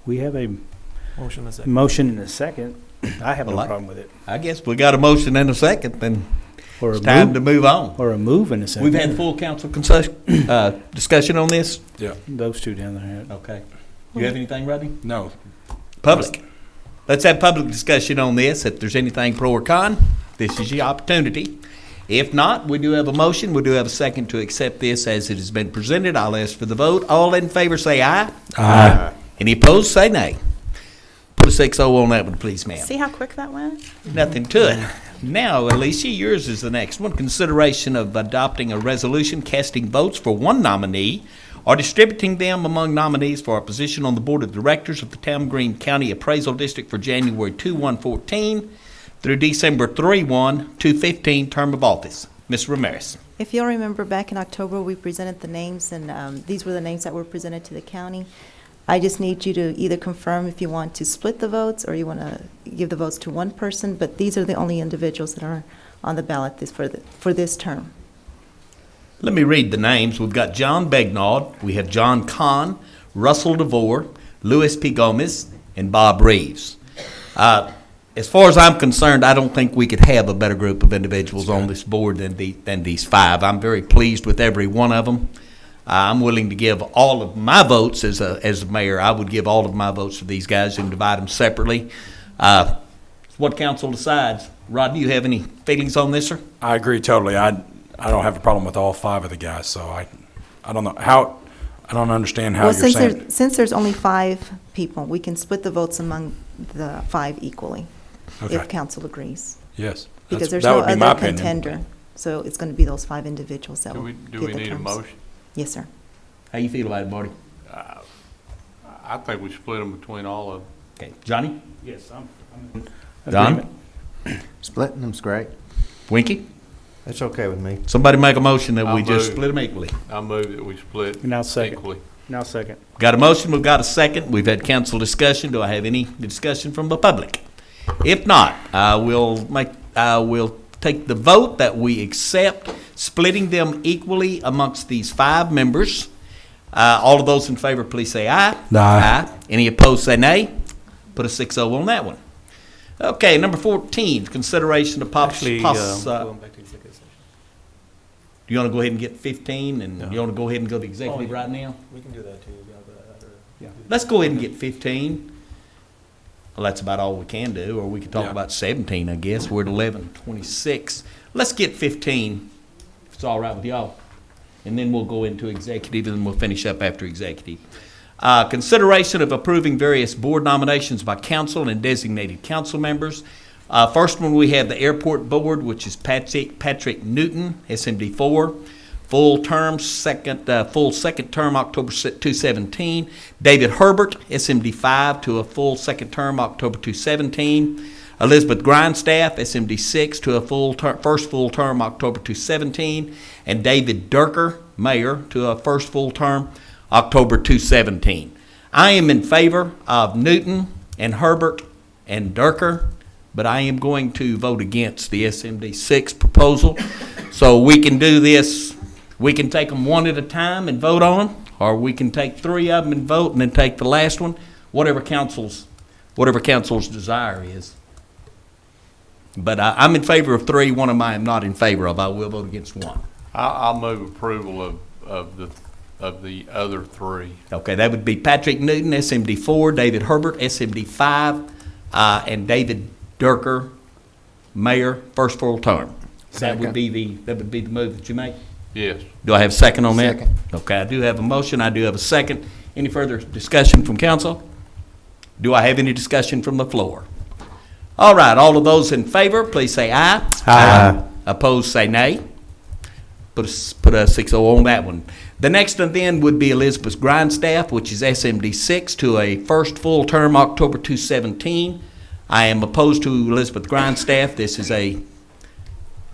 We have a Motion and a second. motion and a second. I have no Well, problem with it. I guess we got a motion and a second, then Or it's a time move- to move on. Or a move and a second. We've had full council discussion on this? Yeah. Those 2 down there. Okay. You have anything, Rodney? No. Public. Let's have public discussion on this. If there's anything pro or con, this is your opportunity. If not, we do have a motion. We do have a second to accept this as it has been presented. I'll ask for the vote. All in favor say aye. Aye. Any opposed say nay. Put a 6-0 on that one, please, ma'am. See how quick that went? Nothing to it. Now, Alicia, yours is the next one. Consideration of adopting a resolution casting votes for one nominee or distributing them among nominees for a position on the Board of Directors of the Town Green County Appraisal District for January 2/1/14 through December 3/1/215 term of office. Ms. Ramirez. If you'll remember, back in October, we presented the names, and these were the names that were presented to the county. I just need you to either confirm if you want to split the votes or you want to give the votes to one person, but these are the only individuals that are on the ballot for this term. Let me read the names. We've got John Begnaud, we have John Kahn, Russell DeVore, Louis P. Gomez, and Bob Reeves. As far as I'm concerned, I don't think we could have a better group of individuals on this board than these five. I'm very pleased with every one of them. I'm willing to give all of my votes as a mayor. I would give all of my votes to these guys and divide them separately. It's what council decides. Rod, do you have any feelings on this, sir? I agree totally. I don't have a problem with all five of the guys, so I don't know how, I don't understand how Well, you're saying. since there's only 5 people, we can split the votes among the 5 equally, Okay. if council agrees. Yes. Because there's that no would be my other opinion. contender, so it's going to be those 5 individuals that Do will we, get do the we need a terms. motion? Yes, sir. How you feel about it, Marty? I think we split them between all of them. Okay, Johnny? Yes, I'm Don? Splitting them's great. Winky? That's okay with me. Somebody make a motion that we I'll just move. split them equally. I move that we split And I'll second. equally. Now second. Got a motion, we've got a second. We've had council discussion. Do I have any discussion from the public? If not, I will take the vote that we accept splitting them equally amongst these 5 members. All of those in favor, please say aye. Aye. Any opposed, say nay. Put a 6-0 on that one. Okay, number 14, consideration of Actually, going going back to executive session. do you want to go ahead and get 15, and you want to go ahead and go to executive Oh, right now? We can do that too. Yeah. Let's go ahead and get 15. Well, that's about all we can do, or we could talk Yeah. about 17, I guess. We're at 11:26. Let's get 15, if it's all right with y'all. And then we'll go into executive, and then we'll finish up after executive. Consideration of approving various board nominations by council and designated council members. First one, we have the airport board, which is Patrick Newton, SMD 4. Full second term, October 2/17. David Herbert, SMD 5, to a full second term, October 2/17. Elizabeth Grindstaff, SMD 6, to a first full term, October 2/17. And David Durker, mayor, to a first full term, October 2/17. I am in favor of Newton and Herbert and Durker, but I am going to vote against the SMD 6 proposal. So we can do this. We can take them one at a time and vote on them, or we can take 3 of them and vote and then take the last one, whatever council's desire is. But I'm in favor of 3. One of them I am not in favor of. I will vote against 1. I'll move approval of the other 3. Okay, that would be Patrick Newton, SMD 4, David Herbert, SMD 5, and David Durker, mayor, first full term. That would be the move that you make? Yes. Do I have a second on that? Second. Okay, I do have a motion, I do have a second. Any further discussion from council? Do I have any discussion from the floor? All right, all of those in favor, please say aye. Aye. Opposed, say nay. Put a 6-0 on that one. The next one then would be Elizabeth Grindstaff, which is SMD 6, to a first full term, October 2/17. I am opposed to Elizabeth Grindstaff.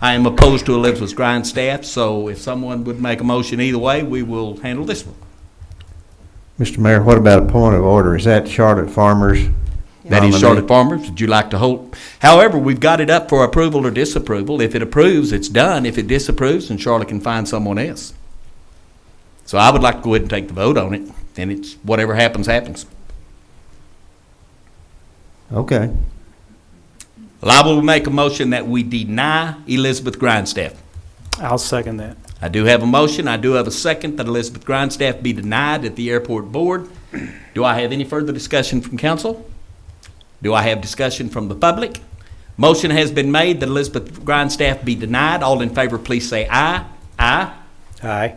I am opposed to Elizabeth Grindstaff, so if someone would make a motion either way, we will handle this one. Mr. Mayor, what about a point of order? Is that Charlotte Farmers? That is Charlotte Farmers. Would you like to hold? However, we've got it up for approval or disapproval. If it approves, it's done. If it disapproves, then Charlotte can find someone else. So I would like to go ahead and take the vote on it, and it's whatever happens, happens. Okay. Well, I will make a motion that we deny Elizabeth Grindstaff. I'll second that. I do have a motion. I do have a second that Elizabeth Grindstaff be denied at the airport board. Do I have any further discussion from council? Do I have discussion from the public? Motion has been made that Elizabeth Grindstaff be denied. All in favor, please say aye. Aye. Aye.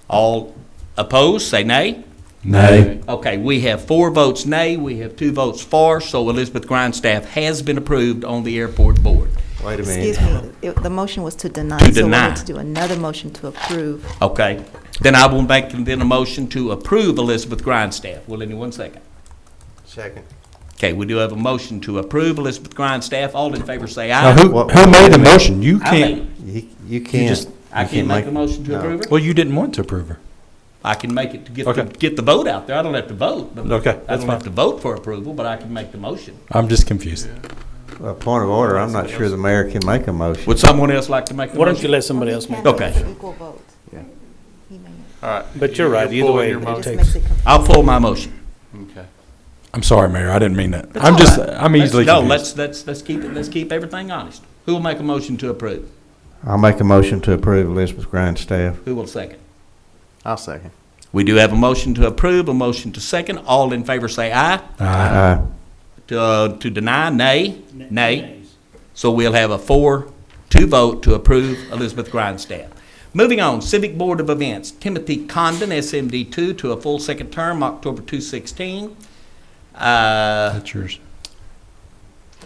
All opposed, say nay. Nay. Okay, we have 4 votes nay, we have 2 votes for, so Elizabeth Grindstaff has been approved on the airport board. Wait a minute. Excuse me, the motion was to deny. To So we deny. need to do another motion to approve. Okay, Then I will make then a motion to approve Elizabeth Grindstaff. Will anyone second? Second. Okay, we do have a motion to approve Elizabeth Grindstaff. All in favor say Now, aye. who made the motion? You I made can't. it. You can't. I you can't make a motion to no. approve her? Well, you didn't want to approve her. I can make it to get, Okay. get the vote out there. I don't have to vote. But Okay, I that's don't have to vote for approval, but I can make the motion. I'm just confused. Point of order, I'm not sure the mayor can make a motion. Would someone else like to make the Why motion? don't you let somebody else make? Okay. Equal votes. Yeah. He may. All right. But you're right, either way, Your it motion. Just takes. makes it confusing. I'll pull my motion. Okay. I'm sorry, Mayor. I didn't mean that. That's I'm all just. right. I'm easily No, confused. let's keep everything honest. Who will make a motion to approve? I'll make a motion to approve Elizabeth Grindstaff. Who will second? I'll second. We do have a motion to approve, a motion to second. All in favor say aye. Aye. To deny, nay. Nay. So we'll have a 4-2 vote to approve Elizabeth Grindstaff. Moving on, Civic Board of Events, Timothy Condon, SMD2, to a full second term, October 2016. That's yours.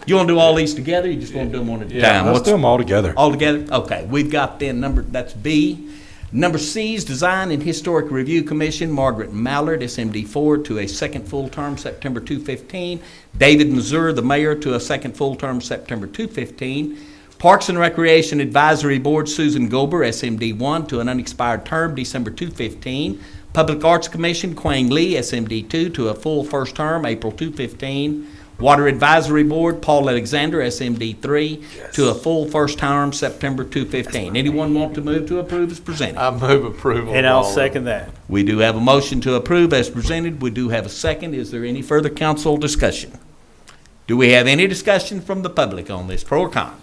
You want to do all these together? You just want to do them one at a time? Let's do them all together. All together? Okay, we've got then that's B. Number C is Design and Historic Review Commission, Margaret Mallard, SMD4, to a second full term, September 2015. David Mazur, the mayor, to a second full term, September 2015. Parks and Recreation Advisory Board, Susan Gober, SMD1, to an unexpired term, December 2015. Public Arts Commission, Quang Lee, SMD2, to a full first term, April 2015. Water Advisory Board, Paul Alexander, SMD3, to a full first term, September 2015. Anyone want to move to approve as presented? I move approval. And of I'll all of second that. We do have a motion to approve as presented. We do have a second. Is there any further council discussion? Do we have any discussion from the public on this, pro or con?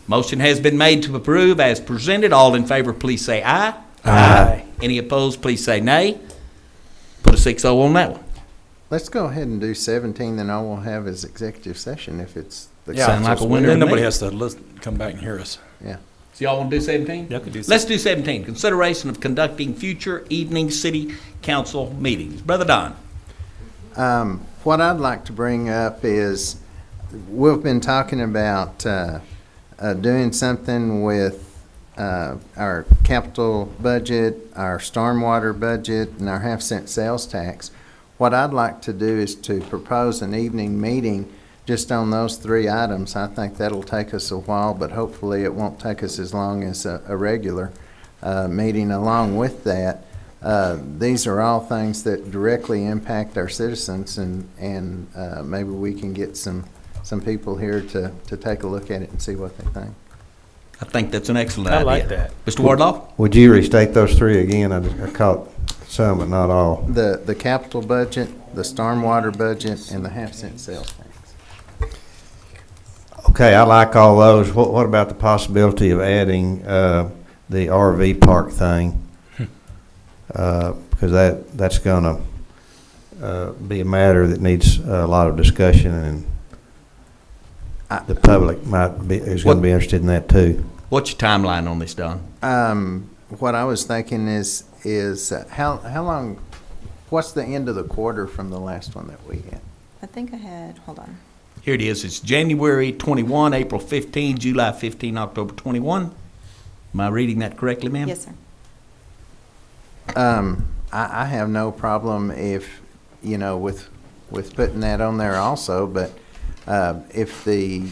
Motion has been made to approve as presented. All in favor, please say aye. Aye. Any opposed, please say nay. Put a 6-0 on that one. Let's go ahead and do 17, then all we'll have is executive session if it's the Yeah, sound like a council's winner. Then to nobody me. has to come back and hear us. Yeah. So y'all want to do 17? Yeah, I could do Let's do 17. Consideration of conducting future evening city council meetings. Brother Don. What I'd like to bring up is, we've been talking about doing something with our capital budget, our stormwater budget, and our half-cent sales tax. What I'd like to do is to propose an evening meeting just on those three items. I think that'll take us a while, but hopefully it won't take us as long as a regular meeting. Along with that, these are all things that directly impact our citizens, and maybe we can get some people here to take a look at it and see what they think. I think that's an excellent idea. I like that. Mr. Wardlaw? Would you restate those three again? I caught some, but not all. The capital budget, the stormwater budget, and the half-cent sales tax. Okay, I like all those. What about the possibility of adding the RV park thing? Because that's going to be a matter that needs a lot of discussion, and the public is going to be interested in that too. What's your timeline on this, Don? What I was thinking is how long, what's the end of the quarter from the last one that we had? I think I had, hold on. Here it is. It's January 21, April 15, July 15, October 21. Am I reading that correctly, ma'am? Yes, sir. I have no problem if, with putting that on there also, but if the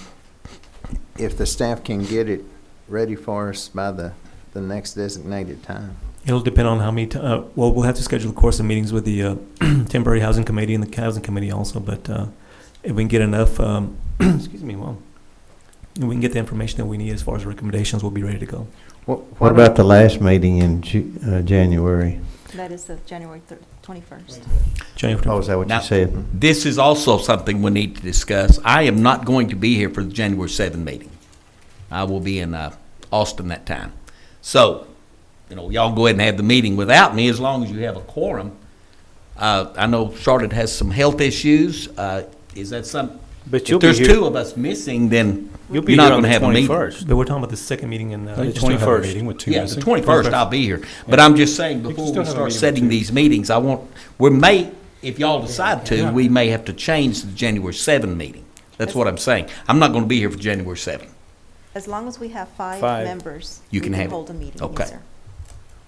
staff can get it ready for us by the next designated time. It'll depend on how many, well, we'll have to schedule, of course, the meetings with the temporary housing committee and the housing committee also, but if we can get enough, excuse me, well, if we can get the information that we need as far as recommendations, we'll be ready to go. What about the last meeting in January? That is the January 21st. January. Oh, is that what Now, you said? This is also something we need to discuss. I am not going to be here for the January 7 meeting. I will be in Austin that time. So, y'all go ahead and have the meeting without me as long as you have a quorum. I know Charlotte has some health issues. Is that something? But If you'll be there's here. two of us missing, then You'll be you're not here on going to the have a meeting. 21st. But we're talking about the second meeting in, You The still have a 21st. meeting with two Yeah, the missing. 21st I'll be here. But I'm just saying, before still we have a start meeting with setting two. these meetings, if y'all decide to, we may have to change the January 7 meeting. That's what I'm saying. I'm not going to be here for January 7. As long as we have five Five. members, You we can have it. hold a meeting. Okay. Yes, sir.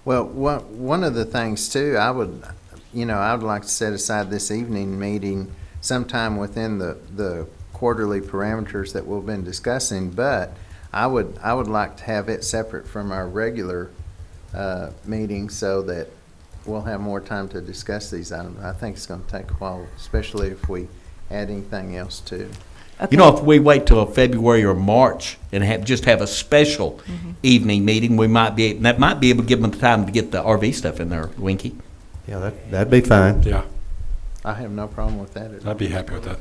Well, one of the things too, I would like to set aside this evening meeting sometime within the quarterly parameters that we've been discussing, but I would like to have it separate from our regular meeting so that we'll have more time to discuss these items. I think it's going to take a while, especially if we add anything else too. You know, if we wait till February or March and just have a special evening meeting, that might be able to give them the time to get the RV stuff in there, Winky. Yeah, that'd be fine. Yeah, I have no problem with that at all. I'd be happy with that.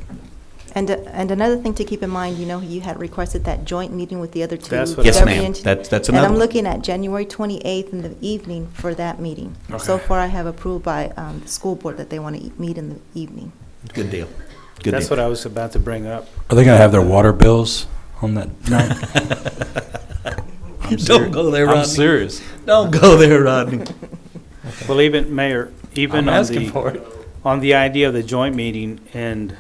And another thing to keep in mind, you had requested that joint meeting with the other two. That's what Yes, government ma'am. entities. That's And another I'm one. looking at January 28th in the evening for that meeting. So Okay. far, I have approved by the school board that they want to meet in the evening. Good deal. Good That's deal. what I was about to bring up. Are they gonna have their water bills on that night? Don't go there, Rodney. I'm serious. Don't go there, Rodney. Well, even, Mayor, even I'm on asking for it. on the idea of the joint meeting, and,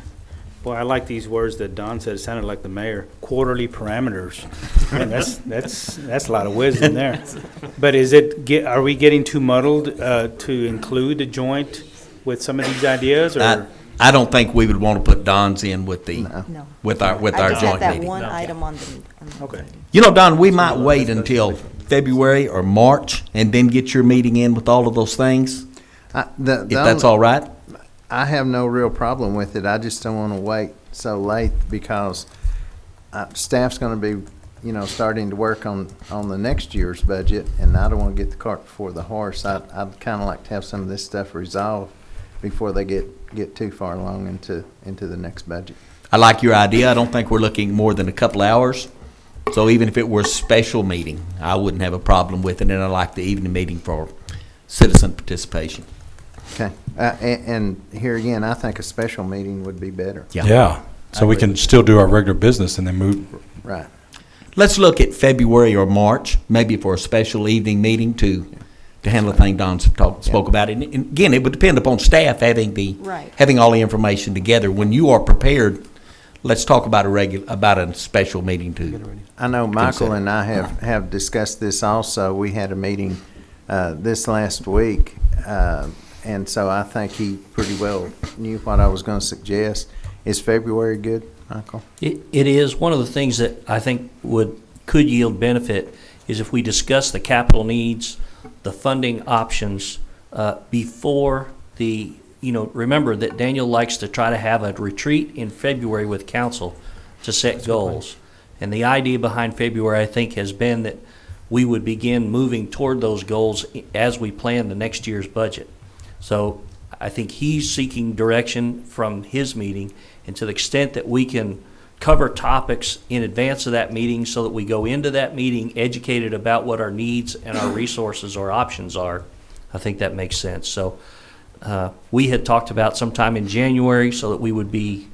boy, I like these words that Don said, it sounded like the mayor, quarterly parameters. Man, that's a lot of wisdom there. But are we getting too muddled to include the joint with some of these ideas, or? I don't think we would want to put Don's in with the, No. with our I just had joint that meeting. one item on the. Okay. You know, Don, we might wait until February or March and then get your meeting in with all of those things, if that's all right. I have no real problem with it. I just don't want to wait so late because staff's going to be, starting to work on the next year's budget, and I don't want to get the cart before the horse. I'd kind of like to have some of this stuff resolved before they get too far along into the next budget. I like your idea. I don't think we're looking more than a couple hours. So even if it were a special meeting, I wouldn't have a problem with it, and I like the evening meeting for citizen participation. Okay. And here again, I think a special meeting would be better. Yeah, so we can still do our regular business and then move. Right. Let's look at February or March, maybe for a special evening meeting to handle the thing Don spoke about. And again, it would depend upon staff having all the information together. When you are prepared, let's talk about a special meeting too. I know Michael and I have discussed this also. We had a meeting this last week, and so I think he pretty well knew what I was going to suggest. Is February good, Michael? It is. One of the things that I think could yield benefit is if we discuss the capital needs, the funding options, before remember that Daniel likes to try to have a retreat in February with council to set goals. And the idea behind February, I think, has been that we would begin moving toward those goals as we plan the next year's budget. So I think he's seeking direction from his meeting, and to the extent that we can cover topics in advance of that meeting so that we go into that meeting educated about what our needs and our resources or options are, I think that makes sense. So we had talked about sometime in January so that we would be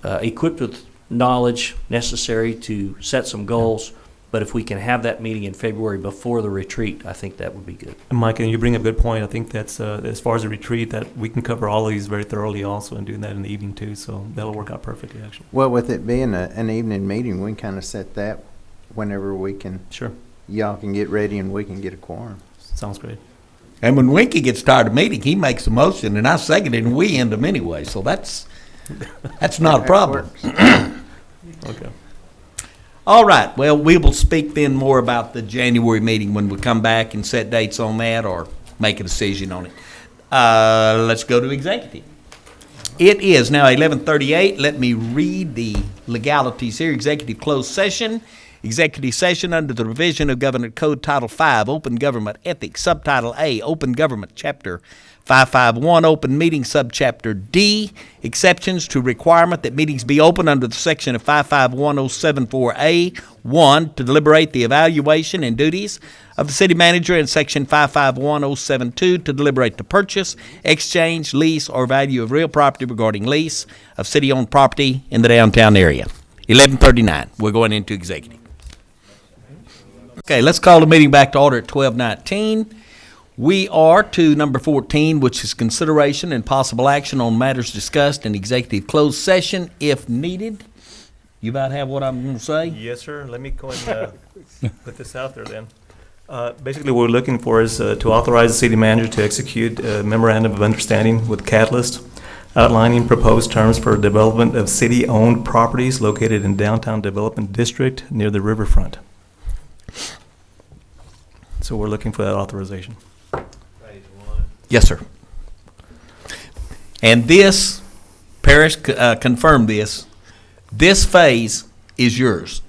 equipped with knowledge necessary to set some goals. But if we can have that meeting in February before the retreat, I think that would be good. And Mike, and you bring up a good point. I think that's, as far as the retreat, that we can cover all of these very thoroughly also and doing that in the evening too. So that'll work out perfectly, actually. Well, with it being an evening meeting, we can kind of set that whenever we can. Sure. Y'all can get ready and we can get a quorum. Sounds great. And when Winky gets tired of meeting, he makes a motion, and I second it, and we end them anyway. So that's not a problem. Okay. All right. Well, we will speak then more about the January meeting when we come back and set dates on that or make a decision on it. Let's go to executive. It is now 11:38. Let me read the legalities here. Executive closed session. Executive session under the revision of Government Code Title V, Open Government Ethics, Subtitle A, Open Government, Chapter 551, Open Meeting, Subchapter D, exceptions to requirement that meetings be open under the section of 551074A, 1, to deliberate the evaluation and duties of the city manager, and section 551072, to deliberate the purchase, exchange, lease, or value of real property regarding lease of city-owned property in the downtown area. 11:39. We're going into executive. Okay, let's call the meeting back to order at 12:19. We are to number 14, which is consideration and possible action on matters discussed in executive closed session if needed. You about have what I'm going to say? Yes, sir. Let me go and put this out there then. Basically, what we're looking for is to authorize the city manager to execute a memorandum of understanding with Catalyst outlining proposed terms for development of city-owned properties located in downtown development district near the riverfront. So we're looking for that authorization. Yes, sir. And this, Parrish confirmed this phase is yours.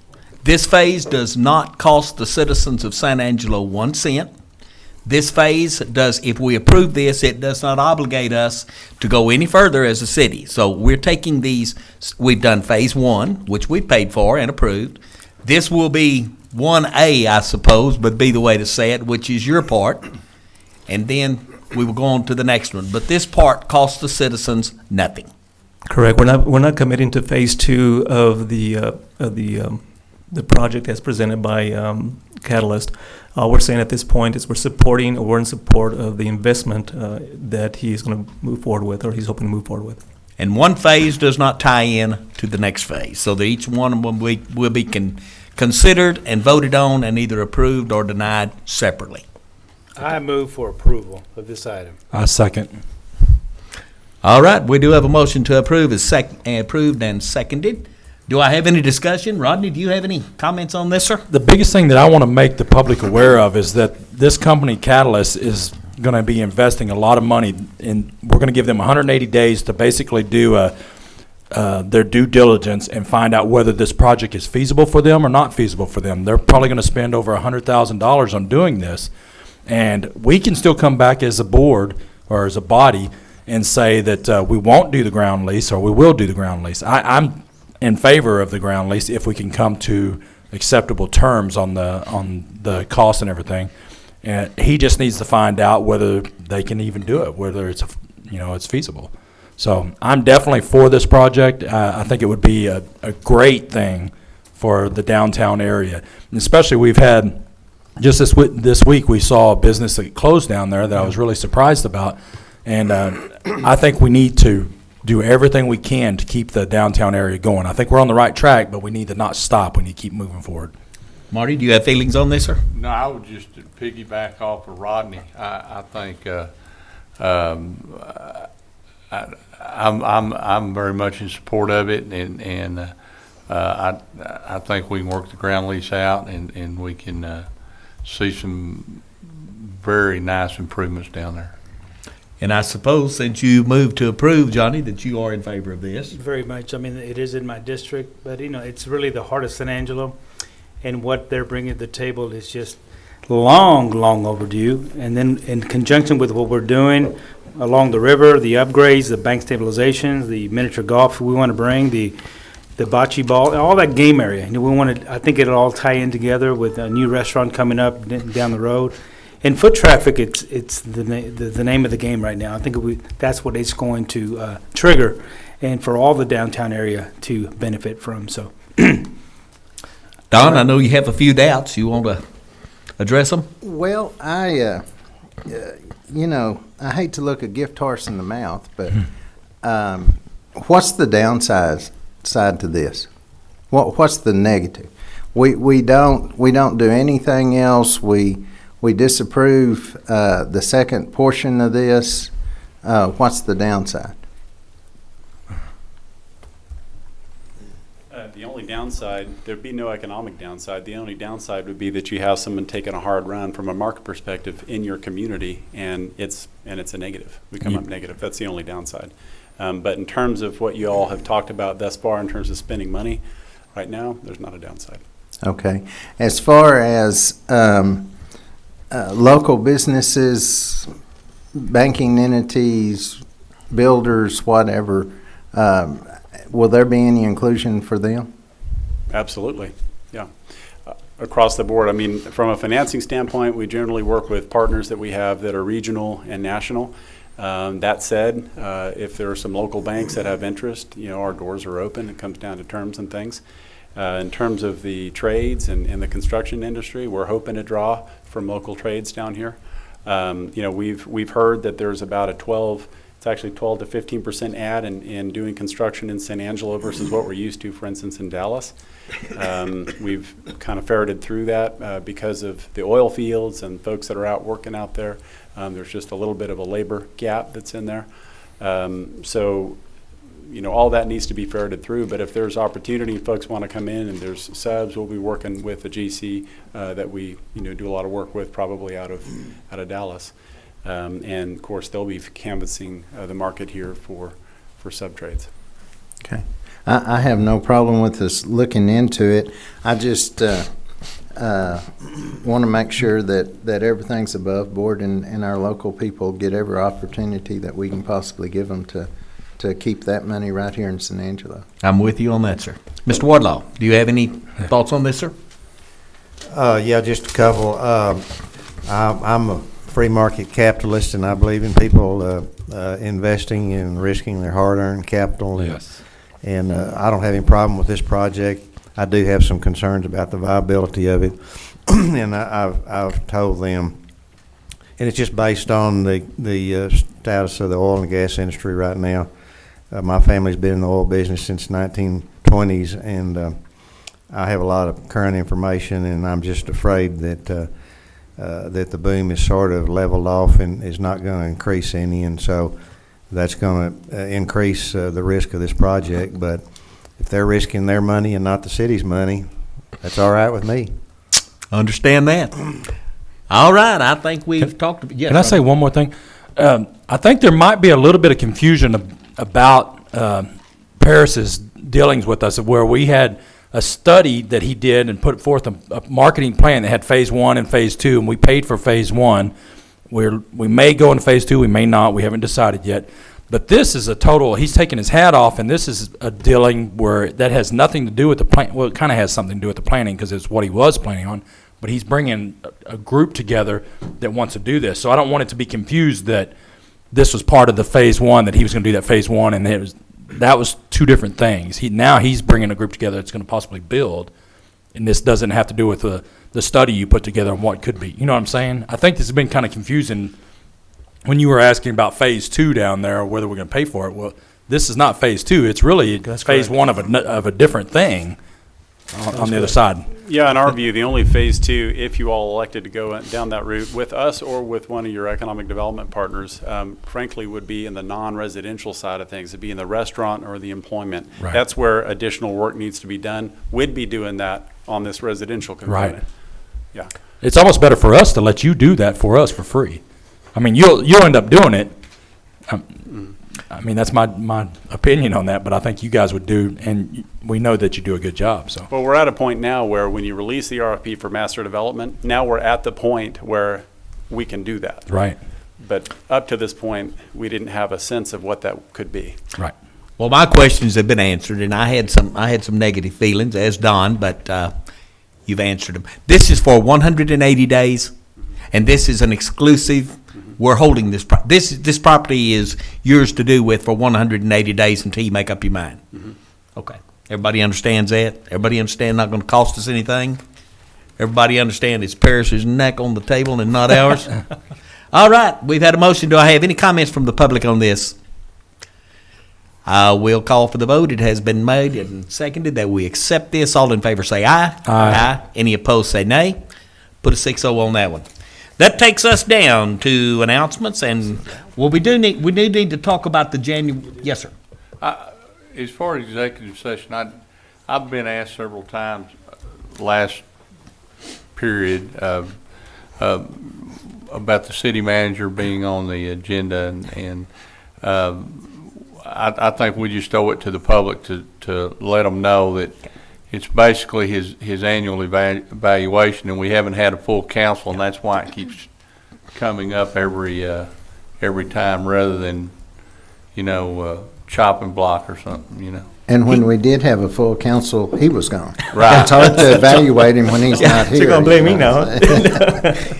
This phase does not cost the citizens of San Angelo 1 cent. This phase does, if we approve this, it does not obligate us to go any further as a city. So we're taking these, we've done phase 1, which we paid for and approved. This will be 1A, I suppose, would be the way to say it, which is your part. And then we will go on to the next one. But this part costs the citizens nothing. Correct. We're not committing to phase 2 of the project as presented by Catalyst. All we're saying at this point is we're in support of the investment that he's going to move forward with, or he's hoping to move forward with. And one phase does not tie in to the next phase. So that each one of them will be considered and voted on and either approved or denied separately. I move for approval of this item. I second. All right, we do have a motion to approve is approved and seconded. Do I have any discussion? Rodney, do you have any comments on this, sir? The biggest thing that I want to make the public aware of is that this company, Catalyst, is going to be investing a lot of money, and we're going to give them 180 days to basically do their due diligence and find out whether this project is feasible for them or not feasible for them. They're probably going to spend over $100,000 on doing this, and we can still come back as a board or as a body and say that we won't do the ground lease or we will do the ground lease. I'm in favor of the ground lease if we can come to acceptable terms on the cost and everything. And he just needs to find out whether they can even do it, whether it's it's feasible. So I'm definitely for this project. I think it would be a great thing for the downtown area, and especially we've had just this week we saw a business that closed down there that I was really surprised about, and I think we need to do everything we can to keep the downtown area going. I think we're on the right track, but we need to not stop. We need to keep moving forward. Marty, do you have feelings on this, sir? No, I would just piggyback off of Rodney. I think I'm very much in support of it, and I think we can work the ground lease out, and we can see some very nice improvements down there. And I suppose since you moved to approve, Johnny, that you are in favor of this. Very much. I mean, it is in my district, but it's really the heart of San Angelo, and what they're bringing to the table is just long overdue. And then in conjunction with what we're doing along the river, the upgrades, the bank stabilizations, the miniature golf we want to bring, the bocce ball, all that game area. I think it'll all tie in together with a new restaurant coming up down the road. And foot traffic, it's the name of the game right now. I think that's what it's going to trigger, and for all the downtown area to benefit from. So, Don, I know you have a few doubts. You want to address them? Well, I hate to look a gift horse in the mouth, but what's the downside to this? What's the negative? We don't do anything else. We disapprove the second portion of this. What's the downside? The only downside, there'd be no economic downside. The only downside would be that you have someone taking a hard run from a market perspective in your community, and it's a negative. We come up negative. That's the only downside. But in terms of what you all have talked about thus far in terms of spending money, right now, there's not a downside. Okay. As far as local businesses, banking entities, builders, whatever, will there be any inclusion for them? Absolutely, yeah. Across the board. I mean, from a financing standpoint, we generally work with partners that we have that are regional and national. That said, if there are some local banks that have interest, our doors are open. It comes down to terms and things. In terms of the trades and the construction industry, we're hoping to draw from local trades down here. We've heard that there's about a $12 It's actually 12 to 15% add in doing construction in San Angelo versus what we're used to, for instance, in Dallas. We've kind of ferreted through that because of the oil fields and folks that are out working out there. There's just a little bit of a labor gap that's in there. So, you know, all that needs to be ferreted through, but if there's opportunity, folks want to come in and there's subs, we'll be working with the GC that we, you know, do a lot of work with, probably out of Dallas. And of course, they'll be canvassing the market here for sub-trades. Okay. I have no problem with us looking into it. I just want to make sure that everything's above board and our local people get every opportunity that we can possibly give them to keep that money right here in San Angelo. I'm with you on that, sir. Mr. Wardlaw, do you have any thoughts on this, sir? Yeah, just a couple. I'm a free market capitalist, and I believe in people investing and risking their hard-earned capital. Yes. And I don't have any problem with this project. I do have some concerns about the viability of it, and I've told them, and it's just based on the status of the oil and gas industry right now. My family's been in the oil business since 1920s, and I have a lot of current information, and I'm just afraid that the boom is sort of leveled off and is not going to increase any, and so that's going to increase the risk of this project. But if they're risking their money and not the city's money, that's all right with me. Understand that. All right, I think we've talked. Yes, Can I say one more thing? I think there might be a little bit of confusion about Paris's dealings with us, where we had a study that he did and put forth a marketing plan that had phase 1 and phase 2, and we paid for phase 1. We may go into phase 2, we may not. We haven't decided yet. But this is a total, he's taking his hat off, and this is a dealing where that has nothing to do with the plan. Well, it kind of has something to do with the planning because it's what he was planning on. But he's bringing a group together that wants to do this. So I don't want it to be confused that this was part of the phase 1, that he was going to do that phase 1, and that was two different things. Now he's bringing a group together that's going to possibly build, and this doesn't have to do with the study you put together and what could be. You know what I'm saying? I think this has been kind of confusing when you were asking about phase 2 down there, whether we're going to pay for it. Well, this is not phase 2. It's really phase 1 of a different thing on the other side. Yeah, in our view, the only phase 2, if you all elected to go down that route with us or with one of your economic development partners, frankly, would be in the non-residential side of things. It'd be in the restaurant or the employment. Right. That's where additional work needs to be done. We'd be doing that on this residential component. Right. Yeah. It's almost better for us to let you do that for us for free. I mean, you'll end up doing it. I mean, that's my opinion on that, but I think you guys would do, and we know that you do a good job. So. Well, we're at a point now where when you release the RFP for master development, now we're at the point where we can do that. Right. But up to this point, we didn't have a sense of what that could be. Right. Well, my questions have been answered, and I had some negative feelings, as Don, but you've answered them. This is for 180 days, and this is an exclusive. We're holding this. This property is yours to do with for 180 days until you make up your mind. Mm-hmm. Okay. Everybody understands that? Everybody understand not going to cost us anything? Everybody understand it's Paris's neck on the table and not ours? All right. We've had a motion. Do I have any comments from the public on this? I will call for the vote. It has been made and seconded that we accept this. All in favor say aye. Aye. Any opposed say nay. Put a 6-0 on that one. That takes us down to announcements, and we do need to talk about the January. Yes, sir. As far as executive session, I've been asked several times last period about the city manager being on the agenda, and I think we just owe it to the public to let them know that it's basically his annual evaluation, and we haven't had a full council, and that's why it keeps coming up every time, rather than, chopping block or something, And when we did have a full council, he was gone. Right. It's hard to evaluate him when he's not here. You're going to blame me now.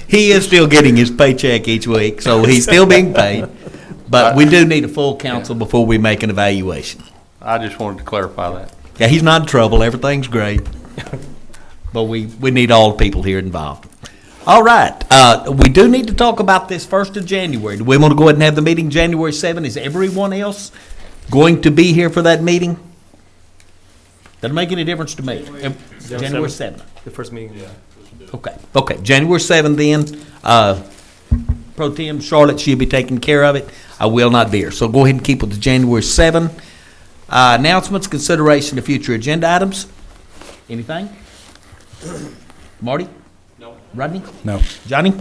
He is still getting his paycheck each week, so he's still being paid. But we do need a full council before we make an evaluation. I just wanted to clarify that. Yeah, he's not in trouble. Everything's great. But we need all the people here involved. All right, we do need to talk about this 1st of January. Do we want to go ahead and have the meeting January 7? Is everyone else going to be here for that meeting? Doesn't make any difference to me. January 7. The first meeting, yeah. Okay, January 7 then. Pro Tem Charlotte, she'll be taking care of it. I will not be here. So go ahead and keep with the January 7. Announcements, consideration of future agenda items. Anything? Marty? No. Rodney? No. Johnny?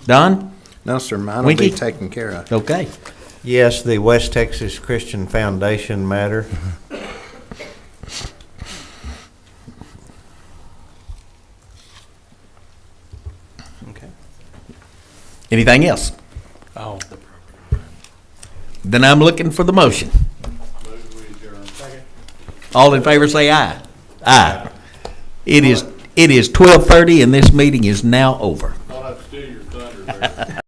Don? No, sir, mine will Winky? be taken care of. Okay. Yes, the West Texas Christian Foundation matter. Okay. Anything else? Oh. Then I'm looking for the motion. All in favor say aye. Aye. It is 12:30 and this meeting is now over. I'll have to steal your thunder there.